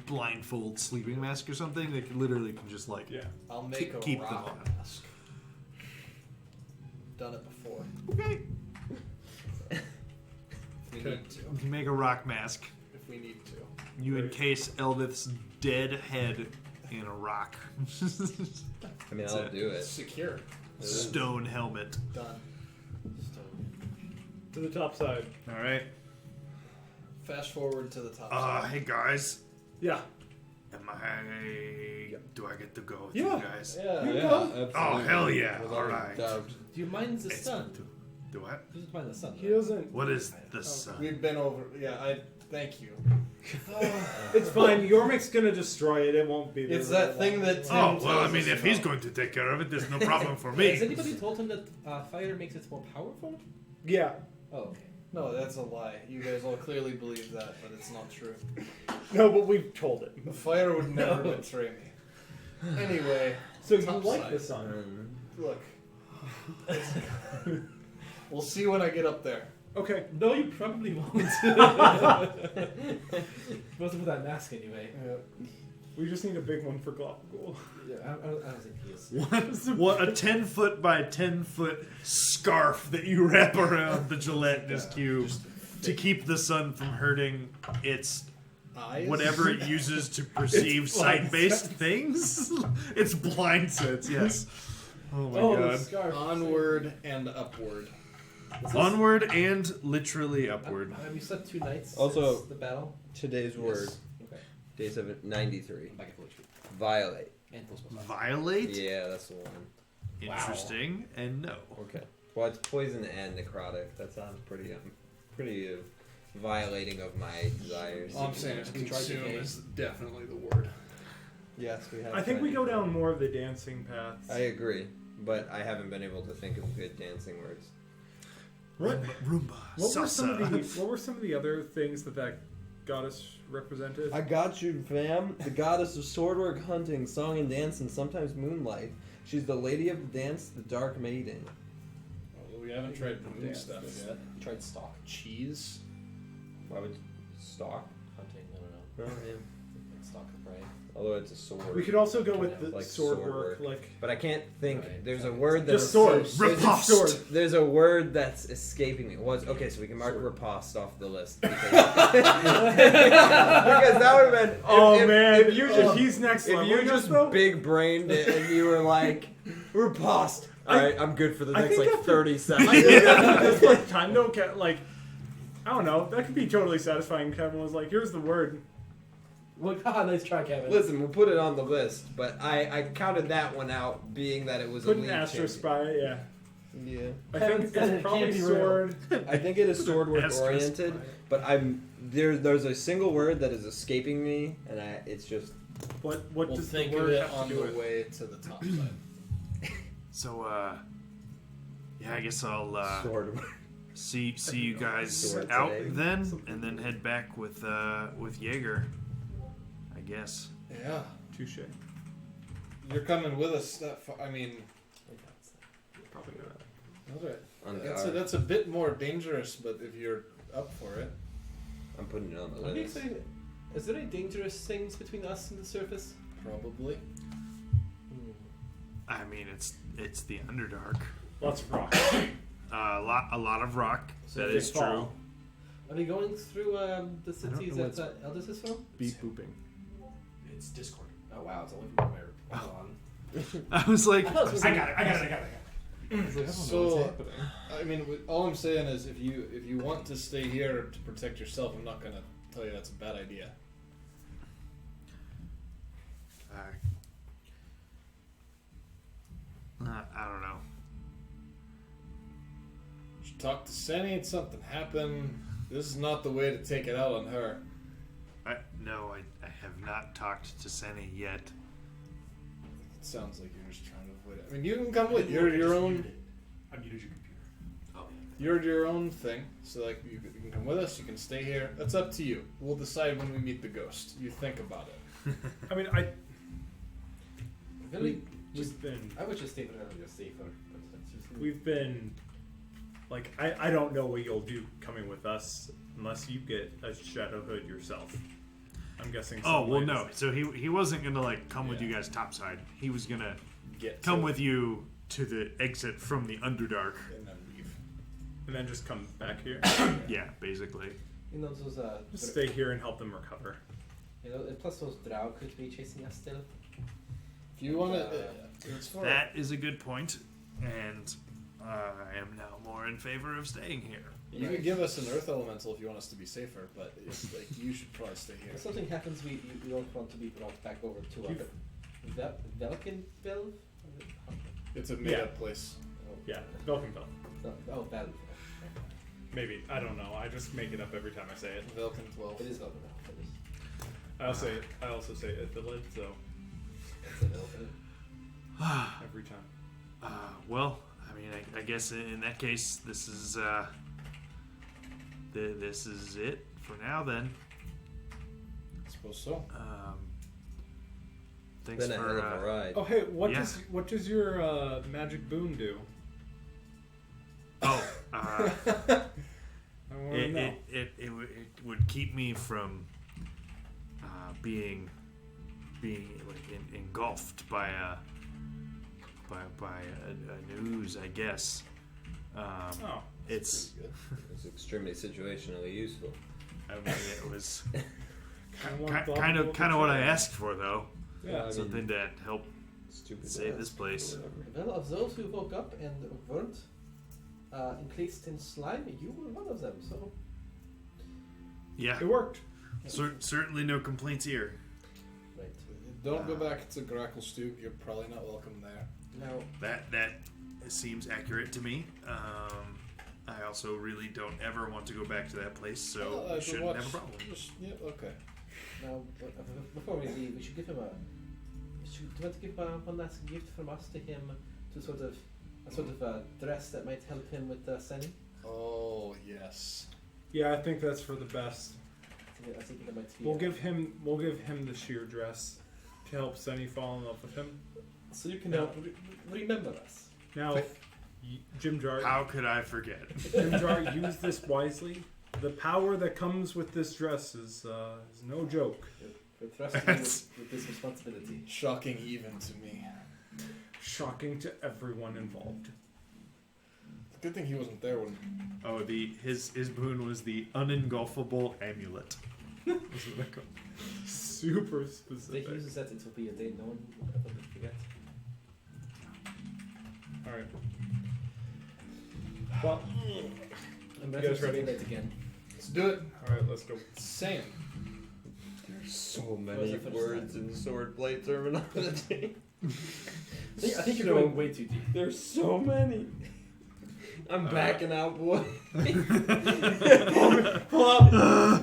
blindfold sleeping mask or something that literally can just like Yeah. I'll make Keep a them rock on. mask. Done it before. okay. If we Okay. need to. You can make a rock mask. If we need to. You Right. encase Elvith's dead head in a rock. I mean, That's I'll it. do it. Secure. Stone helmet. Done. To the top side. All right. Fast forward to the top. Hey guys. Yeah. Do I get to go with Yeah. you guys? Yeah. Yeah, absolutely. Oh, hell yeah. Without All a right. doubt. Do you mind the It's- sun? Do what? Who doesn't mind the sun? He doesn't. What is the sun? We've been over. Yeah, I thank you. It's fine. Yormik's gonna destroy it. It won't be. It's there that very thing long. that. Tim Oh, well, I tells mean, us if he's about. going to take care of it, there's no problem for Has me. anybody told him that fire makes it more powerful? Yeah. Oh, okay. No, that's a lie. You guys all clearly believe that, but it's not true. No, but we've told it. The fire would never betray me. Anyway, So you Top like side. the sun? look. We'll see when I get up there. Okay. No, you probably won't. Supposed to put that mask anyway. We just need a big one for Glopagul. Yeah, I don't think he is. What a 10-foot by 10-foot scarf that you wrap around the gelatinous cube to keep the sun from hurting its Eyes? whatever it uses to perceive It's blind sight-based things. It's blind sense, yes. Oh my Oh, the god. scarf. Onward and upward. Is this- Onward and literally upward. Have you slept 2 nights Also- since the battle? Today's word, Okay. day 93. I'm back at full HP. Violate. And full spell. Violate? Yeah, that's the one. Interesting. And no. Okay. Well, it's poison and necrotic. That sounds pretty violating of my desires. All I'm saying is We tried to consume game. is definitely the word. Yes, we have. I think tried we to go do down that. more of the dancing paths. I agree, but I haven't been able to think of good dancing words. What? Roomba. What were some of the Salsa. What were some of the other things that goddess represented? I got you, fam. The goddess of swordwork, hunting, song and dance, and sometimes moonlight. She's the lady of the dance, the dark maiden. Well, we haven't tried moon Dance. stuff yet. Tried stalk. Cheese. Why would stalk? Hunting, I don't know. Oh, yeah. Like stalk the prey. Although it's a sword. We could also go with the Like sword sword work, work. like But I can't think. Right. There's a word that just sword. there's- Riposte. Sword. There's a word that's escaping me. Okay, so we can mark riposte off the list because, because that would have been. if he's next if level, you just though, big brained it and you were like riposte. All right, I'm good for the I next think like after- 30 seconds. I think after this much time, though, like, I don't know, that could be totally satisfying. Kevin was like, "Here's the word." Well, nice try, Kevin. Listen, we'll put it on the list, but I counted that one out, being that it was Put a an lead asterisk champion. by it. Yeah, Yeah. I Kevin think said it it's probably can't be real. sword. I think it is sword work Asterisk oriented, by it. but there's a single word that is escaping me, and it's just What We'll does the think of word it have on to do the with? way to the top side. So, yeah, I guess I'll sword work. see you guys Sword out today. then, and then head back with Jaeger, I guess. Yeah, Touche. you're coming with us. That far, I mean, Probably not. that's right. On the That's card. that's a bit more dangerous, but if you're up for it, I'm putting it on the What do you list. say? Is there any dangerous things between us and the surface? probably. I mean, it's the Underdark. Lots of rock. A lot of rock. That they is true. fall. Are we going through the cities know that Eldis is from? Beep booping. It's Discord. Oh wow, it's only from where? Hold on. I was like, I thought it was I got it. So, So, I mean, all I'm saying is, if you want to stay here to protect yourself, I'm not gonna tell you that's a bad idea. I don't know. You should talk to Senny. Something happened. This is not the way to take it out on her. No, I have not talked to Senny yet. It sounds like you're just trying to avoid it. I mean, you can come with. You're your own. I muted your computer. Oh. You're your own thing. So like, you can come with us. You can stay here. That's up to you. We'll decide when we meet the ghost. You think about it. I mean, Really? we've been I would just stay wherever you're safer. But that's just we've been like I don't know what you'll do coming with us unless you get a shadow hood yourself. I'm guessing. Oh well, some no. ladies- So he wasn't gonna like come with Yeah. you guys topside. He was gonna Get come to with you to the exit from the Underdark. it and then leave. and then just come back here. Yeah, basically. You know those Just stay here and help them recover. you know, and plus those drow could be chasing us still. If you want to, it's fine. That is a good point, and I am now more in favor of staying here. You can give us an earth elemental if you want us to be safer, but it's like you should probably stay here. If something happens, we don't want to be brought back over to Velkenville? It's a made-up place. Yeah, Velkenville. Oh, Vel. Maybe I don't know. I just make it up every time I say it. Velkin 12. It is Velkenville. It is. I also say it village, so It's a Velkenville. every time. Well, I mean, I guess in that case, this is this is it for now. Then, I suppose so. thanks Been a for. hell of a ride. Oh hey, Yeah. what does your magic boon do? Oh, I want to know. it would keep me from being like engulfed by a news, I guess. Oh, It's Pretty good. It's extremely situationally useful. I mean, it was want kind of what I the- asked for though. Yeah, I mean, Something to help stupid save ass this place. or whatever. Well, of those who woke up and weren't encased in slime, you were one of them, so... Yeah, it worked. certainly no complaints here. Right. Don't go back to Grackle Stoop. You're probably not welcome there. Now, That seems accurate to me. I also really don't ever want to go back to that place, so we shouldn't have a problem. Yeah, okay. now, before we leave, we should give him a... do you want to give one last gift from us to him to sort of... a sort of a dress that might help him with Senny? Oh, yes. Yeah, I think that's for the best. I think that might be... We'll give him the sheer dress to help Sunny fall in love with him. So you can No. remember us. Now, Jim Jar, How could I forget? Jim Jar, use this wisely. The power that comes with this dress is no joke. You're thrusting me with this responsibility. Shocking even to me. Shocking to everyone involved. Good thing he wasn't there when. Oh, his boon was the unengulfable amulet. That's what they call it. Super If specific. he uses that, it will be a day no one will ever forget. Alright. Well, I'm You ready guys to ready? say that again. Let's do it. alright, let's go. Sam. There's so was many the first words in swordblade terminology. I think you're So- going way too deep. There's so many. I'm backing out, boy. Pull up.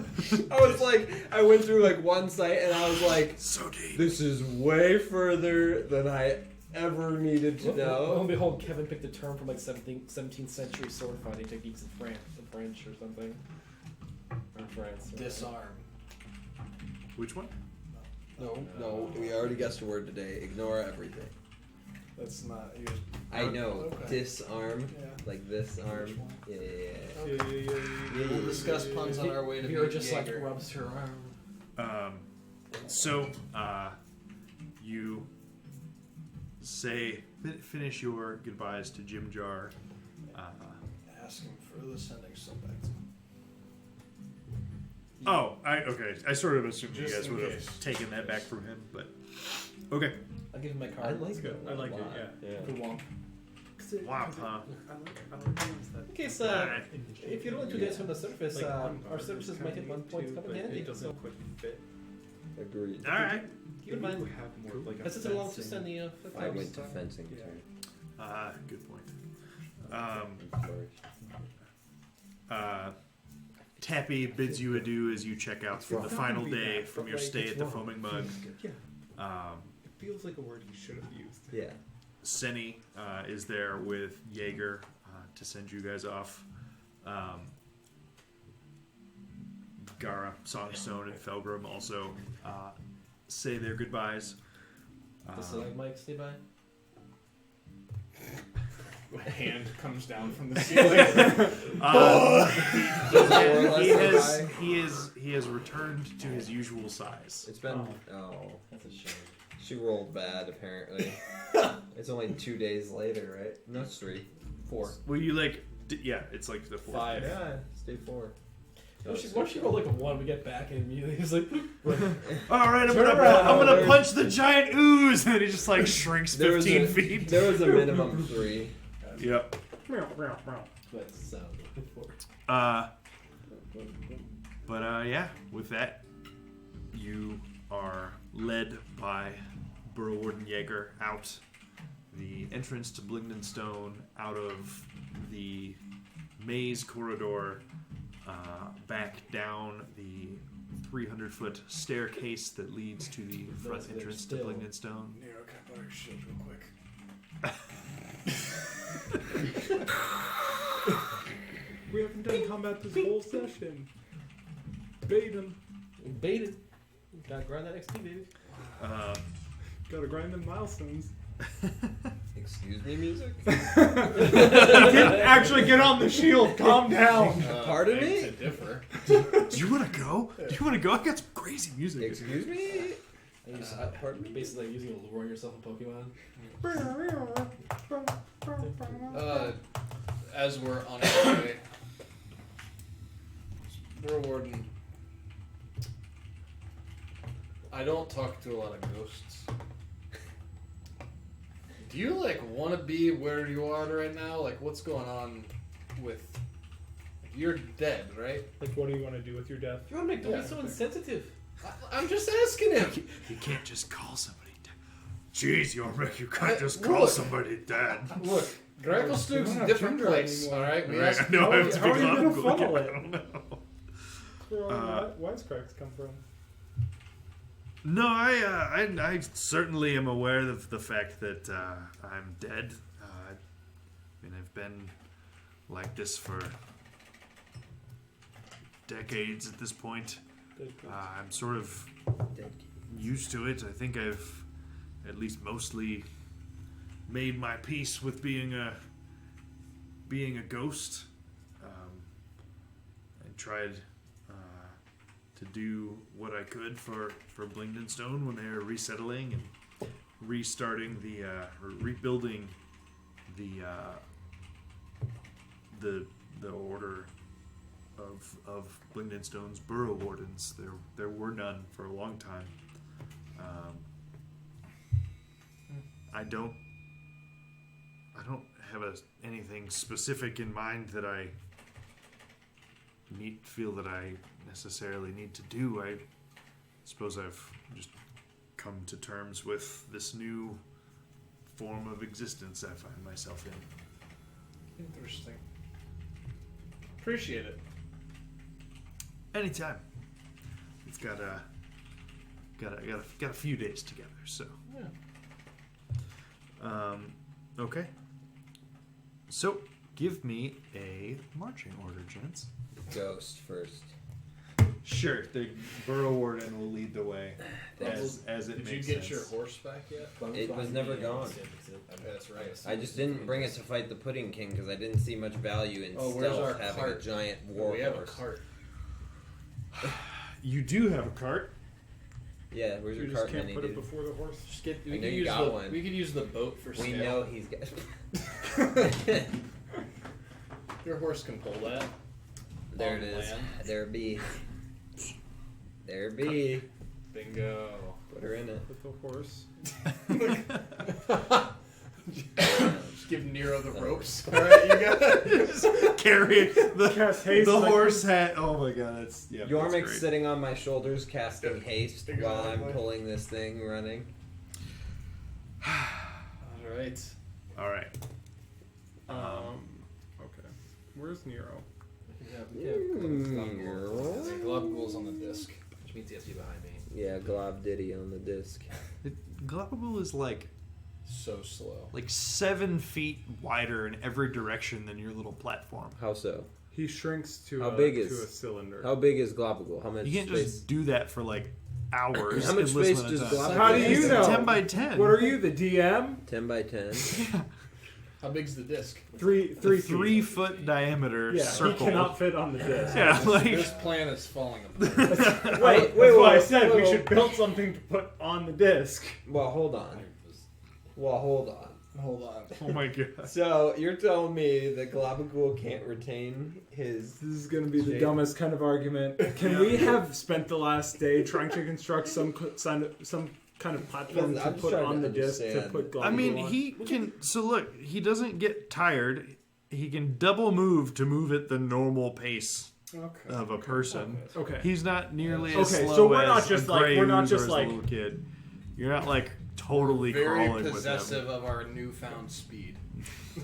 I was like, I went through like one site and I was like, So deep. this is way further than I ever needed to Lo and know. behold, Kevin picked a term from like 17th century sword fighting techniques in French or something. Or France. Or Disarm. Which one? No, we already guessed a word today. Ignore everything. That's not. I know. Okay. Disarm. Yeah. Like this arm. Yeah. We'll discuss puns on our way to Vera meet just like Jaeger. rubs her arm. So, you say, finish your goodbyes to Jim Jar. Ask him for the sending stuff back to him. Okay. I sort of assumed you Just guys in would have case. taken that back from him, but okay. I'll give him my I card. like good. it. I like it, a lot. yeah. For Womp. Wow, huh? that. In case, Alright. if you're only 2 days from the surface, Like, our our services might at one point come in handy. It doesn't quite fit. Agreed. All right. Keep in mind, have more like as it's a long to send the I went to fencing Yeah. too. Good point. I'm sorry. Tappy bids you adieu as you check out for the Not final gonna be day that, from but, your like, stay it's at the wrong. Foaming Mug. Yeah. Um, It feels like a word you should have used. Yeah. Senny is there with Jaeger to send you guys off. Gara, Songstone, and Felgrim also say their goodbyes. The stalagmites stay by. A hand comes down from the ceiling. He has returned to his usual size. It's been. Oh. That's a shame. She rolled bad, apparently. It's only 2 days later, right? No, it's 3. 4. Well, you like, yeah, it's like the fourth. 5. Yeah, stay 4. What if she rolled like a 1? We get back and immediately he's like, All right, I'm Turn gonna around. punch the giant ooze, and then he just like shrinks There was 15 a- feet. There was a minimum 3. Yep. that's the sound I'm looking for. But yeah, with that, you are led by Burrow Warden Jaeger out the entrance to Blingdenstone, out of the maze corridor, back down the 300-foot staircase that leads to the front Those that are entrance to still- Blingdenstone. Nero, can I borrow your shield real quick? We haven't done combat this whole session. Bait him. Baited. Gotta grind that XP, baby. Gotta grind them milestones. Excuse me, music? Actually, get on the shield. Calm down. Pardon beg me? to differ. Do you want to go? Do you want to go? I got some crazy music. Excuse me? I use, Pardon me? basically like using a lure on yourself in Pokemon. As we're on our way, Burrow Warden, I don't talk to a lot of ghosts. Do you like want to be where you are right now? Like, what's going on with? You're dead, right? Like, what do you want to do with your death? You wanna make don't Yeah. be so insensitive. I'm just asking him. You can't just call somebody dead. Jeez, you can't I- just call look. somebody dead. Look, Gracklestook's We don't a have different Tinder place. anymore. All right, we Right, asked. no, I have to how are be you gonna logical funnel again. it? I don't know. Where all the wisecracks come from? No, I certainly am aware of the fact that I'm dead. I mean, I've been like this for decades at this point. I'm sort of used to it. I think I've at least mostly made my peace with being a ghost, and tried to do what I could for Blingdenstone when they're resettling and restarting or rebuilding the order of Blingdenstone's burrow wardens. There were none for a long time. I don't have anything specific in mind that I feel that I necessarily need to do. I suppose I've just come to terms with this new form of existence I find myself in. Interesting. Appreciate it. Anytime. It's got a few days together, so. Yeah. Okay. So, give me a marching order, gents. Ghost first. Sure, the burrow warden will lead the way as it Did makes you get sense. your horse back yet? It was never gone. That's right. I just didn't bring it to fight the Pudding King because I didn't see much value in where's our stealth having cart? a giant war We have a horse. cart. You do have a cart. Yeah, where's You your just cart, can't Minnie, put it dude? before the horse. Just get. I We know could you use got the. one. We could use the boat for We scale. know he's got. Your horse can pull that. There On it is. land. There be. There be. Bingo. Put her in it. With the horse. Just give Nero the ropes. All right, you got it. Just carry the Cast haste like- horse hat. Oh my god, that's Yormik's sitting on my shoulders casting haste while I'm Exactly. pulling this thing running. All right. All right. Okay. Where's Nero? Globul's on the disc. Which means he has to be behind me. Yeah, Glob Diddy on the disc. Globable is like So slow. 7 feet wider in every direction than your little platform. How so? He shrinks to How a, big to is- a cylinder. How big is Globable? How much You can't space? just do that for hours. How much and listen space at a does time. Globable How do you know? 10 by 10. What are you, the DM? 10 by 10. How big's the disc? Three 3 foot diameter Yeah, circle. he cannot fit on the disc. Yeah, This plan is falling apart. Wait, that's why I said we should build something to put on the disc. Well, hold on. Hold on. Oh my god. So, you're telling me that Globagool can't retain his... This is going to be the Shape. dumbest kind of argument. Can we have spent the last day trying to construct some kind of platform Listen, to I'm just put trying on to the disc to understand. put Globagool I mean, on? he can. So look, he doesn't get tired. He can double move to move at the normal pace Okay. of a person. Okay. He's not nearly as Okay, slow so we're as not just a like- gray we're not ooze just or as like- a little kid. You're not totally Very crawling possessive with of our newfound speed. him.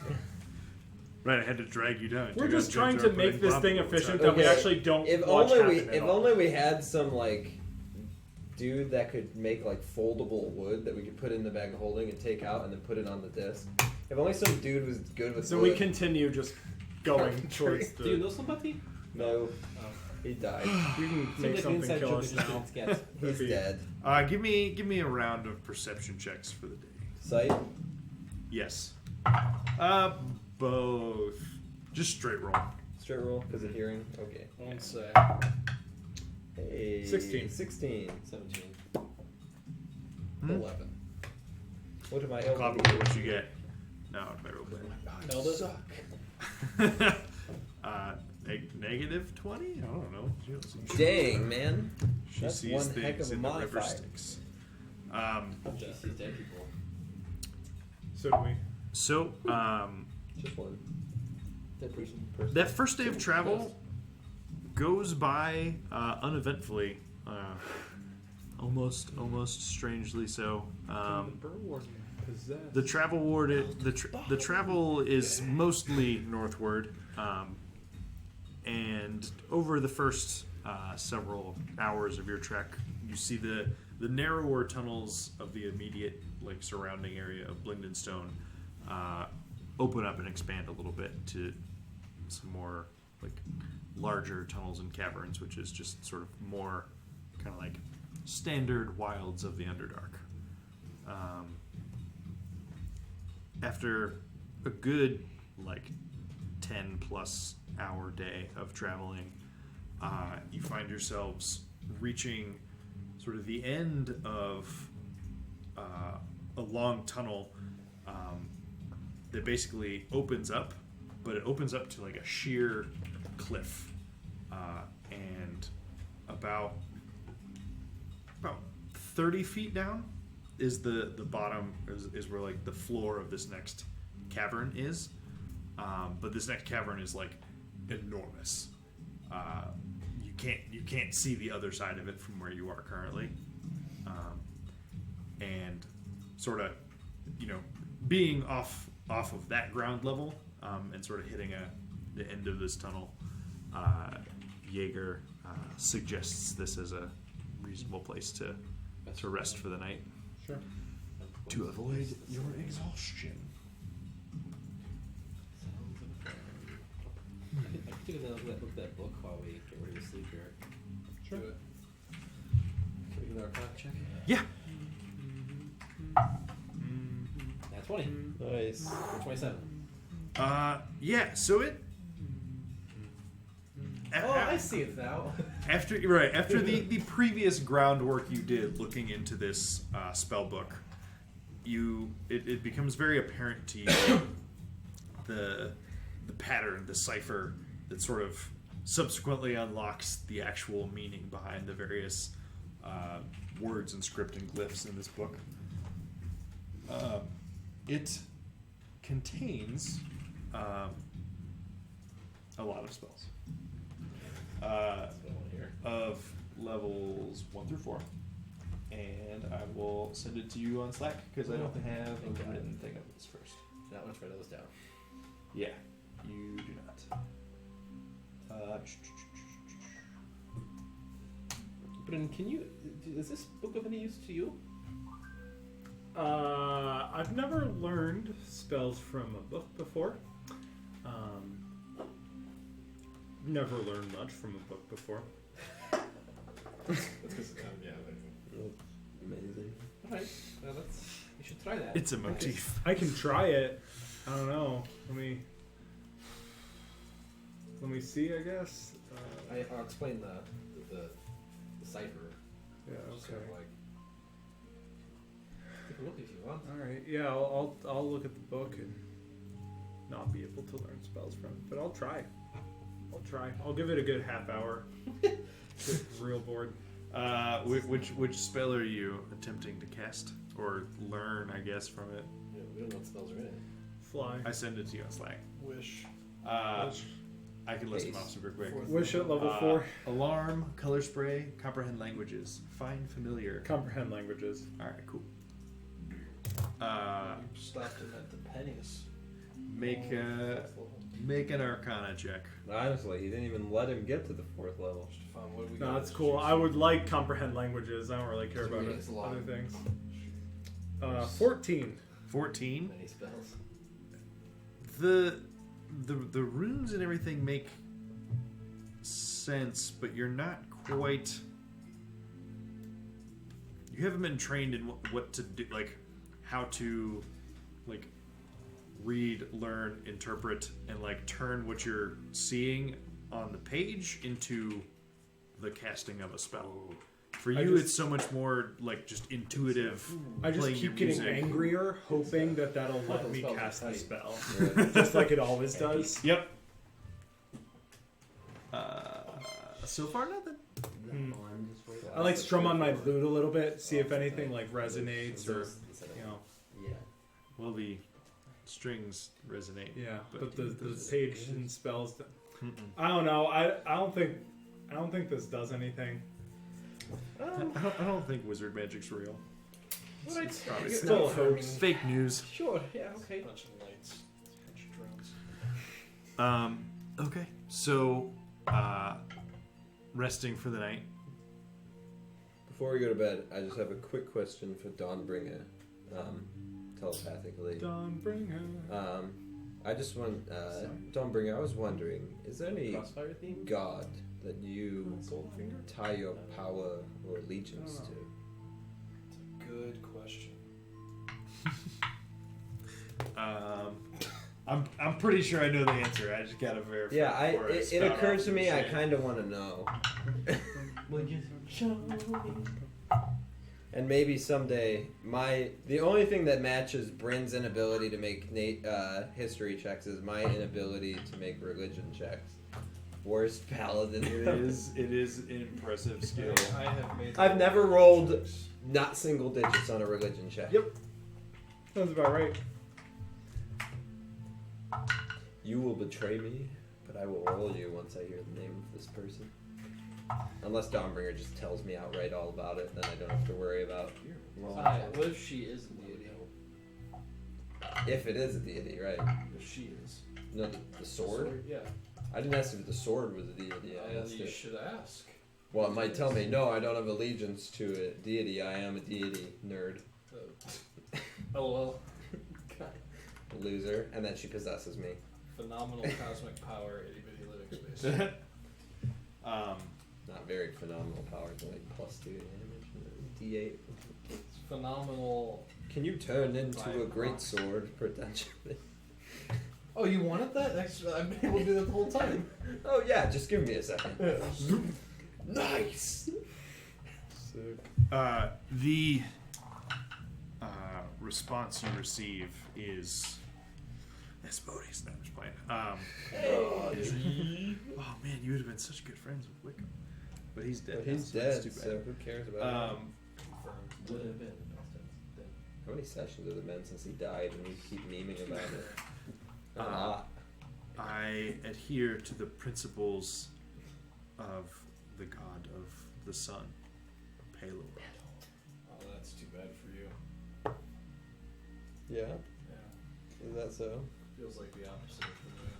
Right, I had to drag you down. We're You just guys trying are to putting make this thing Globable efficient inside. that we Okay, actually don't If watch only happen at all. we had some dude that could make foldable wood that we could put in the bag of holding and take out and then put it on the disc. If only some dude was good with So wood. we continue just going towards Do you the... know somebody? No, he died. You can Seems make like an something inside kill joke us that you now. didn't get. He's Maybe. dead. Give me a round of perception checks for the day. Sight? Yes. Both. Just straight roll. Straight roll because of hearing? Okay. One sec. Hey. 16. 16. 17. 11. What am I Globable, what you get? No, I roll Zelda? negative 20? I don't know. Dang, man. She That's sees one heck things of a in the river modifier. Styx. She sees dead people. So do we. So, Just one. Dead person. that first day of travel goes by uneventfully. Almost strangely so. The travel the travel is mostly northward, and over the first several hours of your trek, you see the narrower tunnels of the immediate surrounding area of Blingdenstone open up and expand a little bit to some more larger tunnels and caverns, which is just sort of more kind of standard wilds of the Underdark. After a good 10 plus hour day of traveling, you find yourselves reaching sort of the end of a long tunnel that basically opens up, but it opens up to like a sheer cliff, and about 30 feet down is the bottom is where like the floor of this next cavern is, but this next cavern is like enormous. You can't see the other side of it from where you are currently, and sort of, being off of that ground level, and sort of hitting the end of this tunnel, Jaeger suggests this as a reasonable place to rest for the night. Sure. To avoid your exhaustion. I could take another look at that book while we get ready to sleep here. Sure. Do it. Can we get our arcana check? Yeah. That's 20. Nice. Or 27. Yeah. So it. Oh, I see it now. After the previous groundwork you did looking into this spell book, it becomes very apparent to you the pattern, the cipher that sort of subsequently unlocks the actual meaning behind the various words and script and glyphs in this book. It contains a lot of spells. Of levels 1 through 4, and I will send it to you on Slack because I don't have a written thing of this first. That one's write those down. Yeah, you do not. Brennan, is this book of any use to you? I've never learned spells from a book before. Never learned much from a book before. That's because amazing. Amazing. Alright, well, you should try that. It's a motif. I can try it. I don't know. Let me see, I guess. I'll explain the cipher. Yeah, Just okay. sort of like, take a look if you want. Alright, yeah, I'll look at the book and not be able to learn spells from it, but I'll try. I'll give it a good half hour. Get real bored. Which spell are you attempting to cast or learn? I guess from it. Yeah, we don't know what spells are in it. Fly. I send it to you on Slack. Wish. I can list them off super quick. Wish at level 4. Alarm, color spray, comprehend languages, find familiar. Comprehend languages. All right, cool. You stopped him at the pennies. Make an Arcana check. Honestly, he didn't even let him get to the 4th level. No, that's cool. I would like comprehend languages. I don't really care about It's a lot. other things. 14. 14. Many spells. The runes and everything make sense, but you're not quite. You haven't been trained in what to do, like how to, like, read, learn, interpret, and like turn what you're seeing on the page into the casting of a spell. For you, it's so much more like just intuitive. I just playing keep your getting music. angrier, hoping that'll let Those me spells are cast the tight. spell. Just like it always does. Yep. So far, nothing. I like strum on my lute a little bit, see if anything like resonates or, Yeah. Well, the strings resonate. yeah. But But the page and spells. Mm-mm. I don't know. I don't think this does anything. I don't think wizard magic's real. What I probably It's still a hoax. Fake news. Sure, yeah, okay. Bunch of lights. Bunch of drones. Okay. So, resting for the night. Before we go to bed, I just have a quick question for Dawnbringer, telepathically. Dawnbringer. I just want, Dawnbringer, I was wondering, is there any Crossfire theme? god that you Goldfinger? tie your power or allegiance Oh. to? Good question. I'm pretty sure I know the answer. I just gotta verify. Yeah, before I it spout occurred off to me some I shit. kind of want to know. Will you show me? And maybe someday, the only thing that matches Bryn's inability to make history checks is my inability to make religion checks. Worst paladin. It is an impressive skill. I have made. I've never rolled not single digits on a religion check. Yep. Sounds about right. You will betray me, but I will roll you once I hear the name of this person. Unless Dawnbringer just tells me outright all about it, then I don't have to worry about. What if she is a deity? If it is a deity, right? If she is. No, the sword? Yeah. I didn't ask if the sword was a deity. I asked You if... should ask. Well, it might tell me, no, I don't have allegiance to a deity. I am a deity, nerd. LOL. Loser. And then she possesses me. Phenomenal cosmic power, itty bitty living space. Not very phenomenal power, it's like plus 2 damage. D8. It's phenomenal. Can you turn into a great sword, potentially? Oh, you wanted that? I've been able to do that the whole time. Oh, yeah, just give me a second. Nice! The response you receive is Asmodeus. No, I'm just playing. Oh man, you would have been such good friends with Wickham, but he's dead. But he's now, dead, so that's too so bad. who cares about him? Would have been. How many sessions have there been since he died and we keep memeing about it? Not a lot. I adhere to the principles of the god of the sun, Palor. Oh, that's too bad for you. Yeah, Yeah. is that so? Feels like the opposite for me.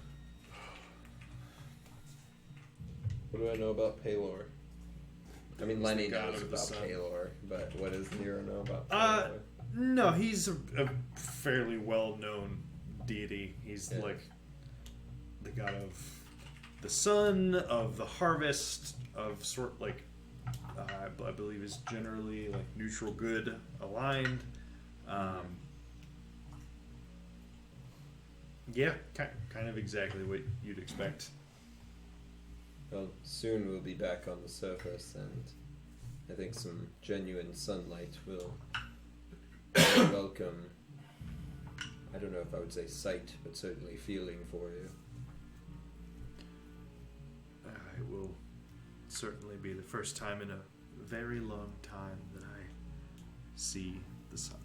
What do I know about Palor? I mean, He's Lenny the god knows of the about sun. Palor, but what does Nero know about Uh, Palor? No, he's a fairly well-known deity. He's Yeah. like the god of the sun, of the harvest, of I believe is generally like neutral good aligned. Yeah, kind of exactly what you'd expect. Well, soon we'll be back on the surface, and I think some genuine sunlight will welcome. I don't know if I would say sight, but certainly feeling for you. It will certainly be the first time in a very long time that I see the sun.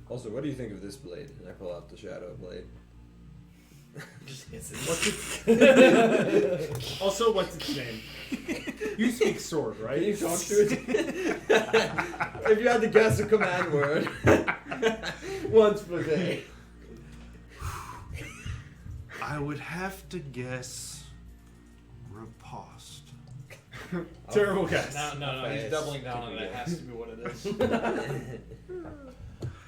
Also, what do you think of this blade? And I pull out the shadow blade. Just hits Also, what's its name? You speak sword, right? Can you talk to it? If you had to guess a command word, once per day. I would have to guess riposte. Terrible guess. No, he's Face. doubling down on it. It has to be what it is.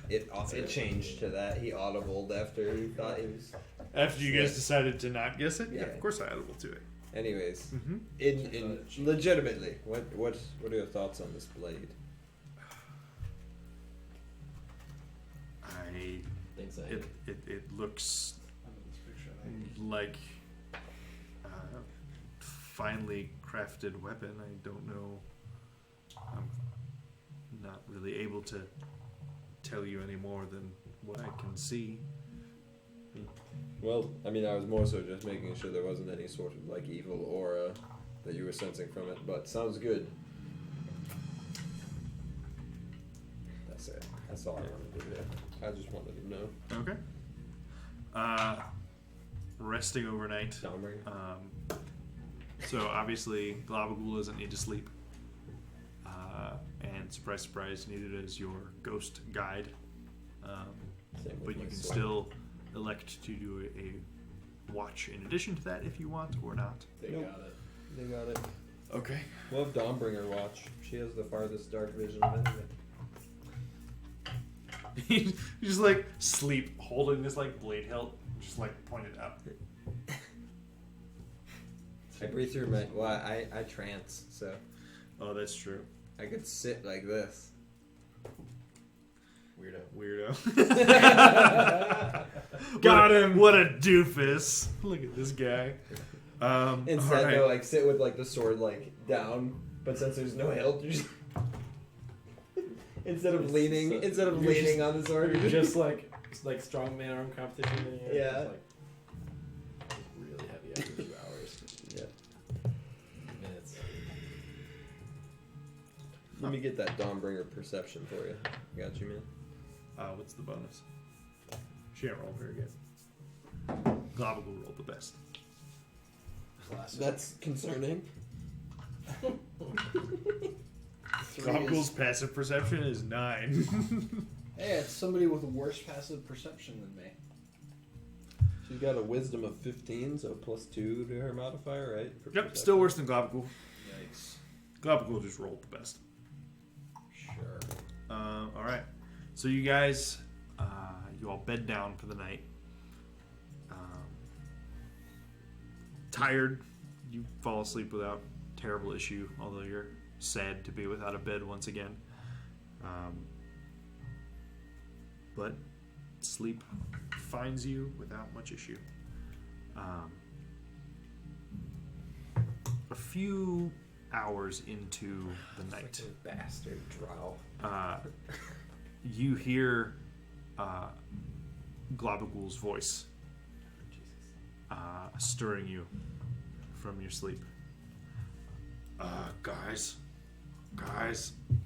It changed to that. He audibled after he thought he was. After you guys decided to not guess it, yeah, Yeah. of course I audible to it. Anyways, Mm-hmm. in legitimately, what are your thoughts on this blade? Thanks, It looks Under this picture, I think. like a finely crafted weapon. I don't know. I'm not really able to tell you any more than what I can see. Well, I mean, I was more so just making sure there wasn't any sort of like evil aura that you were sensing from it, but sounds good. That's it. That's all I wanted to do. I just wanted to know. Okay. Resting overnight. Downbring. So obviously, Globagul doesn't need to sleep. And surprise, surprise, neither does your ghost guide. Same with But my you can sword. still elect to do a watch in addition to that if you want or not. They Nope. got it. They got it. Okay. We'll have Dawnbringer watch. She has the farthest dark vision of anything. You just like sleep holding this like blade hilt, just like pointed up. I breathe through my. Well, I trance, so Oh, that's true. I could sit like this. Weirdo. Got him. What a doofus. Look at this guy. Instead, all they'll right. like sit with like the sword like down, but since there's no hilt, you're just instead of leaning on the sword, You're just like strongman arm competition. And you're Yeah. just like really heavy after a few hours. Yeah. Minutes. Let me get that Dawnbringer perception for you. Got you, man. What's the bonus? She didn't roll very good. Globagle rolled the best. Classic. That's concerning. Globagle's passive perception is 9. Hey, it's somebody with worse passive perception than me. She's got a wisdom of 15, so +2 to her modifier, right? For Yep, perception. still worse than Globagle. Yikes. Globagle just rolled the best. Sure. All right. So you guys, you all bed down for the night. Tired, you fall asleep without terrible issue, although you're sad to be without a bed once again. But sleep finds you without much issue. A few hours into the night, bastard drow. you hear Globagle's voice stirring you from your sleep. Guys,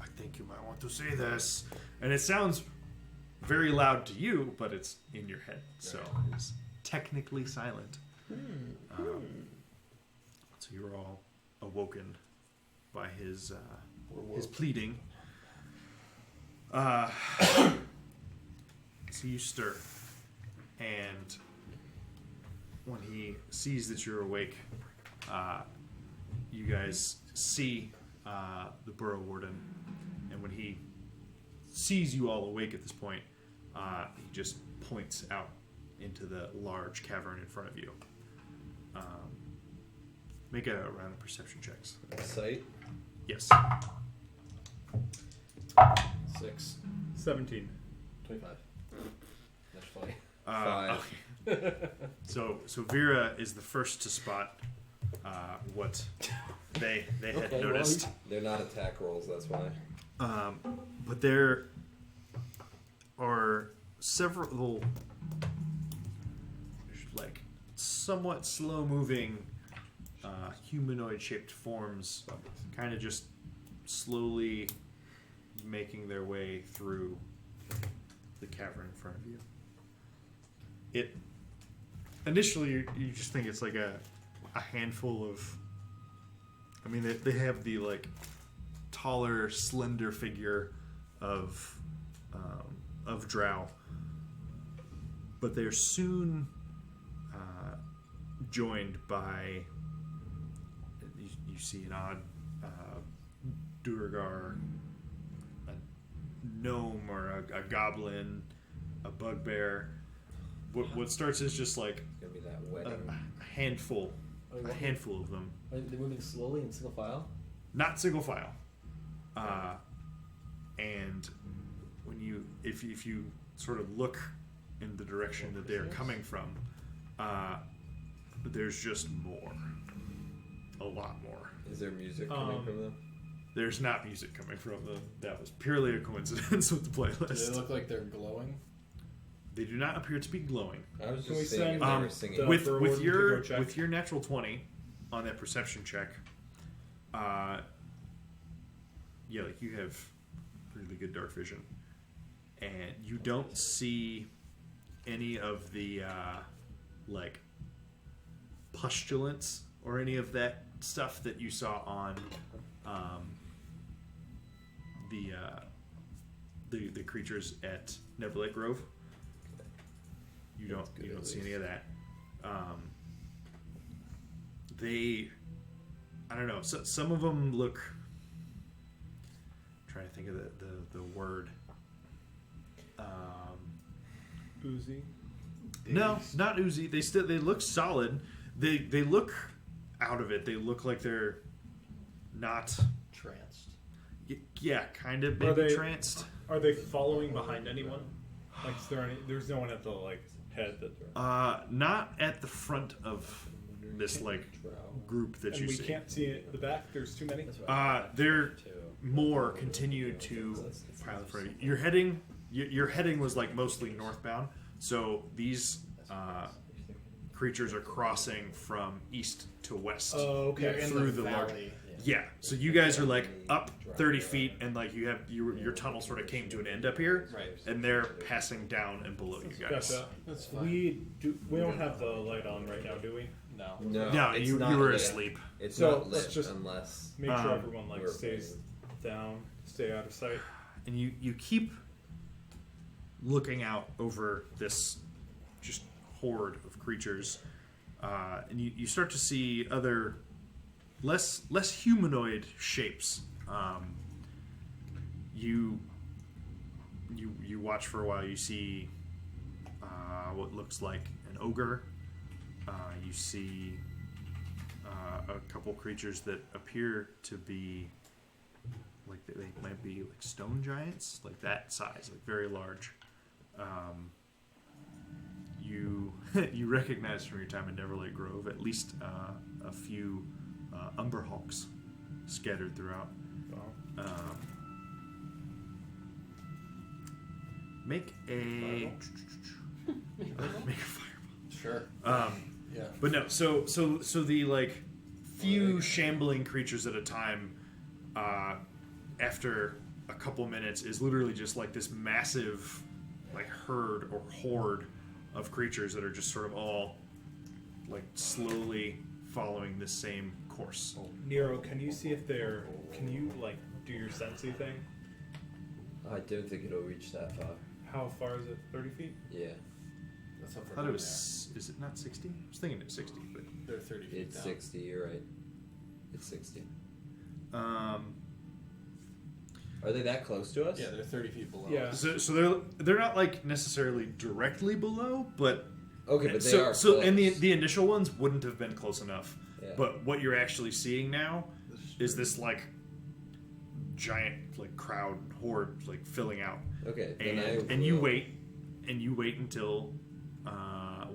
I think you might want to see this. And it sounds very loud to you, but it's in your head, so it's technically silent. So you're all awoken by his pleading. So you stir, and when he sees that you're awake, you guys see the Burrow Warden, and when he sees you all awake at this point, he just points out into the large cavern in front of you. Make a round of perception checks. Sight. Yes. 6. 17. 25. That's funny. 5. Okay. So Vera is the first to spot what they had Okay, noticed. They're not attack rolls, that's why. But there are several, like, somewhat slow-moving humanoid-shaped forms, kind of just slowly making their way through the cavern in front of you. It initially you just think it's like a handful of. I mean, they have the like taller, slender figure of Drow, but they're soon joined by. You see an odd Duergar, a gnome or a goblin, a bugbear. What starts as just like It's gonna be that a wedding. handful of them. Are they moving slowly in single file? Not single file. And when if you sort of look in the direction that they're coming from, there's just more, a lot more. Is there music coming from them? There's not music coming from them. That was purely a coincidence with the Do they playlist. look like they're glowing? They do not appear to be glowing. I was Can we just saying if send, they were singing. the- With Burrow with Warden to your go check? with your natural 20 on that perception check, yeah, like you have really good dark vision, and you don't see any of the like pustulence or any of that stuff that you saw on the creatures at Neverlight Grove. You don't see any of that. I don't know. So, some of them look. I'm trying to think of the word. Oozy. No, not oozy. They look solid. They look out of it. They look like they're not. Tranced. Yeah, kind of Are maybe they- tranced. Are they following behind anyone? Like, there's no one at the like head that they're. Not at the front of this like group that And you we see. can't see the back. There's too many. There more continue to pile in front of you. Your heading was like mostly northbound, so these creatures are crossing from east to west Okay. through the large. Yeah, so you guys are like up 30 feet, and like you have your tunnel sort of came to an end up here, Right. and they're passing down and below you guys. Gotcha. That's fine. We don't have the light on right now, do we? No. No, No, it's you not were lit. asleep. It's So, not let's lit just- unless Make sure everyone we're stays down, stay out of sight. And you keep looking out over this just horde of creatures, and you start to see other less humanoid shapes. You watch for a while. You see what looks like an ogre. You see a couple creatures that appear to be like they might be like stone giants, like that size, like very large. You you recognize from your time in Neverlight Grove at least a few umberhawks scattered throughout. Make a fireball. Sure. Yeah. But no, so the like few shambling creatures at a time, after a couple minutes, is literally just like this massive, like herd or horde of creatures that are just sort of all like slowly following the same course. Nero, can you see if they're? Can you like do your sensey thing? I don't think it'll reach that far. How far is it? 30 feet? Yeah, That's up I for thought it was. Is it not 60? I was thinking it was 60, but They're 30 feet it's down. 60. You're right. It's 60. um. Are they that close to us? Yeah, they're 30 feet below. Yeah. us. So they're not like necessarily directly below, but Okay, but they so are. so close. and the initial ones wouldn't have been close enough. Yeah. But what you're actually seeing now is this like giant like crowd horde like filling out, Okay, then and you wait until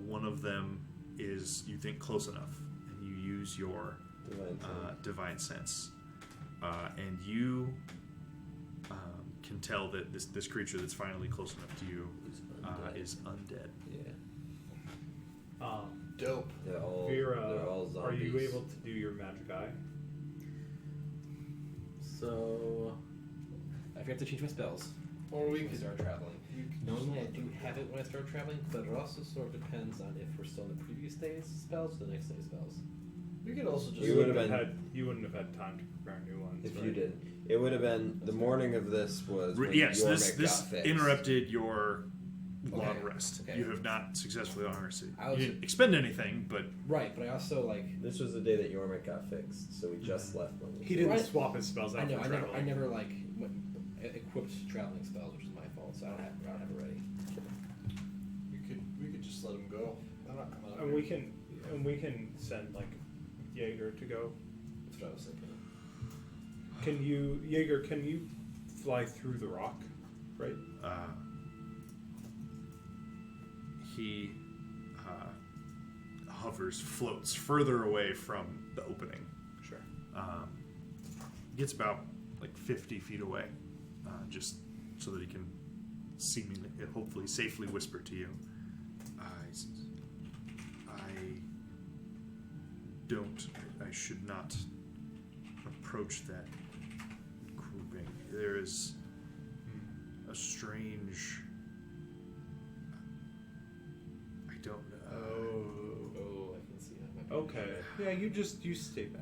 one of them is you think close enough, and you use your divine sense, and you can tell that this creature that's finally close enough to you is undead. Yeah. Dope. They're all Vera, are you zombies. able to do your magic eye? So I forgot to change my spells Or we when I could start traveling. Normally I do have it when I start traveling, but it also sort of depends on if we're still in the previous day's spells or the next day's spells. We could also just. You would have been- You wouldn't have had time to prepare new ones. If right? you did, it would have been the morning of this was. When Yes, Yormik this got fixed. interrupted your long Okay, rest. okay. You have not successfully long rested. I was- You didn't expend anything, but Right, but I also like This was the day that Yormik got fixed, so we just left when He didn't Right. swap his spells out I know for I never traveling. like equipped traveling spells, which is my fault. So I don't have it ready. We could just let them go. They're not coming up. And here. we can send like Jaeger to go. That's what I was thinking. Can you fly through the rock? Right? he hovers, floats further away from the opening. Sure. Gets about like 50 feet away, just so that he can seemingly, hopefully, safely whisper to you. He says, I should not approach that grouping. There is a strange. I don't know. Oh, I can see that. Okay. Yeah, you stay back.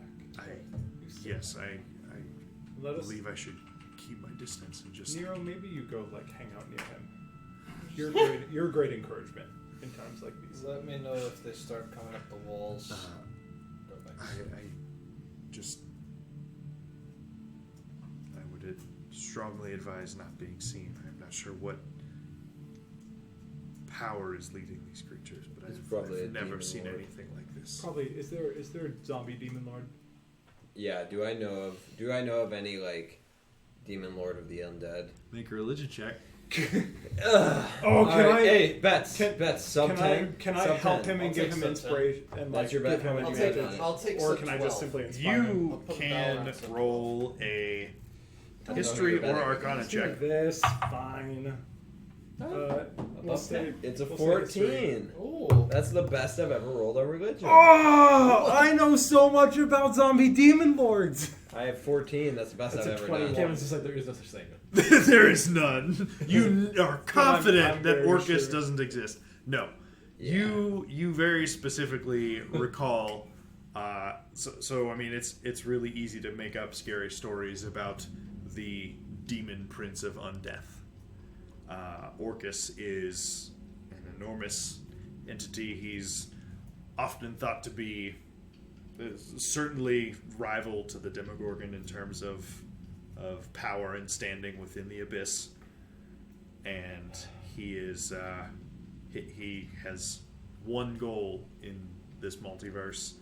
Yes, I Let us. believe I should keep my distance and just. Nero, maybe you go like hang out near him. You're a great encouragement in times like these. Let me know if they start coming up the walls. Go back. I would strongly advise not being seen. I'm not sure what power is leading these creatures, but It's probably a I've never demon seen lord. anything like this. Probably is there a zombie demon lord? Yeah. Do I know of any like demon lord of the undead? Make a religion check. Oh, All can right, I? Hey, bets. can- Bets. Sub Can I? 10. Can I Sub help 10. him and I'll give take him sub inspiration and That's like your bet. give him I'll advantage? I'll take Or sub can I 12. just simply inspire him? You put the bell can on something. roll a know history you're or better. arcana Let's do check. this. Fine. We'll Above say It's a we'll say history. 14. Ooh. That's the best I've ever rolled on religion. Oh, I know so much about zombie demon lords. I have 14. That's the best That's I've a ever 21. done. Kevin's just like, there is no such thing. There is none. You are confident I'm that very Orcus sure. doesn't exist. No. Yeah. You very specifically recall. So I mean, it's really easy to make up scary stories about the demon prince of undeath. Orcus is an enormous entity. He's often thought to be certainly rival to the Demogorgon in terms of power and standing within the abyss. And he is he has one goal in this multiverse,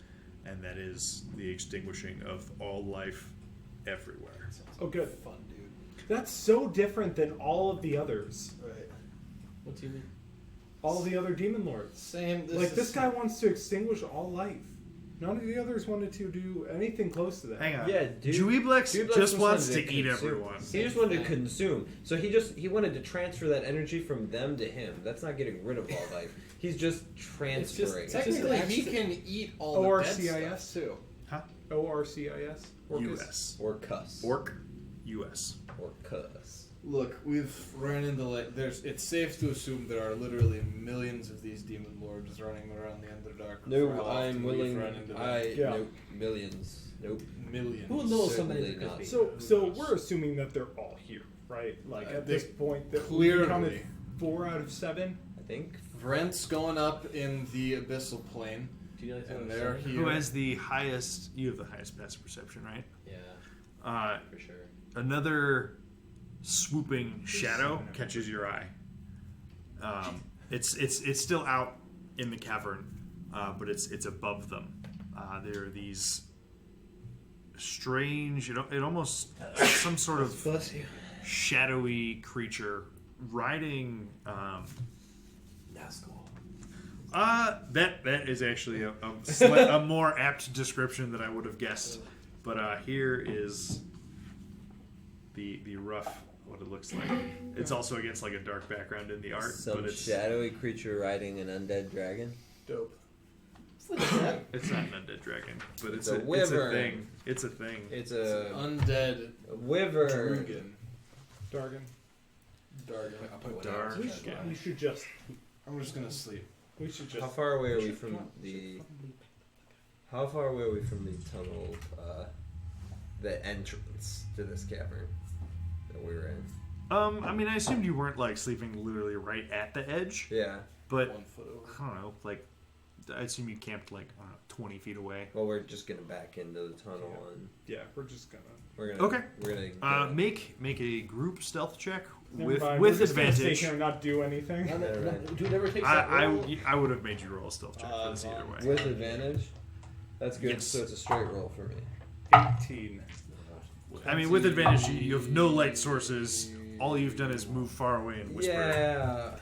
and that is the extinguishing of all life everywhere. Oh, good. Fun, dude. That's so different than all of the others. Right. What do you mean? All the other demon lords. Same. This guy wants to extinguish all life. None of the others wanted to do anything close to that. Hang on. Yeah, dude. Deweblex Deweblex just wants wanted to eat consume. everyone. He just wanted to consume. So he wanted to transfer that energy from them to him. That's not getting rid of all life. He's just transferring. Technically, he can eat all the dead ORCIS? stuff too. Huh? ORCIS? Orcus? US. Or cuss. Orc. US. Or cuss. Look, we've run into it's safe to assume there are literally millions of these demon lords running around the Underdark. No, For how I'm often we've willing. run into them. Yeah. Nope. Millions. Nope. Millions. Who knows how many Certainly there could not. be? So we're assuming that they're all here, right? Like at They this point, that clearly- we counted 4 out of 7. I think. Vrent's going up in the abyssal plane, Do you know anything and about they're Seven? here. Who has the highest? You have the highest passive perception, right? Yeah, for sure. Another swooping shadow catches your eye. It's still out in the cavern, but it's above them. There are these strange. It almost some sort of Bless you. shadowy creature riding. That is actually a more apt description than I would have guessed. But here is the rough what it looks like. It's also against like a dark background in the art, Some but it's shadowy creature riding an undead dragon. Dope. it's not an undead dragon, but it's a a it's a wyvern. thing. It's a thing. It's Undead a wyvern. Drugan. Dargan. Dargan. I'll put Dark. whatever. We should just. I'm just gonna sleep. We should just. How far away are we from the? How far away are we from the tunnel? The entrance to this cavern that we were in. I mean, I assumed you weren't like sleeping literally right at the edge, Yeah. but 1 foot over. I don't know. Like, I assume you camped like 20 feet away. Well, we're just gonna back into the tunnel and Yeah, we're just gonna. we're gonna. Okay. We're gonna. Make a group stealth check Never with mind, we're with just gonna stay advantage. here and not do anything. No, Yeah, right. Dude never takes that roll. I would have made you roll a stealth check for this either way. with advantage. That's good. Yes. So it's a straight roll for me. 18. I mean, with advantage, you have no light sources. All you've done is move far away and whisper. Yeah.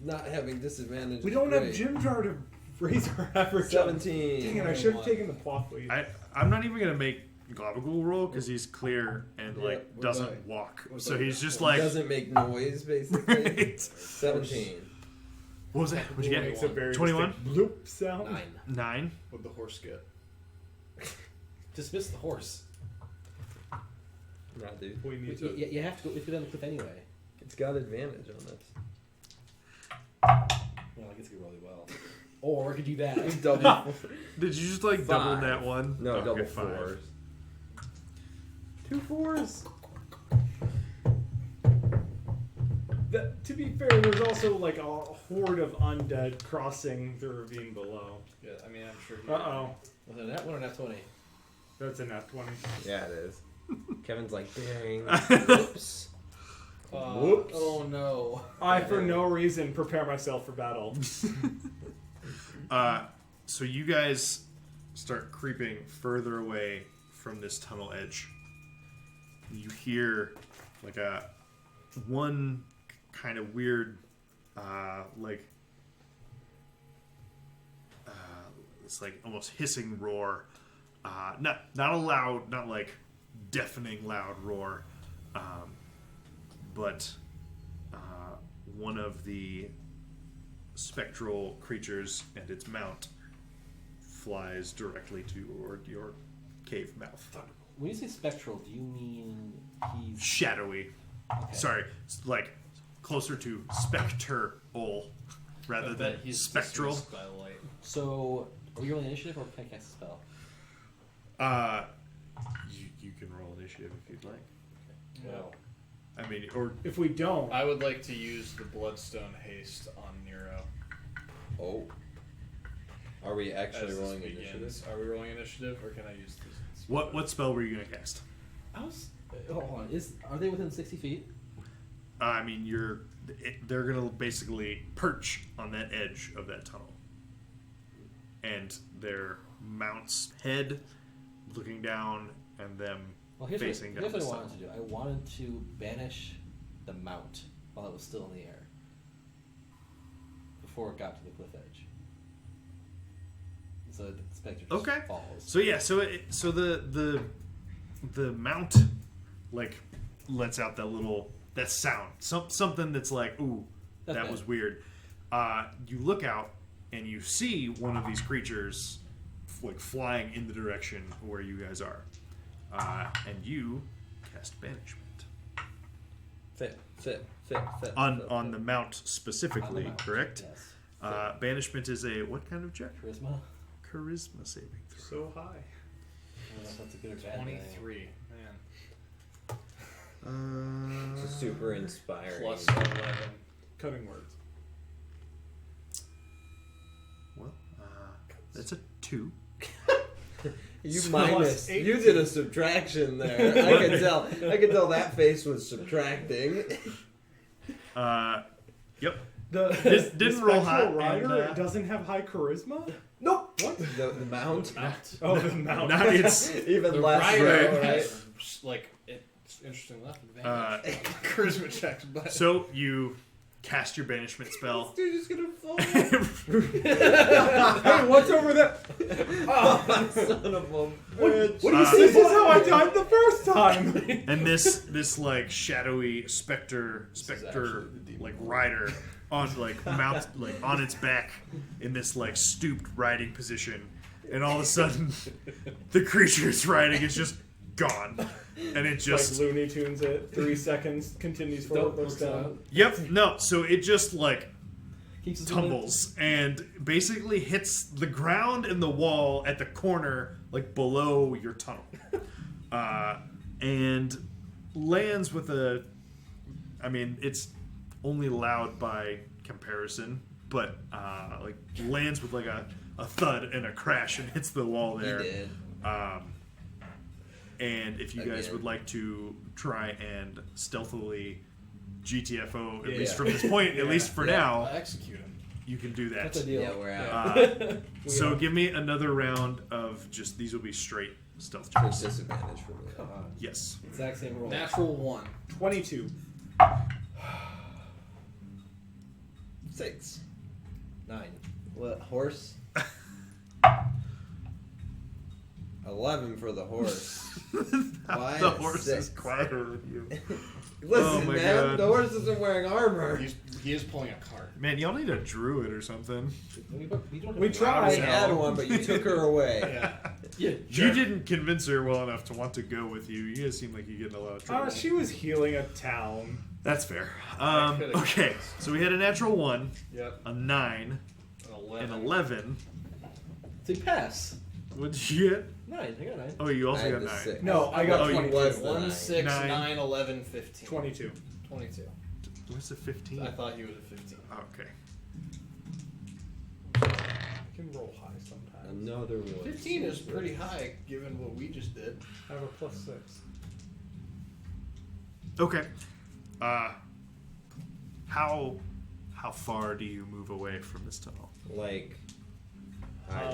Not having disadvantage. We is don't have great. Jim Jar to raise our average. 17. Dang it! I should have taken the plot lead. I'm not even gonna make Globagul roll because he's clear and Yeah, like what doesn't about- walk. what So about- he's just It like. doesn't make noise, basically. Right. 17. What was that? What'd you Makes get? a very 21? distinct bloop sound. 9. 9. What'd the horse get? Dismiss the horse. Nah, dude. We need to. You have to go if you're on the cliff anyway. It's got advantage on this. Well, I guess it could really well. Or could you that? Double. Did you just like double 5. that one? No, Okay, double 5. 4s. 2 4s. To be fair, there's also like a horde of undead crossing the ravine below. Yeah, I mean, I'm sure. Uh-oh. Was it that one or that 20? That's a nat 20. Yeah, it is. Kevin's like, dang. Whoops. Whoops. Oh no. I, for no reason, prepare myself for battle. So you guys start creeping further away from this tunnel edge. You hear like one kind of weird, it's like almost hissing roar. Not a loud, not like deafening loud roar, but one of the spectral creatures and its mount flies directly toward your cave mouth. When you say spectral, do you mean he's Shadowy. okay. Sorry, it's like closer to spectral rather than spectral. By the light. So, are you rolling initiative or can I cast a spell? You can roll initiative if you'd like. Well, I mean, or If we don't, I would like to use the Bloodstone Haste on Nero. Oh. Are we As actually this rolling begins. initiative? Are we rolling initiative, or can I use this? what spell were you gonna cast? I was. Hold on. Are they within 60 feet? I mean, they're gonna basically perch on that edge of that tunnel, and their mount's head looking down, and them Well, here's facing what I down the wanted tunnel. to do. I wanted to banish the mount while it was still in the air before it got to the cliff edge. So that the specter just Okay. falls. So yeah, so the mount like lets out that sound, something that's like, ooh, That's that bad. was weird. You look out and you see one of these creatures like flying in the direction where you guys are, and you cast banishment Fit. on the mount specifically, mount, correct? Yes. Banishment is a what kind of check? Charisma. Charisma saving throw. so high. I don't know if that's a good or bad thing. 23. Man. It's super inspiring. Plus 11. Cutting words. Well, that's a 2. You So minus. plus You did a subtraction there. I could tell. I could tell that face was subtracting. Yep. The didn't roll high, spectral rider and, doesn't have high charisma. Nope. What? The mount. Oh, the mount. Now it's Even The less. rider so, right? has, like, it's interesting enough, advantage on charisma checks, but so you cast your banishment spell. Dude, just gonna fall. Hey, what's over there? Son of a What bitch. do you see? This is how I died the first time. And this like shadowy specter like rider on like mount like on its back in this like stooped riding position, and all of a sudden the creature's riding is just gone, and it just Like Looney Tunes it. 3 seconds. Continues forward. Looks down. so it just like Keeps us moving. tumbles and basically hits the ground and the wall at the corner, like below your tunnel, and lands with a. I mean, it's only loud by comparison, but like lands with like a thud and a crash and hits the wall He there. did. And if you guys Again. would like to try and stealthily GTFO, at Yeah. least from this point, at least for now, I'll execute him. you can do that. That's a deal. Yeah, we're out. So give me another round of just, these will be straight stealth With checks. disadvantage for me. Come on. Yes. Exact same roll. Natural 1. 22. 6. 9. What horse? 11 for the horse. Why The horse is 6? quieter than you. Listen, Oh my man, God. the horse isn't wearing armor. He is pulling a cart. Man, y'all need a druid or something. We don't have We any tried. I rounds. had one, but you took her away. Yeah. Yeah. You didn't convince her well enough to want to go with you. You guys seem like you get in a lot of trouble. She was healing a town. That's fair. could've- Okay, so we had a natural 1, Yep. a 9, An 11. an 11. So you pass. What did you get? 9. I got 9. Oh, you I also had got the 9. 6. No, I got Oh, you 22. was the 1, 9. 6, Nine. 9, 11, 15. 22. 22. What's a 15? I thought he was a 15. Okay. I can roll high sometimes. Another one. 15 is pretty high given what we just did. I have a plus 6. Okay. How far do you move away from this tunnel? Like, I don't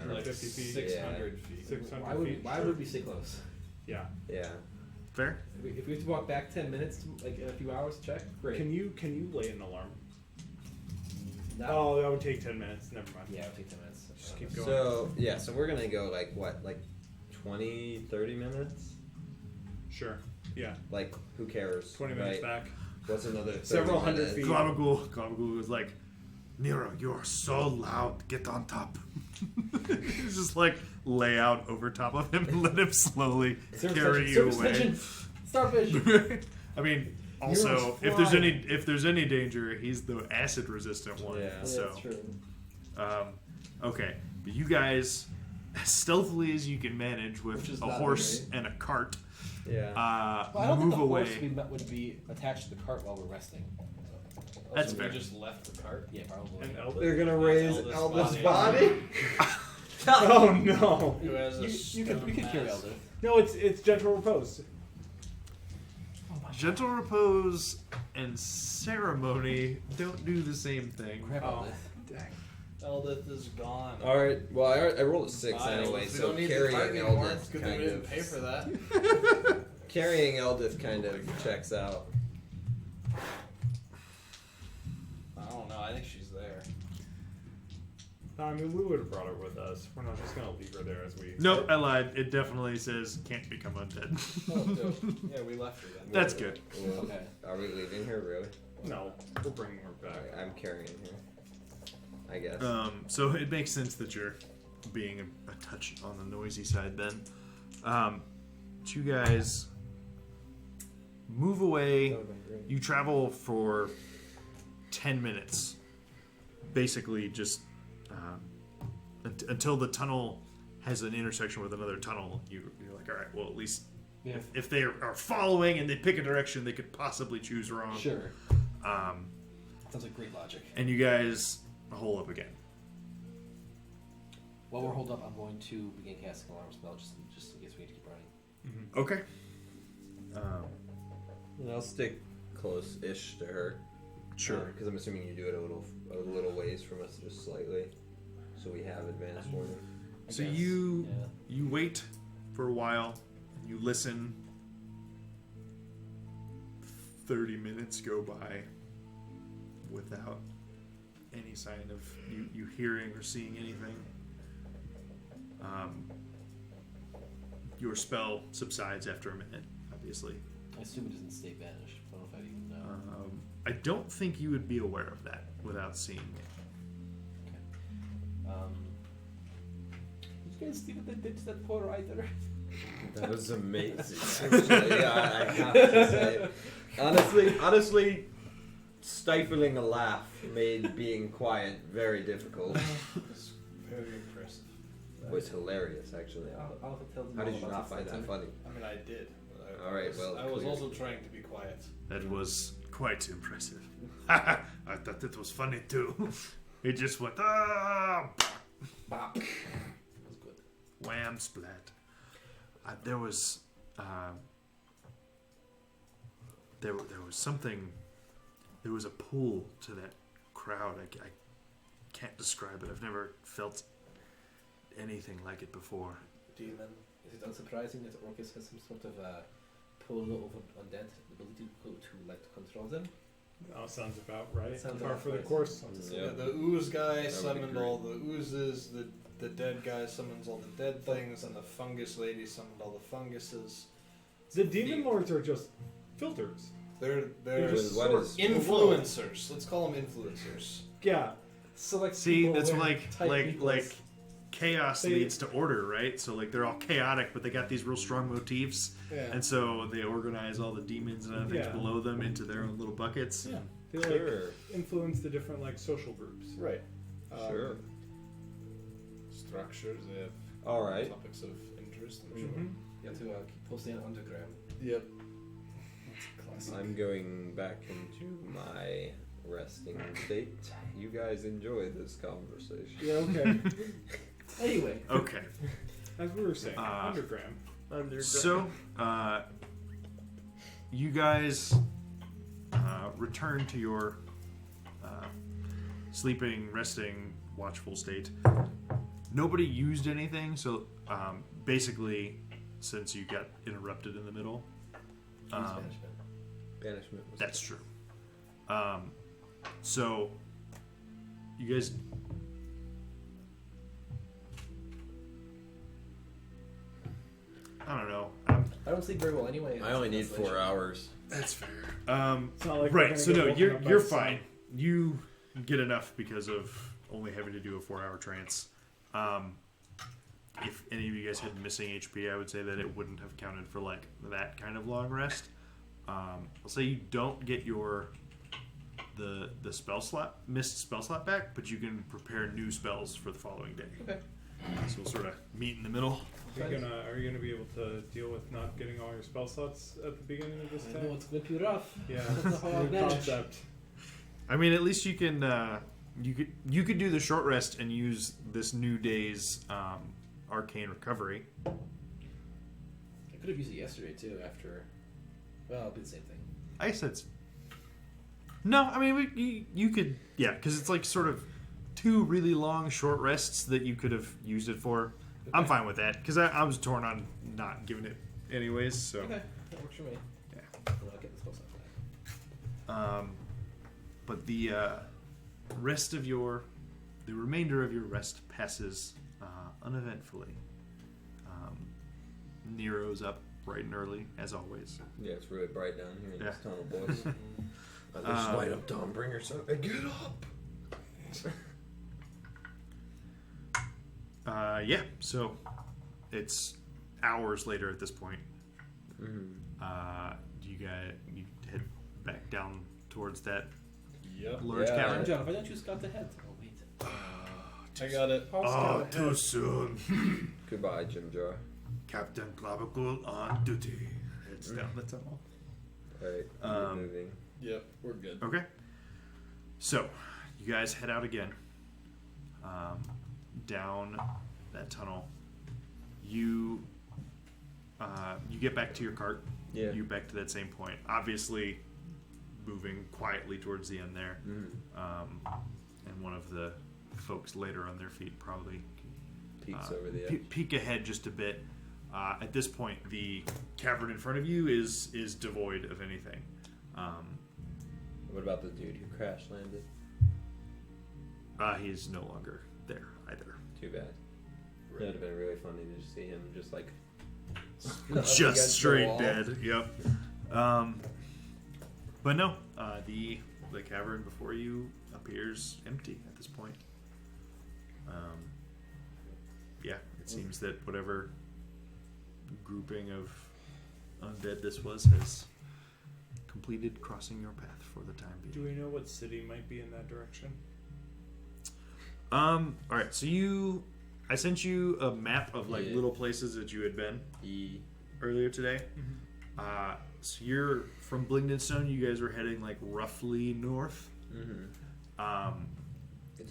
know. 150 feet. 600 feet. 600 Why would feet. why would we stay close? Yeah. Yeah. Fair. If we have to walk back 10 minutes, like in a few hours to check, great. Can you lay an alarm? Not- Oh, that would take 10 minutes. Never mind. Yeah, it'll take 10 minutes. Just keep going. So, yeah, so we're gonna go like what, like 20, 30 minutes? Sure. Yeah. Like, who cares? 20 minutes right? back. What's another 30 Several hundred minutes? feet. Glabagul was like, Nero, you're so loud. Get on top. He's just like lay out over top of him and let him slowly carry you away. Starfish. I mean, also, if there's any danger, he's the acid resistant one. Yeah. So, That's true. okay, but you guys, as stealthily as you can manage Which with is a not horse very- and a cart, Yeah. Well, I don't move think the away. horse would be attached to the cart while we're resting. That's So fair. we just left the cart. Yeah, probably. And Elvis. They're gonna raise Eldest Eldest body. body? Oh no! Who has a You could carry mass. Elder. No, it's gentle repose. Gentle repose and ceremony don't do the same thing. Grab Oh, Elder. dang. Eldith is gone. Alright, well, I rolled a 6 Bye, anyway, Eldith. We so don't need the carrying cart anymore. Eldith Good thing kind we didn't of... pay for that. Carrying Eldith kind of checks out. I don't know. I think she's there. I mean, we would have brought her with us. We're not just gonna leave her there as we. Nope, I lied. It definitely says can't become undead. Oh, dope. Yeah, we left her then. That's good. Well, Okay. Are we leaving here, really? No, we're bringing her back. Alright, I'm carrying her. I guess. So it makes sense that you're being a touch on the noisy side then. You guys move away. That would've been great. You travel for 10 minutes. Basically just until the tunnel has an intersection with another tunnel. You're like, all right, well, at least Yeah. if they are following and they pick a direction they could possibly choose wrong. Sure. Um, Sounds like great logic. and you guys hole up again. While we're holed up, I'm going to begin casting alarm spell just in case we need to keep running. Okay. And I'll stick Close-ish to her. Sure. Because I'm assuming you do it a little ways from us, just slightly. So we have advanced warning. I So guess. you Yeah. you wait for a while, and you listen. 30 minutes go by without any sign of you hearing or seeing anything. Your spell subsides after a minute, obviously. I assume it doesn't stay vanished. I don't know if I even know. I don't think you would be aware of that without seeing it. Did you guys see what they did to that poor writer? That was amazing. Actually, yeah, I have to say. Honestly, stifling a laugh made being quiet very difficult. It's very impressive. It was hilarious, actually. I'll tell them How all did you about not this find that later. funny? I mean, I did. But I All right, was, well, I was clear. also trying to be quiet. That was quite impressive. I thought it was funny too. It just went Bop. That was good. wham splat. There was something. There was a pull to that crowd. I can't describe it. I've never felt anything like it before. Demon. Is it unsurprising that Orcus has some sort of pull over undead ability to control them? Oh, sounds about right. Sounds Par about for the right. course. Yeah. The ooze guy would summoned agree. all the oozes. The dead guy summons all the dead things, and the fungus lady summoned all the funguses. The demon lords are just filters. They're just What sort- is- influencers. Let's call them influencers. Yeah. Select See, people that's with like tight equals. chaos They- leads to order, right? So like they're all chaotic, but they got these real strong motifs, Yeah. and so they organize all the demons and other things Yeah. below them into their own little buckets. Yeah. They like Sure. influence the different like social groups. Right. Sure. Structures. They have All right. topics of interest. I'm sure. Mhm. You have to keep posting on Underground. Yep. That's classic. I'm going back into my resting state. You guys enjoy this conversation. Yeah. Okay. Anyway, Okay. As we were saying, Uh, underground. So, you guys return to your sleeping, resting, watchful state. Nobody used anything, so basically, since you got interrupted in the middle, Banishment. Was That's true. So, you guys. I don't know. I don't sleep very well anyway. I only need 4 hours. That's fair. It's not like we're Right. gonna So get no, woken you're up by you're the sun. fine. You get enough because of only having to do a 4-hour trance. If any of you guys had missing HP, I would say that it wouldn't have counted for like that kind of long rest. I'll say you don't get your the missed spell slot back, but you can prepare new spells for the following day. Okay. So we'll sort of meet in the middle. Are you gonna be able to deal with not getting all your spell slots at the beginning of this I know time? it's going to be rough. Yeah, That's a hard new match. concept. I mean, at least you can you could do the short rest and use this new day's arcane recovery. I could have used it yesterday too. After, well, it'd be the same thing. I said no. I mean, you could, yeah, because it's like sort of 2 really long short rests that you could have used it for. I'm Okay. fine with that because I was torn on not giving it anyways. So, Okay, that works for me. Yeah. And I'll get the spell slot back. but the remainder of your rest passes uneventfully. Nero's up bright and early as always. Yeah, it's really bright down here in this Yeah. tunnel, boys. Just light up Dawnbringer, so get up. Yeah, so it's hours later at this point. You head back down towards that Yep. large Yeah. cavern. John, if I don't choose scout ahead. Oh wait. I got it. Oh, too soon. Goodbye, Jim Jar. Captain Clavicle on duty. Heads down the tunnel. Alright, moving. Yep, we're good. Okay. So, you guys head out again. Down that tunnel. You get back to your cart. Yeah. You back to that same point. Obviously, moving quietly towards the end there. And one of the folks later on their feet probably Peeks over the edge. peek ahead just a bit. At this point, the cavern in front of you is devoid of anything. What about the dude who crash landed? He's no longer there either. Too bad. That would have been really funny to just see him just like Just straight dead. Yep. But no, the cavern before you appears empty at this point. Yeah, it seems that whatever grouping of undead this was has completed crossing your path for the time being. Do we know what city might be in that direction? All right, so I sent you a map of like Yeah. little places that you had been earlier today. So you're from Blingdenstone. You guys were heading like roughly north.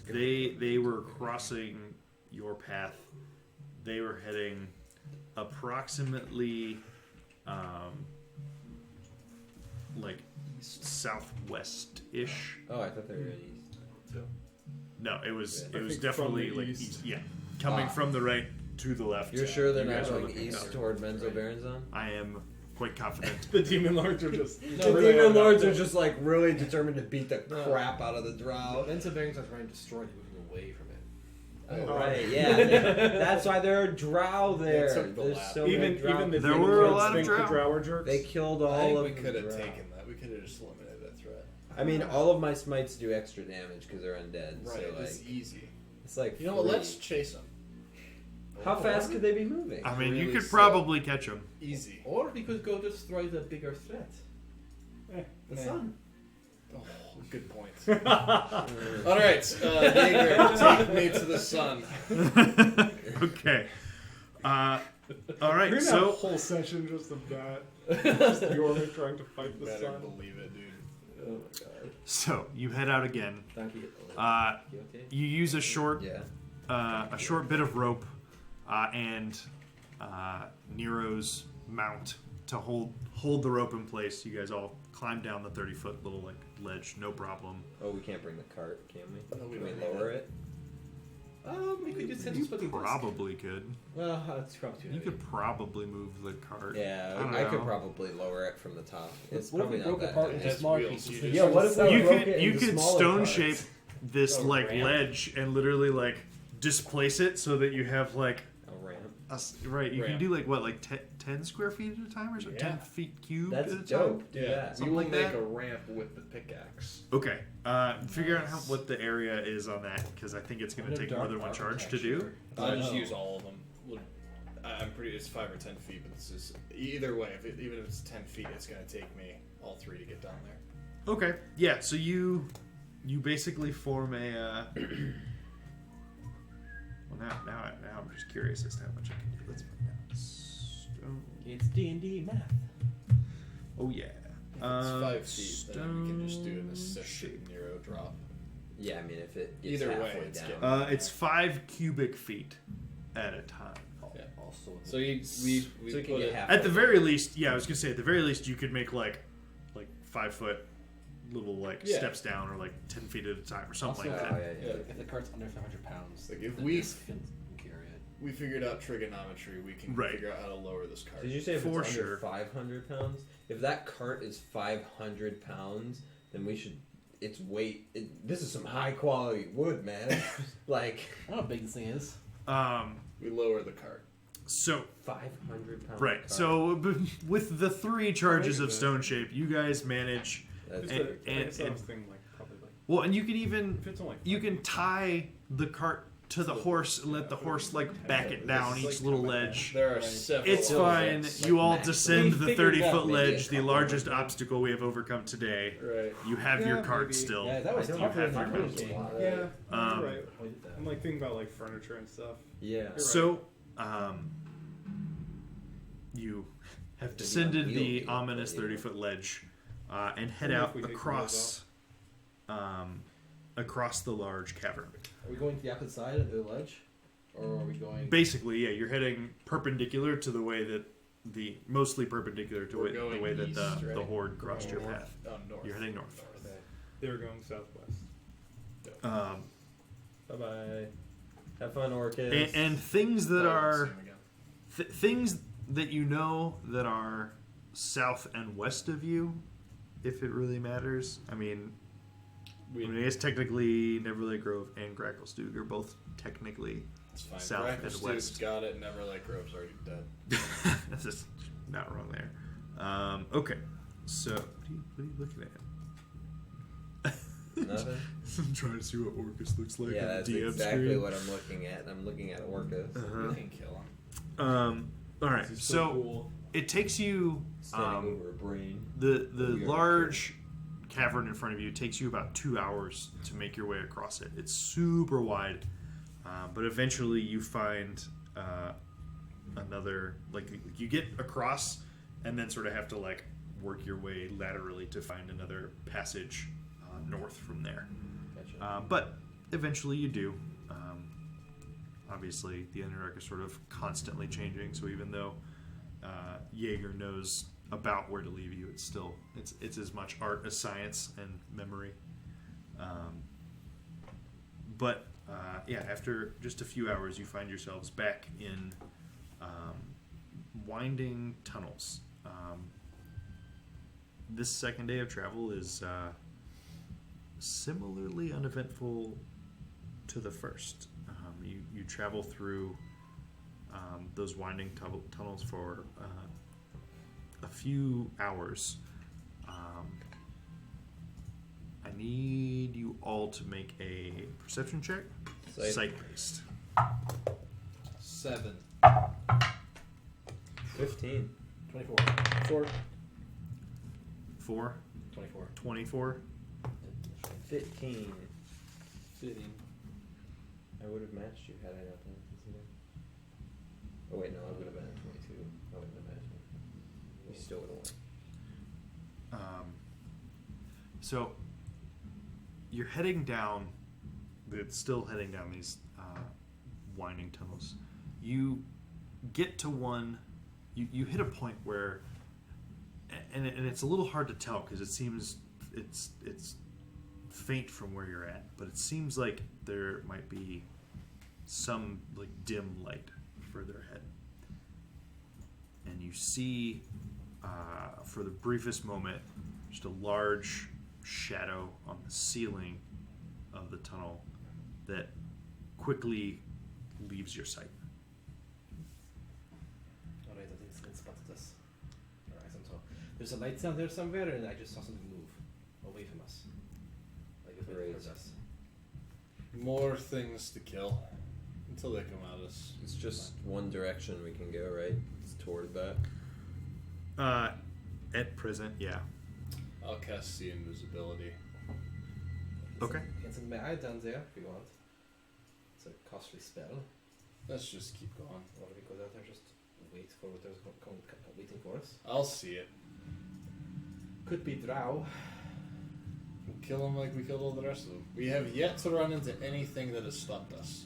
They were crossing your path. They were heading approximately like southwest-ish. Oh, I thought they were in east. No, it was I it was think definitely from the like east. east. Yeah, coming from the right to the left. You're sure they're You not guys are going looking east up. toward Menzo Baronzone? I am quite confident. The demon lords are just. The demon lords are just like really determined to beat the crap out of the drow. Mensa Bearings are trying to destroy it, moving away from it. Oh, right, yeah. That's why there are drow there. took the There's lap. so many Even drow. the There demon were a lords lot of think drow. the drow are jerks. They killed I all think of we the could have drow. taken that. We could have just eliminated that threat. I mean, all of my smites do extra damage because they're undead. Right, So it's like, easy. it's like. You know what? free. Let's chase them. How fast could they be moving? I mean, you Really could slow. probably catch them. Easy. Or we could go destroy the bigger threat. The Nah. sun. Oh, good point. All right, Jaeger, take me to the sun. Okay. All right. We're gonna have a So whole session just of that. Just Yorma trying to fight the Better sun. believe it, dude. Oh my god. so you head out again. Thank you. You use a short Yeah. a short bit of rope and Nero's mount to hold the rope in place. You guys all climb down the 30-foot little like ledge, no problem. Oh, we can't bring the cart, can we? No, we Can we don't need lower it? We could just send splitting disc. Probably could. Well, that's probably too You heavy. could probably move the cart. Yeah, don't I could know. probably lower it from the top. It's What if probably we not broke that apart heavy. into Has smaller wheels, pieces? you and just- Yeah, what if we You broke could it you into could smaller stone parts? shape this A like ramp? ledge and literally like displace it so that you have like A ramp. right. You can Ramp. do like what, like 10 square feet at a time or something? Yeah. 10 feet cubed That's at a time. dope. Do Yeah, that. we Something will like make that? a ramp with the pickaxe. Okay. Figure out what the area is on that because I think it's going to take more than one charge to do. I'll just know. use all of them. I'm pretty. It's 5 or 10 feet, but this is either way. Even if it's 10 feet, it's going to take me all 3 to get down there. Okay. Yeah. So you basically form a. Well, now I'm just curious as to how much I can do. Let's find out. Stone. It's D&D math. Oh yeah. If it's 5 feet, then we can just do an assisted shape. Nero drop. Yeah, I mean, if it gets Either way, halfway it's down. getting- It's 5 cubic feet at a time. Yeah. Also, So we so you can put get it. halfway At the down. very least, yeah, I was gonna say at the very least you could make like 5 foot little Yeah. steps down or like 10 feet at a time or something Also, like Oh, that. yeah, yeah. if the cart's under 500 pounds, Like, if the we- disc can carry it. We figured out trigonometry. We can Right. figure out how to lower this cart. Did you say if For it's sure. under 500 pounds? If that cart is 500 pounds, then we should. Its weight. This is some high quality wood, man. Like I don't know how big this thing is. We lower the cart. So 500 pounds. right, so with the 3 charges of stone shape, you guys manage. That's And- I guess I and- was thinking like probably like Well, and you can even if it's only you can tie the cart to the horse and let the horse like back it down each little ledge. There are several. It's fine. Like You all max. descend We the figured 30-foot out maybe a ledge, the couple largest of- obstacle we have overcome today. Right. You have your Yeah, cart maybe. still. Yeah, that was I don't tougher have than your the mouse. King. yeah. Um, You're right. I did that. I'm like thinking about like furniture and stuff. Yeah. You're So, you have Maybe descended unwieldy, the ominous but, yeah. 30-foot ledge and head Wonder if out we take the across the large cavern. Are we going to the opposite side of the ledge, or are we going? Basically, yeah, you're heading perpendicular to the way that mostly perpendicular to We're the going way that the east, right? horde crossed your North. path. North. You're heading north. They were going southwest. Um, Bye bye. Have fun, orchids. and things that Oh, are see him again. things that you know that are south and west of you, if it really matters. I mean, I guess technically Neverlake Grove and Gracklestug are both technically It's fine. south and Gracklestug's west. got it. Neverlake Grove's already dead. That's just not wrong there. Okay, so what are you looking at? Nothing. I'm trying to see what Orcus looks like Yeah, on that's the DM exactly screen. what I'm looking at. I'm looking at Orcus. Uh-huh. We can kill him. All right, This is so cool. it takes you Standing over a brain. the We are large cavern in front of you takes you about 2 hours to make your way across it. It's super wide, but eventually you find another you get across and then sort of have to like work your way laterally to find another passage north from there. Gotcha. But eventually you do. Obviously, the Underdark is sort of constantly changing. So even though Jaeger knows about where to leave you, it's still it's as much art as science and memory. But after just a few hours, you find yourselves back in winding tunnels. This second day of travel is similarly uneventful to the first. You travel through those winding tunnels for a few hours. I need you all to make a perception check. Sight. Sight-based. 7. 15. 24. 4, 24. 24. 15. Fitting. I would have matched you had I not done this again. Oh wait, no, I would have been at 22. I wouldn't have matched you. You still would have won. So you're heading down. It's still heading down these winding tunnels. You get to one. You hit a point where, and it's a little hard to tell because it seems it's faint from where you're at, but it seems like there might be some like dim light further ahead, and you see for the briefest moment just a large shadow on the ceiling of the tunnel that quickly leaves your sight. Alright, I think it's spotted us. Horizon. So there's a light down there somewhere, and I just saw something move away from us. Like it's waiting towards us. More things to kill until they come at us. It's just one direction we can go, right? It's toward that. At present, yeah. I'll cast see invisibility. Okay. You can send my eye down there if you want. It's a costly spell. Let's just keep going. Or we go down there just wait for what there's waiting for us. I'll see it. Could be drow. We'll kill them like we killed all the rest of them. We have yet to run into anything that has stopped us.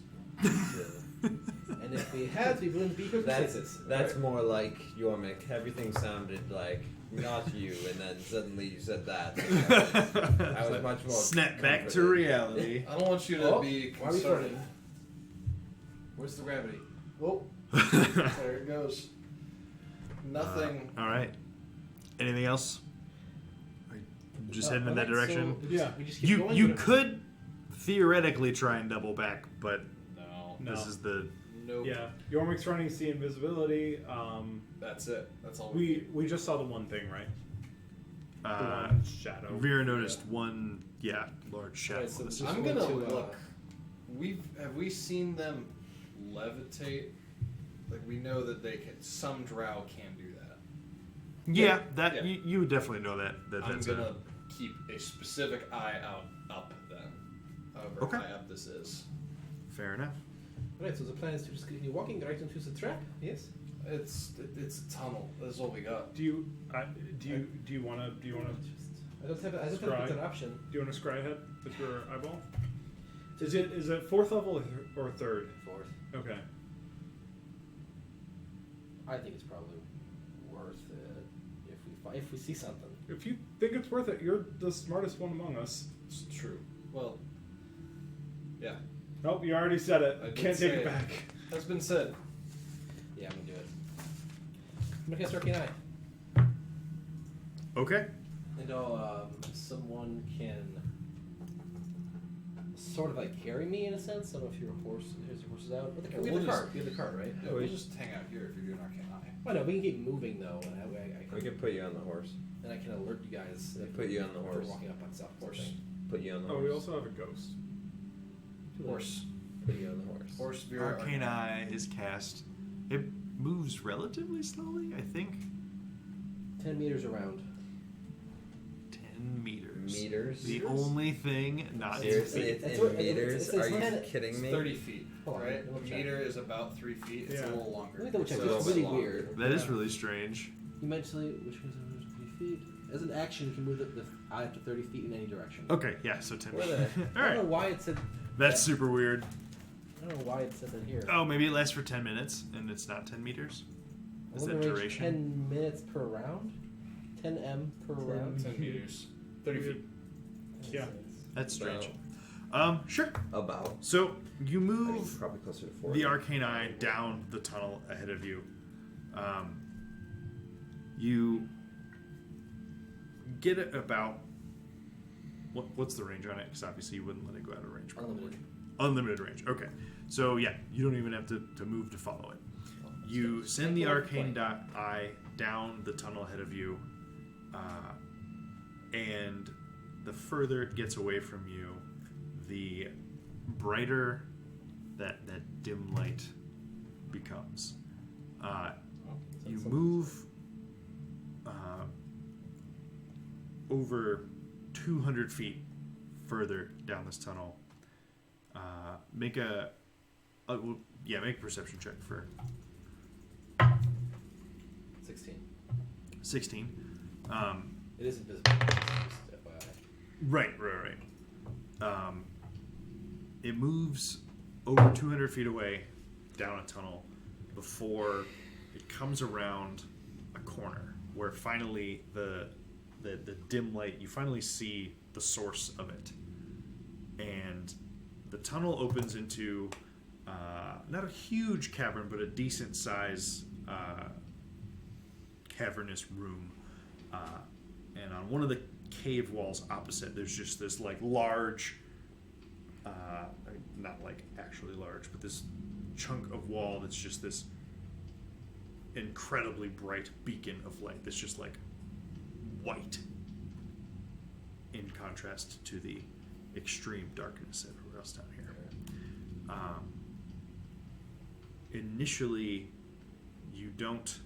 And if we had, we wouldn't be here to fix it. That's more like Yormik. Everything sounded like not you, and then suddenly you said that. I was much more Snap back to comforted. reality. I don't want you to Oh, be why are we concerned. farting? Where's the gravity? Oh, there it goes. Nothing. All right. Anything else? Just heading in that Alright, direction. So Yeah. we just keep You going, you or- could theoretically try and double back, but No. No. this is the Nope. Yeah. Yormik's running see invisibility. That's it. That's all. We just saw the one thing, right? The one shadow. Vera noticed one large shadow. Alright, so on the this ceiling. I'm Just gonna want to, look. Have we seen them levitate? Like we know that they can. Some drow can do that. Yeah, that Yeah. You would definitely know that I'm that's gonna keep a specific eye out up then. However Okay. high up this is. fair enough. Alright, so the plan is to just continue walking right into the trap. Yes. It's a tunnel. That's all we got. Do you want to I don't have a Scry. better option. scry ahead with your eyeball? Is it fourth level or third? Fourth. Okay. I think it's probably worth it if we see something. If you think it's worth it, you're the smartest one among us. It's true. Well, yeah, Nope, you already said it. I did Can't say take it it. back. that's been said. Yeah, I'm gonna do it. I'm gonna cast Arcane Eye. Okay. And someone can sort of like carry me in a sense. I don't know if your horse is out. But Yeah, we have we'll the just- cart. We have the cart, right? Yeah, we'll just hang out here if you're doing Arcane Eye. I know we can keep moving though, and that way I We can put you on the horse. and I can alert you guys. They if put you on the if we're horse. walking up on South Horse. Put you on the Oh, horse. we also have a ghost. Horse. Put you on the horse. Horse. Vera, Arcane Eye is cast. It moves relatively slowly, I think. 10 meters around. 10 meters. Meters. The only thing not in Seriously, feet. it's It's in what- meters. it's Are you 10 kidding It's me? 30 feet, Hold on, right? let me check. Meter is about 3 feet. It's Yeah. a little longer. Let me double check. So It's it's really longer. weird. That is really strange. You mentally, which is 3 feet. As an action, you can move the eye up to 30 feet in any direction. Okay, yeah, so 10 What meters. the- All I don't know right. why it said. That's super weird. I don't know why it said that here. Oh, maybe it lasts for 10 minutes and it's not 10 meters? Is that Eliminate duration? 10 minutes per round. 10 m per round. 10 meters. 30 feet. Yeah. That's strange. About. Sure. About. So you I mean, move probably closer to 40. the Arcane Eye down the tunnel ahead of you. You get it about what's the range on it? Because obviously you wouldn't let it go out of range. Probably. Unlimited. Unlimited range. Okay. So yeah, you don't even have to move to follow it. You send the Arcane Eye down the tunnel ahead of you, and the further it gets away from you, the brighter that dim light becomes. You move over 200 feet further down this tunnel. Make make a perception check for 16. 16. It is invisible. Just FYI. Right. It moves over 200 feet away down a tunnel before it comes around a corner where finally the dim light, you finally see the source of it. And the tunnel opens into not a huge cavern, but a decent size cavernous room. And on one of the cave walls opposite, there's just this like large, not like actually large, but this chunk of wall that's just this incredibly bright beacon of light that's just like white in contrast to the extreme darkness everywhere else down here. Initially, you don't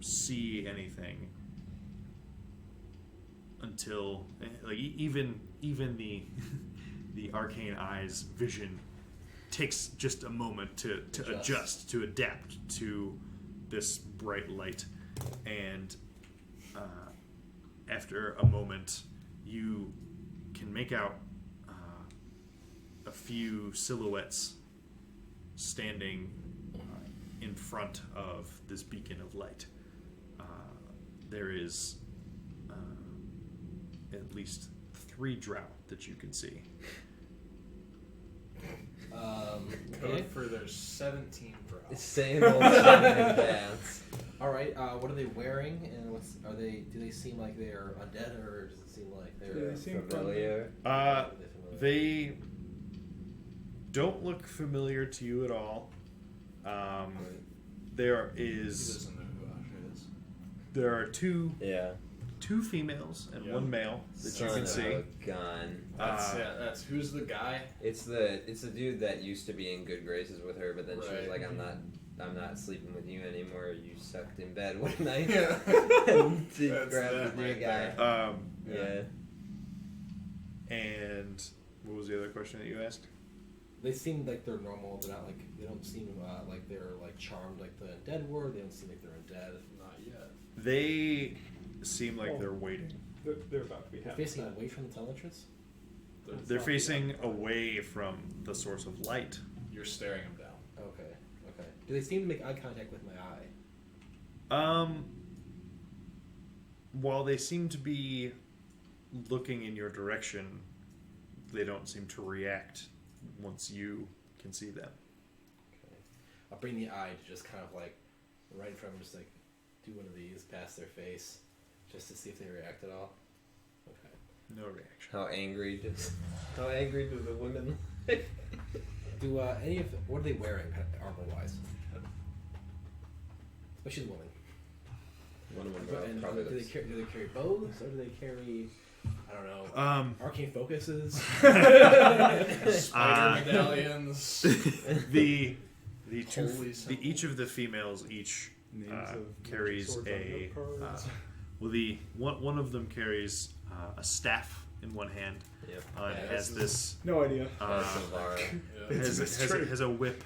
see anything until like even the the arcane eye's vision takes just a moment to adjust, to adapt to this bright light, and after a moment you can make out a few silhouettes standing in front of this beacon of light. There is at least 3 drow that you can see. Code for there's 17 drops. Same old dance. All right. What are they wearing, and do they seem like they're undead, or does it seem like they're They seem Familiar. are they familiar? They don't look familiar to you at all. There He is doesn't know who Asha is. there are two Yeah. females and Yeah. one male that you Son can of see. a gun. That's who's the guy? It's the dude that used to be in good graces with her, but then she was Right. like, I'm not sleeping with you anymore. You sucked in bed one night. Yeah. And she That's grabbed them the new right guy. there. Yeah. And what was the other question that you asked? They seem like they're normal. They're not like they don't seem like they're like charmed like the undead were. They don't seem like they're undead. Not yet. They seem like they're waiting. They're about to be They're having facing that. away from the tunnel entrance. They're facing away from the source of light. You're staring him down. Okay. Okay. Do they seem to make eye contact with my eye? While they seem to be looking in your direction, they don't seem to react once you can see them. Okay. I'll bring the eye to just kind of like right in front of them, just like do one of these past their face, just to see if they react at all. Okay. No reaction. How angry do the women? Do any of what are they wearing armor wise? Especially the women. One of them And probably do they carry bows or do they carry I don't know arcane focuses? Spider medallions. the Holy each of the females Names of carries swords on a note cards. one of them carries a staff in one hand. Yep. And has this No idea. Savara. Yeah. has a whip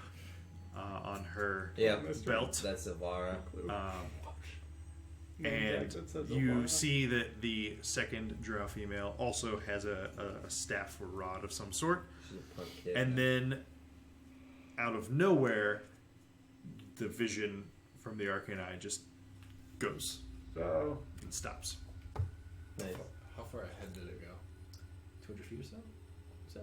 on her Yeah. belt. That's Savara. And That says you Elvira. see that the second drow female also has a staff or rod of some sort. She's a punk kid. And then, out of nowhere, the vision from the arcane eye just goes So and stops. Nice. How far ahead did it go? 200 feet or so.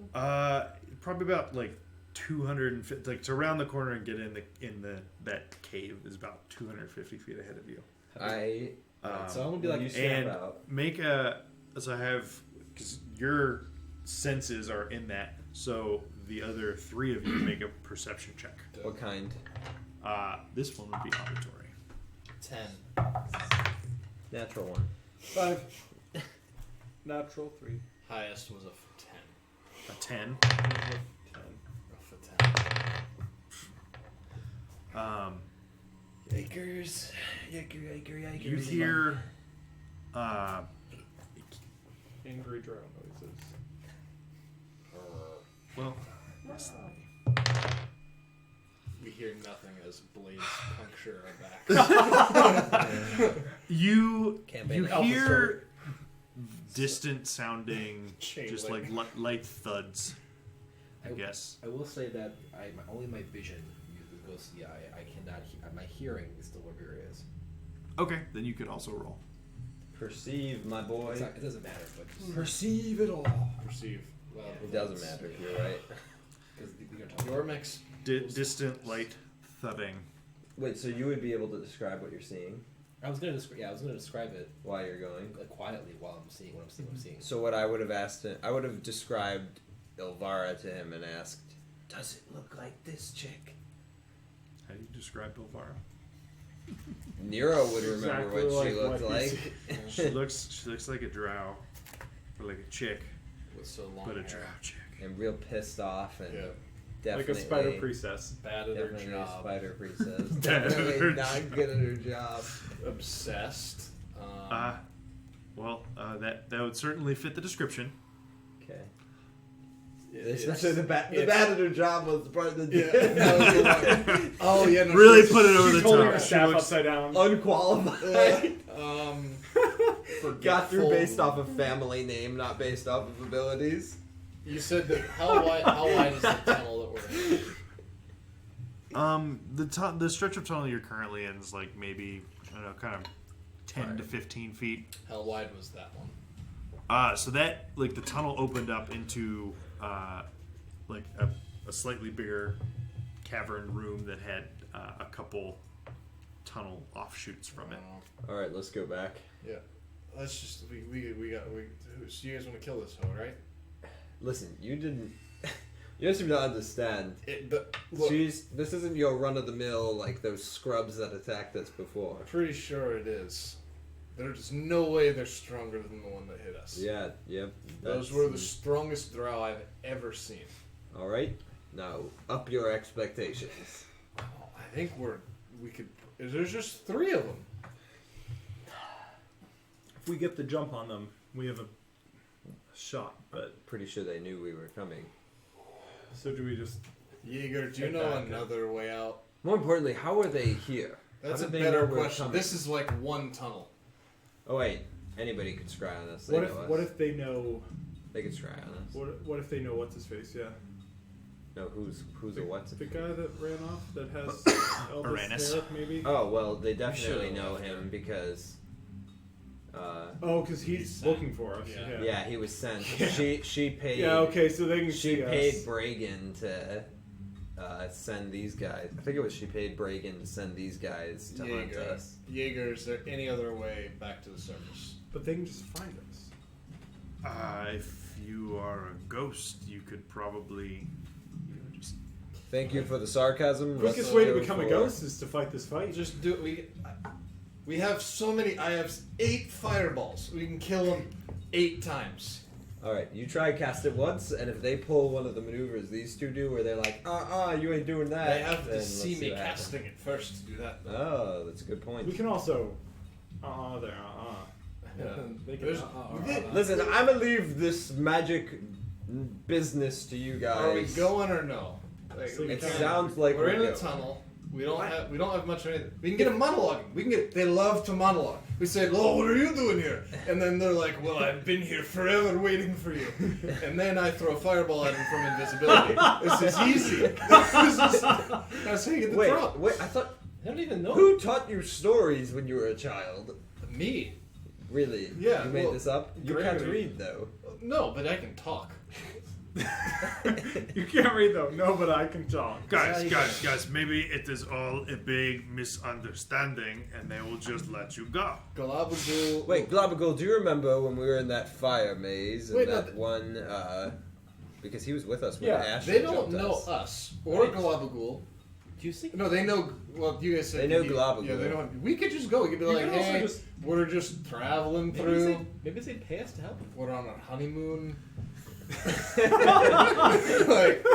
Probably about like 250, like to round the corner and get in that cave is about 250 feet ahead of you. So I'm gonna be like, you step And out. make a so I have because your senses are in that. So the other 3 of you make a perception check. What kind? This one would be auditory. 10. Natural one. 5. Natural 3. Highest was a 10. A 10. 10. Rough a 10. Yikers. Yikers. You hear Angry drow noises. well We hear nothing as blades puncture our backs. you Campaign you Alpha hear distant sounding Chain just link. like light thuds, I I- guess. I will say that only my vision goes to the eye. I cannot. My hearing is still where Vera is. Okay, then you could also roll. Perceive, my boy. It's not, it doesn't matter, but just, Perceive it all. Perceive. Well, It doesn't matter if you're right. Because we are talking. Yormix. Distant light thudding. Wait, so you would be able to describe what you're seeing I was gonna describe it while you're going? quietly while I'm seeing what I'm seeing. So what I would have asked him, I would have described Ilvara to him and asked, "Does it look like this chick?" How do you describe Elvira? Nero would remember Exactly what she like looked what like. he She looks like a drow, or like a chick, With so long but a hair. drow chick. And real pissed off and Yeah. definitely like a spider priestess. Bad at her definitely a job. spider priestess. Bad at her Definitely not good at her job. Obsessed. Well, that would certainly fit the description. Okay. It's- So the bad it's- at her job was part of the Yeah. Oh yeah, no, Really she's- put it over She's the holding top. her She staff looks- upside down. unqualified. Got through forgetful. based off of family name, not based off of abilities. You said that how wide is the tunnel that we're in? The stretch of tunnel you're currently in is like maybe I don't know, kind of 10 to 15 feet. How wide was that one? So that like the tunnel opened up into like a slightly bigger cavern room that had a couple tunnel offshoots from it. All right, let's go back. Yeah. Let's just so you guys want to kill this hoe, right? Listen, you didn't. You don't seem to understand. Look, This isn't your run of the mill like those scrubs that attacked us before. I'm pretty sure it is. There's no way they're stronger than the one that hit us. Yeah, yep. Those were the strongest drow I've ever seen. All right, now up your expectations. I think we could. There's just 3 of them. If we get the jump on them, we have a shot. But Pretty sure they knew we were coming. so do we just? Jaeger, do you Head know back. another way out? More importantly, how are they here? That's How a did they better know we're question. coming? This is like one tunnel. Oh wait, anybody could scry on us. They What know if? us. What if they know? They could scry on us? What if they know what's his face? Yeah. No, who's a what's The guy that ran off that has Elvis Uranus. hair, maybe. Oh well, they definitely should've know left him him. because. Oh, because he's He's looking for us. Yeah. Yeah. Yeah, he was sent. Yeah. She paid. Yeah, okay, so they can She see paid us. Bragan to send these guys. I think it was she paid Bragan to send these guys to hunt Jaeger. us. Jaeger, is there any other way back to the surface? But they can just find us. If you are a ghost, you could probably just Thank you for the sarcasm. Quickest Let's way to go become a for- ghost is to fight this fight. Just do it. We have so many. I have 8 fireballs. We can kill them 8 times. All right, you try cast it once, and if they pull one of the maneuvers these two do, where they're like, you ain't doing that. They have then to let's see me what happens. casting it first to do that. Oh, that's a good point. We can also. There. Yeah. They can. There's- Listen, I'm gonna leave this magic business to you guys. Are we going or no? Like, So we It can't- sounds like we're in a going. tunnel. We don't have much of anything. We can get a monologue. They love to monologue. We say, "Oh, what are you doing here?" And then they're like, "Well, I've been here forever waiting for you." And then I throw a fireball at them from invisibility. This is easy. That's how you get the drop. Wait, I thought. I don't even know. Who taught you stories when you were a child? Me? Really? Yeah, You made well, this up? You can't Gregory. read, though. No, but I can talk. You can't read though. No, but I can talk. guys, maybe it is all a big misunderstanding and they will just let you go. Galabagul. Wait, Globagul, do you remember when we were in that fire maze and Wait, no, that one, because he was with us when Yeah, Ash They don't jumped know us. us or Galabagul. Do you see? No, they know. Well, you guys said They know you- Galabagul. Yeah, they know. We could just go. We could be You like, can also hey, just- we're just traveling Maybe through. they pay us to help. We're on a honeymoon. Like,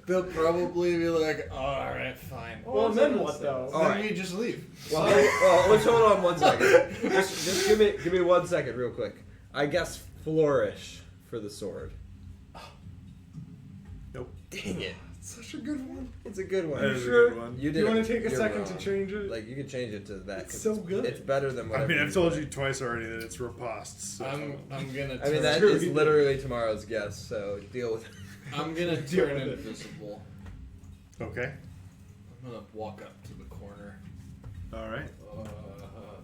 they'll probably be like, all right, fine. Well, then what though? All then right. we just leave. Well, let's hold on 1 second. just give me 1 second, real quick. I guess flourish for the sword. Nope. Dang it! Such a good one. It's a good one. That is a sure? good one. You Do you did want it- to take a you're second wrong. to change it? Like you can change it to that. It's 'cause so good. It's better than what I mean, I've told you twice already that it's riposte. So. I'm gonna. I mean, that Sure, is you did. literally tomorrow's guest, so deal with it. I'm gonna Deal turn with it. invisible. Okay. I'm gonna walk up to the corner. All right.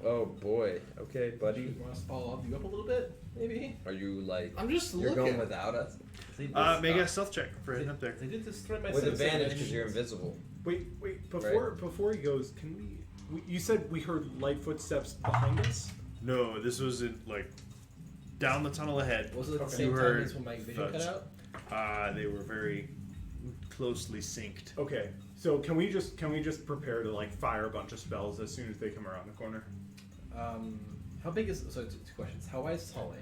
Oh boy. Okay, buddy. You want us to follow you up a little bit, maybe? Are you like? I'm just You're looking. going without us Make a stealth check for hitting up there. They did destroy my with sense of advantage because direction. you're invisible. Wait, before he goes, can we? You said we heard light footsteps behind us. No, this was down the tunnel ahead. Was it at the Okay. same You time heard as when my vision cut thuds. out? They were very closely synced. Okay, so can we just prepare to like fire a bunch of spells as soon as they come around the corner? How big is so? Two questions. How wide is this hallway?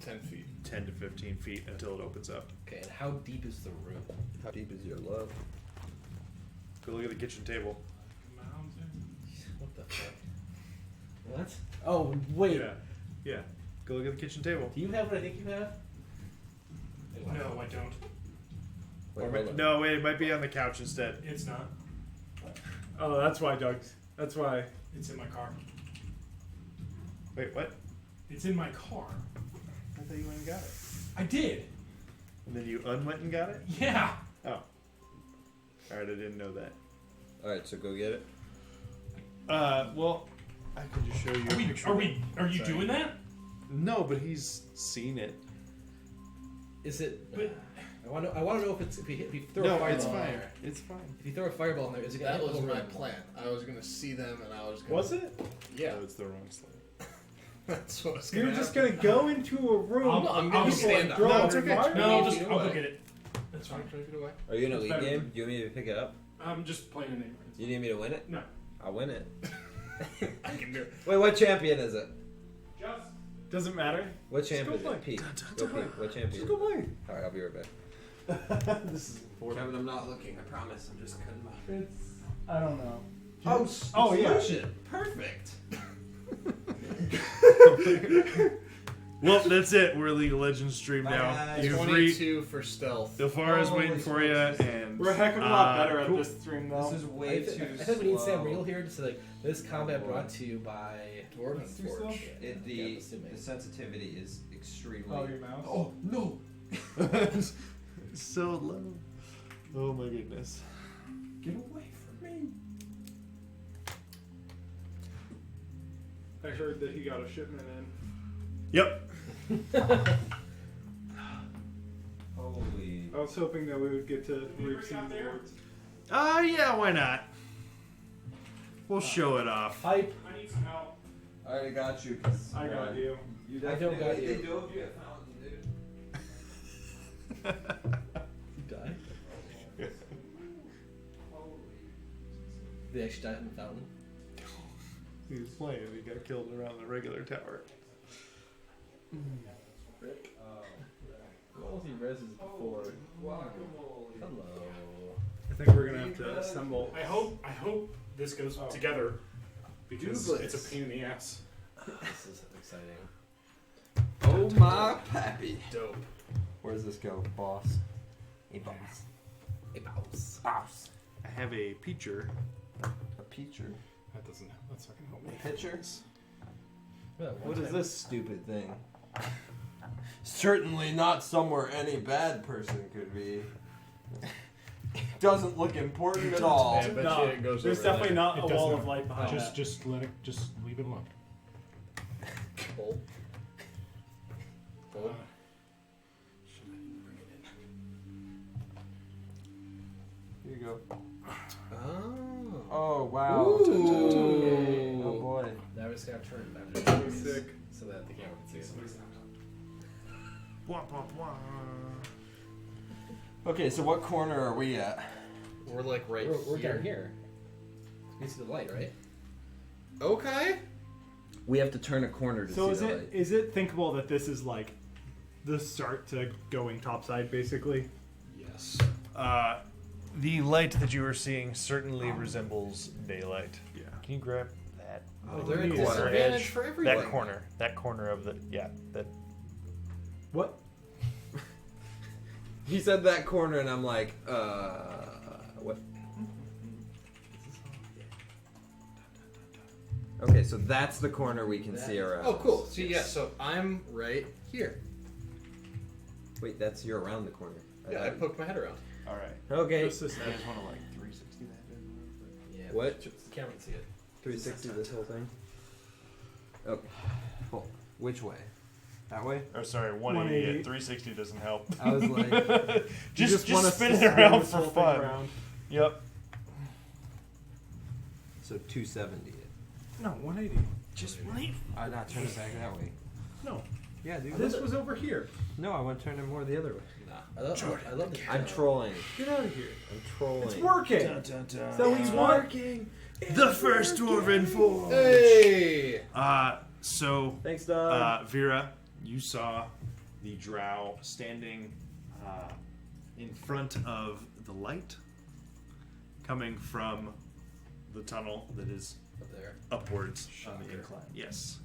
10 feet. 10 to 15 feet until it opens up. Okay, and how deep is the room? How deep is your love? Go look at the kitchen table. What the fuck? What? Oh wait. Yeah. Go look at the kitchen table. Do you have what I think you have? No, I don't. Wait, hold on. No, wait, it might be on the couch instead. It's not. Oh, that's why, Doug. That's why. It's in my car. Wait, what? It's in my car. I thought you went and got it. I did. And then you unwent and got it? Yeah. Oh. Alright, I didn't know that. Alright, so go get it. Well, I could just show you a picture. Are you doing that? No, but he's seen it. Is it? But I want to know if you throw a No, fireball it's in fine. there. It's fine. If you throw a fireball in there, is it gonna That hit was the whole my room? plan. I was gonna see them, and I was gonna. Was it? Yeah, Oh, it's the wrong slide. that's what was You're gonna just happen. gonna go into a room. I'm gonna I'll stand up. throw No, a it's okay. fireball? no, I'll Feet go away. get it. That's fine. 20 feet away. Are you in a It's lead better game? than- Do you want me to pick it up? I'm just playing a name. You need me to win it? No. I'll win it. I can do it. Wait, what champion is it? Just. Doesn't matter. What champion go is it? play. Pete. Go Pete. What champion? Just go play. Alright, I'll be right back. This is Kevin, I'm not looking. I promise. I'm just cutting my. I don't know. Oh, yeah. Lucian. Perfect. Well, that's it. We're League of Legends stream now. Bye. You've 22 for stealth. Ilfara's Holy waiting for you, smokes. and We're a heck of a lot better at cool. this stream, though. This is I, way th- too I think we need Sam slow. Real here to say like this combat boy. brought to you by Dwarven Too slow? Forge. Yeah, I'm The assuming. sensitivity is extremely. Oh, your mouse. Oh no! so low. Oh my goodness. Get away from me! I heard that he got a shipment in. Yep. Holy. I was hoping that we would get to reap some rewards. Yeah, why not? We'll show it off. Hype. I need some help. I already got you. 'Cause, I got you. You I don't got definitely- you. They dove you at Fountain, dude. You died. They actually died in the fountain. He was playing. He got killed around the regular tower. Multi reses before. Hello. I think we're gonna have to assemble. I hope this goes together because Douglas. it's a pain in the ass. This is exciting. Oh my pappy. Dope. Where does this go, boss? Hey, boss. A mouse. Boss. I have a peacher. A peacher. That's not gonna help me. A pitcher? Well, What is this stupid thing? Certainly not somewhere any bad person could be. Doesn't look important at all. I bet No, you it goes there's over definitely there. not It a does wall not. of light behind that. Just leave it alone. Bolt. Bolt. Here you go. Oh. Oh, wow. Ooh. Oh, boy. Now we're just gonna turn it back That was sick. so that the camera can see it. Bwah, bwah, bwah. Okay, so what corner are we at? We're like right We're here. down here. You see the light, right? Okay. We have to turn a corner to So see the light. is it thinkable that this is like the start to going topside, basically? Yes. The light that you are seeing certainly resembles daylight. Yeah. Can you grab that? Oh, we they're a need a disadvantage edge. for everyone. That corner of the that. What? He said that corner, and I'm like, what? Okay, so that's the corner we can see around. Oh, cool. us. See, yeah. So I'm right here. Wait, that's you're around the corner. Yeah, I poked my head around. All right. Okay. Just this You guys want to like 360 that? Yeah. What? The camera can see it. 360 this whole thing. Okay. Hold. Which way? That way? Or sorry, 180 at 360 doesn't help. I was like, just wanna spin it spin around this for whole thing fun. around. Yep. so 270. No, 180. Just leave. I not turn it back that way. No, Yeah, dude. this was over here. No, I want to turn it more the other way. I love the I'm trolling. Get out of here. I'm trolling. It's working. Dun, dun, dun. Is that what you want? The first dwarven forge. Hey! So Thanks, Doug. Vera, you saw the drow standing in front of the light coming from the tunnel that is Up there. upwards on the Shocker. incline. Yes.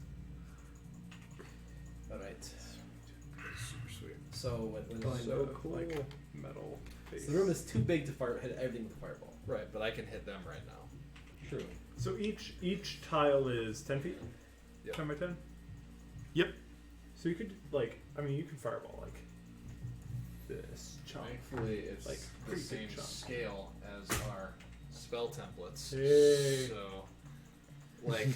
Alright. Super sweet. So when So cool. like metal face. so the room is too big to hit everything with a fireball. Right, but I can hit them right now. True. So each tile is 10 feet. Yep. 10 by 10. Yep. So you could you can fireball like this chunk. Thankfully, it's Like, the pretty same big chunk. scale as our spell templates. Hey. So, like,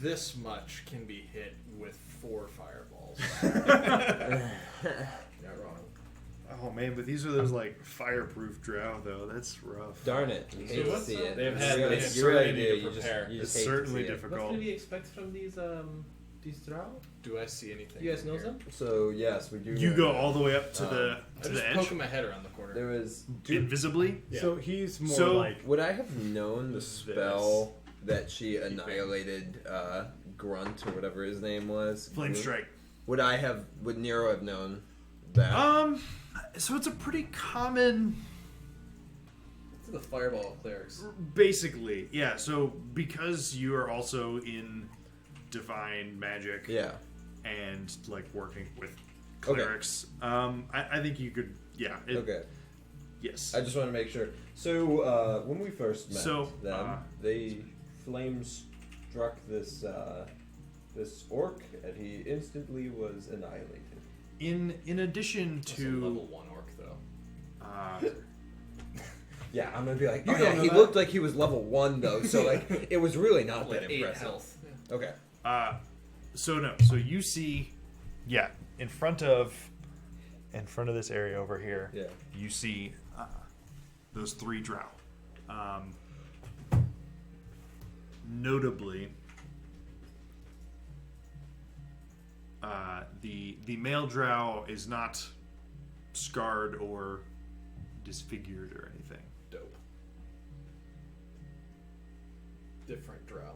this much can be hit with 4 fireballs. Not wrong. Oh man, but these are those like fireproof drow though. That's rough. Darn it. You hate to what's see up? it. They've had You're the right, you're right, serenity dude. to You just, prepare. you It's just hate certainly to see it. What difficult. can we expect from these drow? Do I see anything? You guys in know here? them? So, yes, we do. You know go that. all the way up to the I to just the edge poking my head around the corner. There was. invisibly. Yeah. So he's more So- like Would I have known the spell that she annihilated Grunt or whatever his name was? Flame strike. Would Nero have known that? So it's a pretty common. It's the fireball of clerics. Basically, yeah. So because you are also in divine magic Yeah. and like working with Okay. clerics, I think you could. Yeah. Okay. Yes. I just want to make sure. So when we first met So, them, they flames struck this this orc, and he instantly was annihilated. In addition That's a level to 1 orc, though. Yeah, I'm gonna be like, You oh don't yeah, know he that. looked like he was level 1 though, so like it was really not Like that 8 impressive. health. Okay. so no. So you see, yeah, in front of this area over here. Yeah. You see those 3 drow. Notably, the male drow is not scarred or disfigured or anything. Dope. Different drow.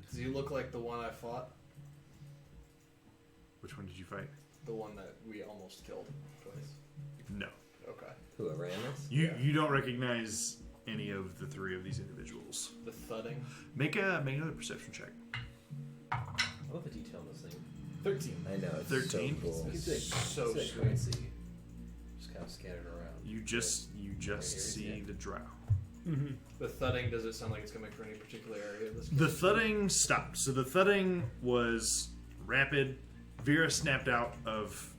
Does he look like the one I fought? Which one did you fight? The one that we almost killed twice? No. Okay. Who, Aramis? You don't recognize any of the 3 of these individuals. The thudding? Make another perception check. I love the detail in this thing. 13. I know. It's 13? So cool. It's like, So it's like sweet. currency. Just kind of scattered around. You just see the drow. The thudding, does it sound like it's coming from any particular area of this The thudding stopped. So the thudding was rapid. Vera snapped out of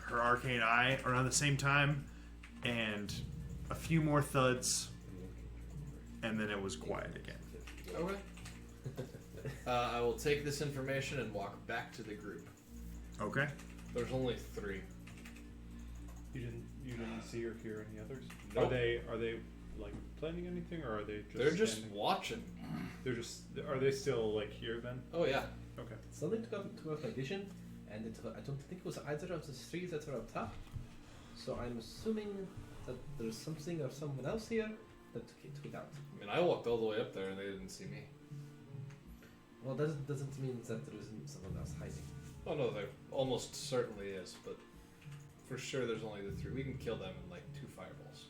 her arcane eye around the same time, and a few more thuds, and then it was quiet again. Okay. I will take this information and walk back to the group. Okay. There's only 3. you didn't see or hear any others. Nope. Are they like planning anything, or are they just? They're just standing? watching. Are they still like here then? Oh, yeah. Okay. Something took out my vision, and I don't think it was either of the 3 that are up top. So I'm assuming that there's something or someone else here that took it out. I mean, I walked all the way up there and they didn't see me. Well, that doesn't mean that there isn't someone else hiding. Oh, no, there almost certainly is, but for sure there's only the 3. We can kill them in like 2 fireballs.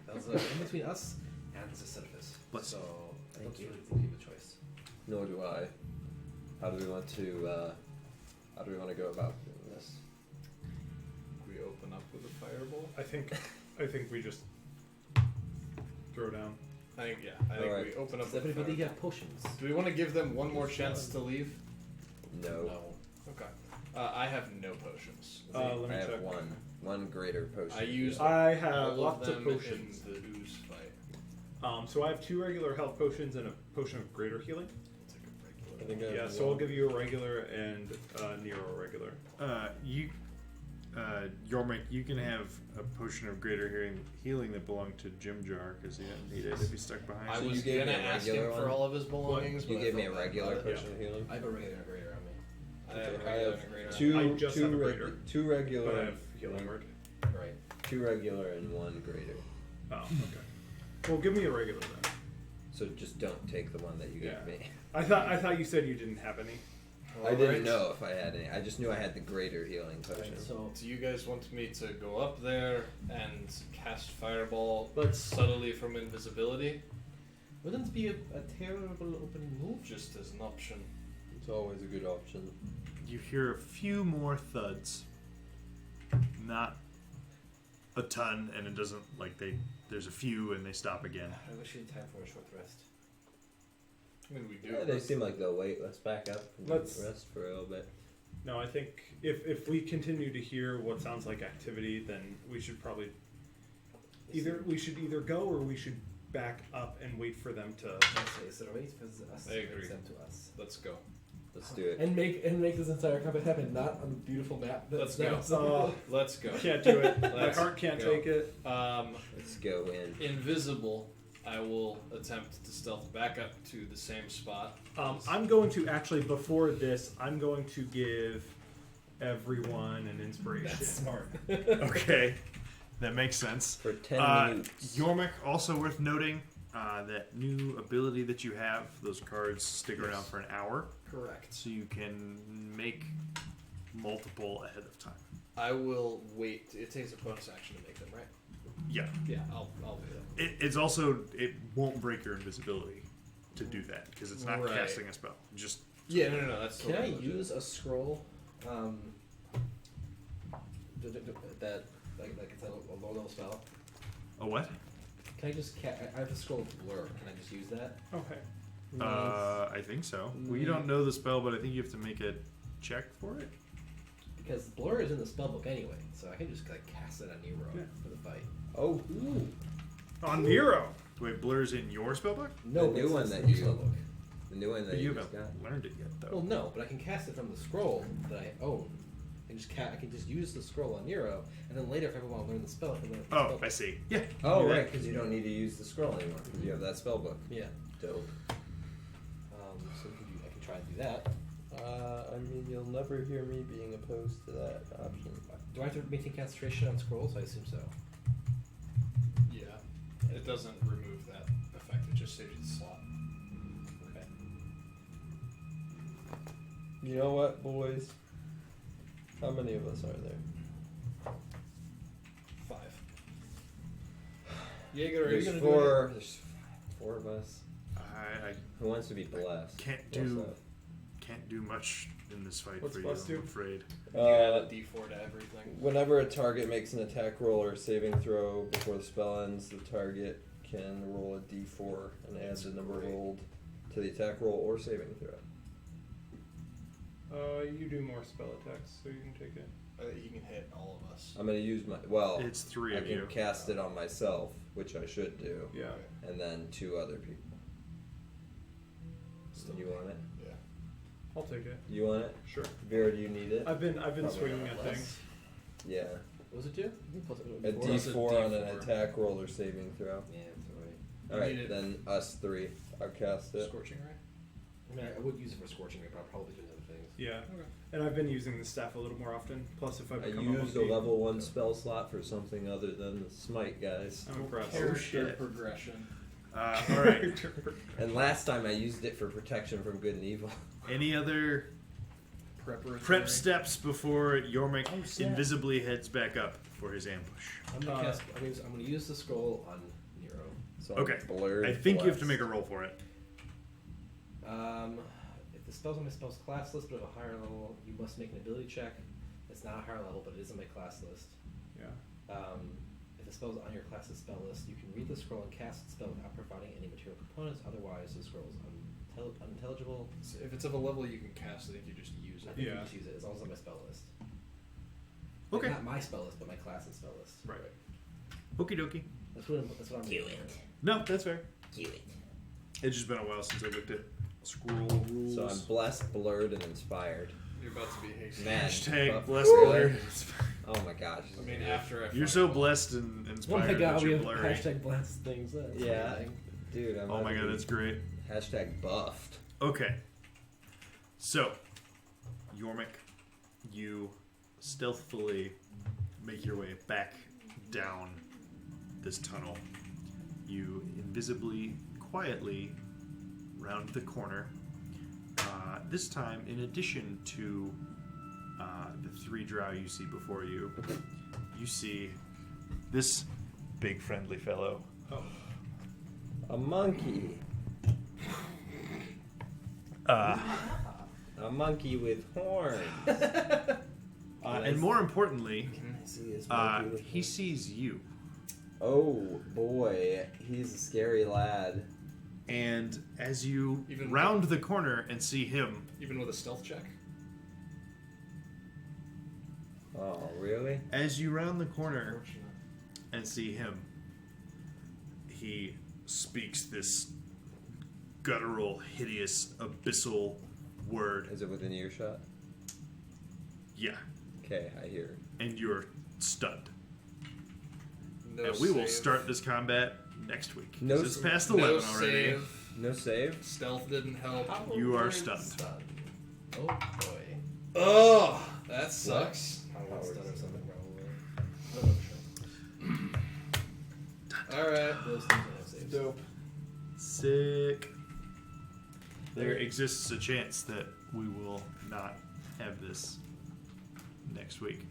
That's in between us and the surface. Bless So I Thank don't you. really think we have a choice. Nor do I. How do we want to go about doing this? We open up with a fireball. I think we just throw down. I think we Alright. open up Does with a everybody fireball. have potions? Do we want to give them one more chance to leave? No. Okay. I have no potions. Let me I have check. one greater potion. I used I have all lots of of them potions. in the ooze fight. So I have 2 regular health potions and a potion of greater healing. I'll take a I think I have Yeah, so I'll give you a regular and Nero a regular. Yormik, you can have a potion of greater healing that belonged to Jim Jar because he didn't need it if he's stuck behind. I So was you gave gonna me a ask him regular for one? all of his belongings. You but I gave me a felt bad regular about it. potion of healing. I have a regular and a greater on me. I have a I regular have and a greater. two, I just have a two, greater. two But regular, I have healing word. Right. two regular and one greater. Oh, okay. Well, give me a regular then. So just don't take the one that you gave Yeah. me. I thought you said you didn't have any. I All didn't right. know if I had any. I just knew I had the greater healing potion. So Do you guys want me to go up there and cast Fireball Let's- subtly from invisibility? wouldn't it be a terrible opening move? Just as an option. It's always a good option. You hear a few more thuds. Not a ton, and it doesn't like there's a few and they stop again. I wish we had time for a short rest. I mean, we do. Yeah, they seem like they'll wait. Let's back up and Let's- rest for a little bit. No, I think if we continue to hear what sounds like activity, then we should probably either go or we should back up and wait for them to. Let's say, is it a wait for us? I agree. It's them to us. Let's go. Let's do it. And make this entire combat happen, not on the beautiful map. Let's That's go. now- Let's go. Can't do it. My Let's heart can't go. take it. Let's go in. Invisible, I will attempt to stealth back up to the same spot. I'm going to actually before this. I'm going to give everyone an inspiration. That's smart. Okay, that makes sense. For 10 minutes. Yormik, also worth noting, that new ability that you have, those cards stick around for an hour, Correct. so you can make multiple ahead of time. I will wait. It takes a bonus action to make them, right? Yeah, Yeah, I'll do that. it's also it won't break your invisibility to do that because it's not Right. casting a spell. Just Yeah, no, that's Can I totally legit. use a scroll? That like it's a low level spell. a what? Can I just I have a scroll of blur. Can I just use that? Okay. I think so. We don't know the spell, but I think you have to make a check for it. Because blur is in the spellbook anyway, so I can just like cast it on Nero Yeah. for the fight. Oh, On Nero. Wait, blur's in your spellbook? No, The new it's one the that new you- spellbook. the new one that But you you haven't just got. learned it yet, though. Well, no, but I can cast it from the scroll that I own. I can just use the scroll on Nero, and then later if I ever want to learn the spell, I can learn it from the Oh, spellbook. I see. Yeah. Oh, do that. right, because you don't need to use the scroll anymore because you have that spell book. Yeah. Dope. So I can try and do that. I mean, you'll never hear me being opposed to that option. Do I have to maintain concentration on scrolls? I assume so. Yeah, it doesn't remove that effect. It just saves you the slot. Okay. You know what, boys? How many of us are there? 5. Jaeger, are you There's gonna four. There's 4 of us. I Who wants to be blessed? can't What's do that? can't do much in this fight What's for you. plus two? I'm afraid. do it? You add Uh, a D4 to everything. whenever a target makes an attack roll or saving throw before the spell ends, the target can roll a d4 and add the number great. rolled to the attack roll or saving throw. You do more spell attacks, so you can take it. You can hit all of us. I'm going to use my. Well, It's 3 I of can you. cast it on myself, which I should do, Yeah. and then 2 other people. Still You want it? Yeah. I'll take it. You want it? Sure. Vera, do you need it? I've been Probably swinging not at less. things. Yeah. What was it do? Plus it would A be D- four. d4 on an D4. attack roll or saving throw. Yeah, that's alright. You Alright, need it. then us 3. I'll cast it. Scorching ray. I mean, I would use it for scorching ray, but I'll probably do other things. Yeah. Okay. And I've been using the staff a little more often. Plus, if I I become used a monkey, level 1 spell slot for something other than the smite, guys. I'm impressed. Character progression. All right. And last time I used it for protection from good and evil. Any other Preparatory. prep steps before Yormik invisibly heads back up for his ambush? I'm gonna cast. I'm gonna use the scroll on Nero. So Okay. I'm blurred. I think you have to blessed. make a roll for it. If the spell's on my spell's class list but of a higher level, you must make an ability check. It's not a higher level, but it is on my class list. Yeah. If the spell's on your class's spell list, you can read the scroll and cast the spell without providing any material components. Otherwise, the scroll is unintelligible. So if it's of a level you can cast, I think you just use I it. think you Yeah. just use it as long as it's on my spell list. Okay. Like, not my spell list, but my class's spell list. Right. Okie dokie. That's what I'm doing. No, that's fair. Do it. It's just been a while since I looked at Scroll rules. So I'm blessed, blurred, and inspired. You're about to be hasty. Man, Hashtag but blessed really? blurred. Oh my gosh. I mean, after I You're find so out. blessed and Oh inspired my god, that we you're have blurry. hashtag blast things. That's Yeah, amazing. dude. I'm Oh about my to god, be that's great. Hashtag buffed. Okay. So, Yormik, you stealthily make your way back down this tunnel. You invisibly, quietly round the corner. This time, in addition to the 3 drow you see before you, you see this big friendly fellow. A monkey. A monkey with horns. And more importantly, I see this monkey with he sees you. Oh boy, he's a scary lad. And as you Even round the corner and see him, Even with a stealth check. Oh, really? as you round the corner and see him, he speaks this guttural, hideous, abyssal word. Is it within earshot? Yeah, Okay, I hear it. and you're stunned. No And we will save. start this combat next week. No 'Cause it's s- past No 11 already. save. No save? Stealth didn't help. You are stunned. Oh boy. Oh, that sucks. All right. Those things are no saves. Dope. Sick. There exists a chance that we will not have this next week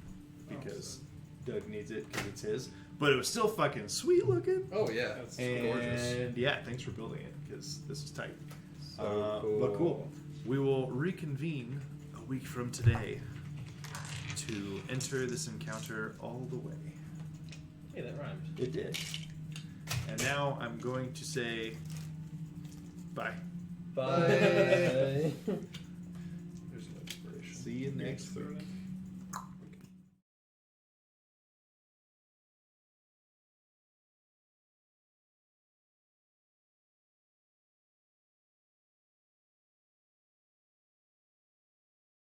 because Doug needs it because it's his. But it was still fucking sweet looking. Oh yeah. That's And gorgeous. yeah, thanks for building it because this is tight. So But cool. We will reconvene a week from today to enter this encounter all the way. Hey, that rhymed. It did. And now I'm going to say bye. Bye. There's no inspiration. See you next week.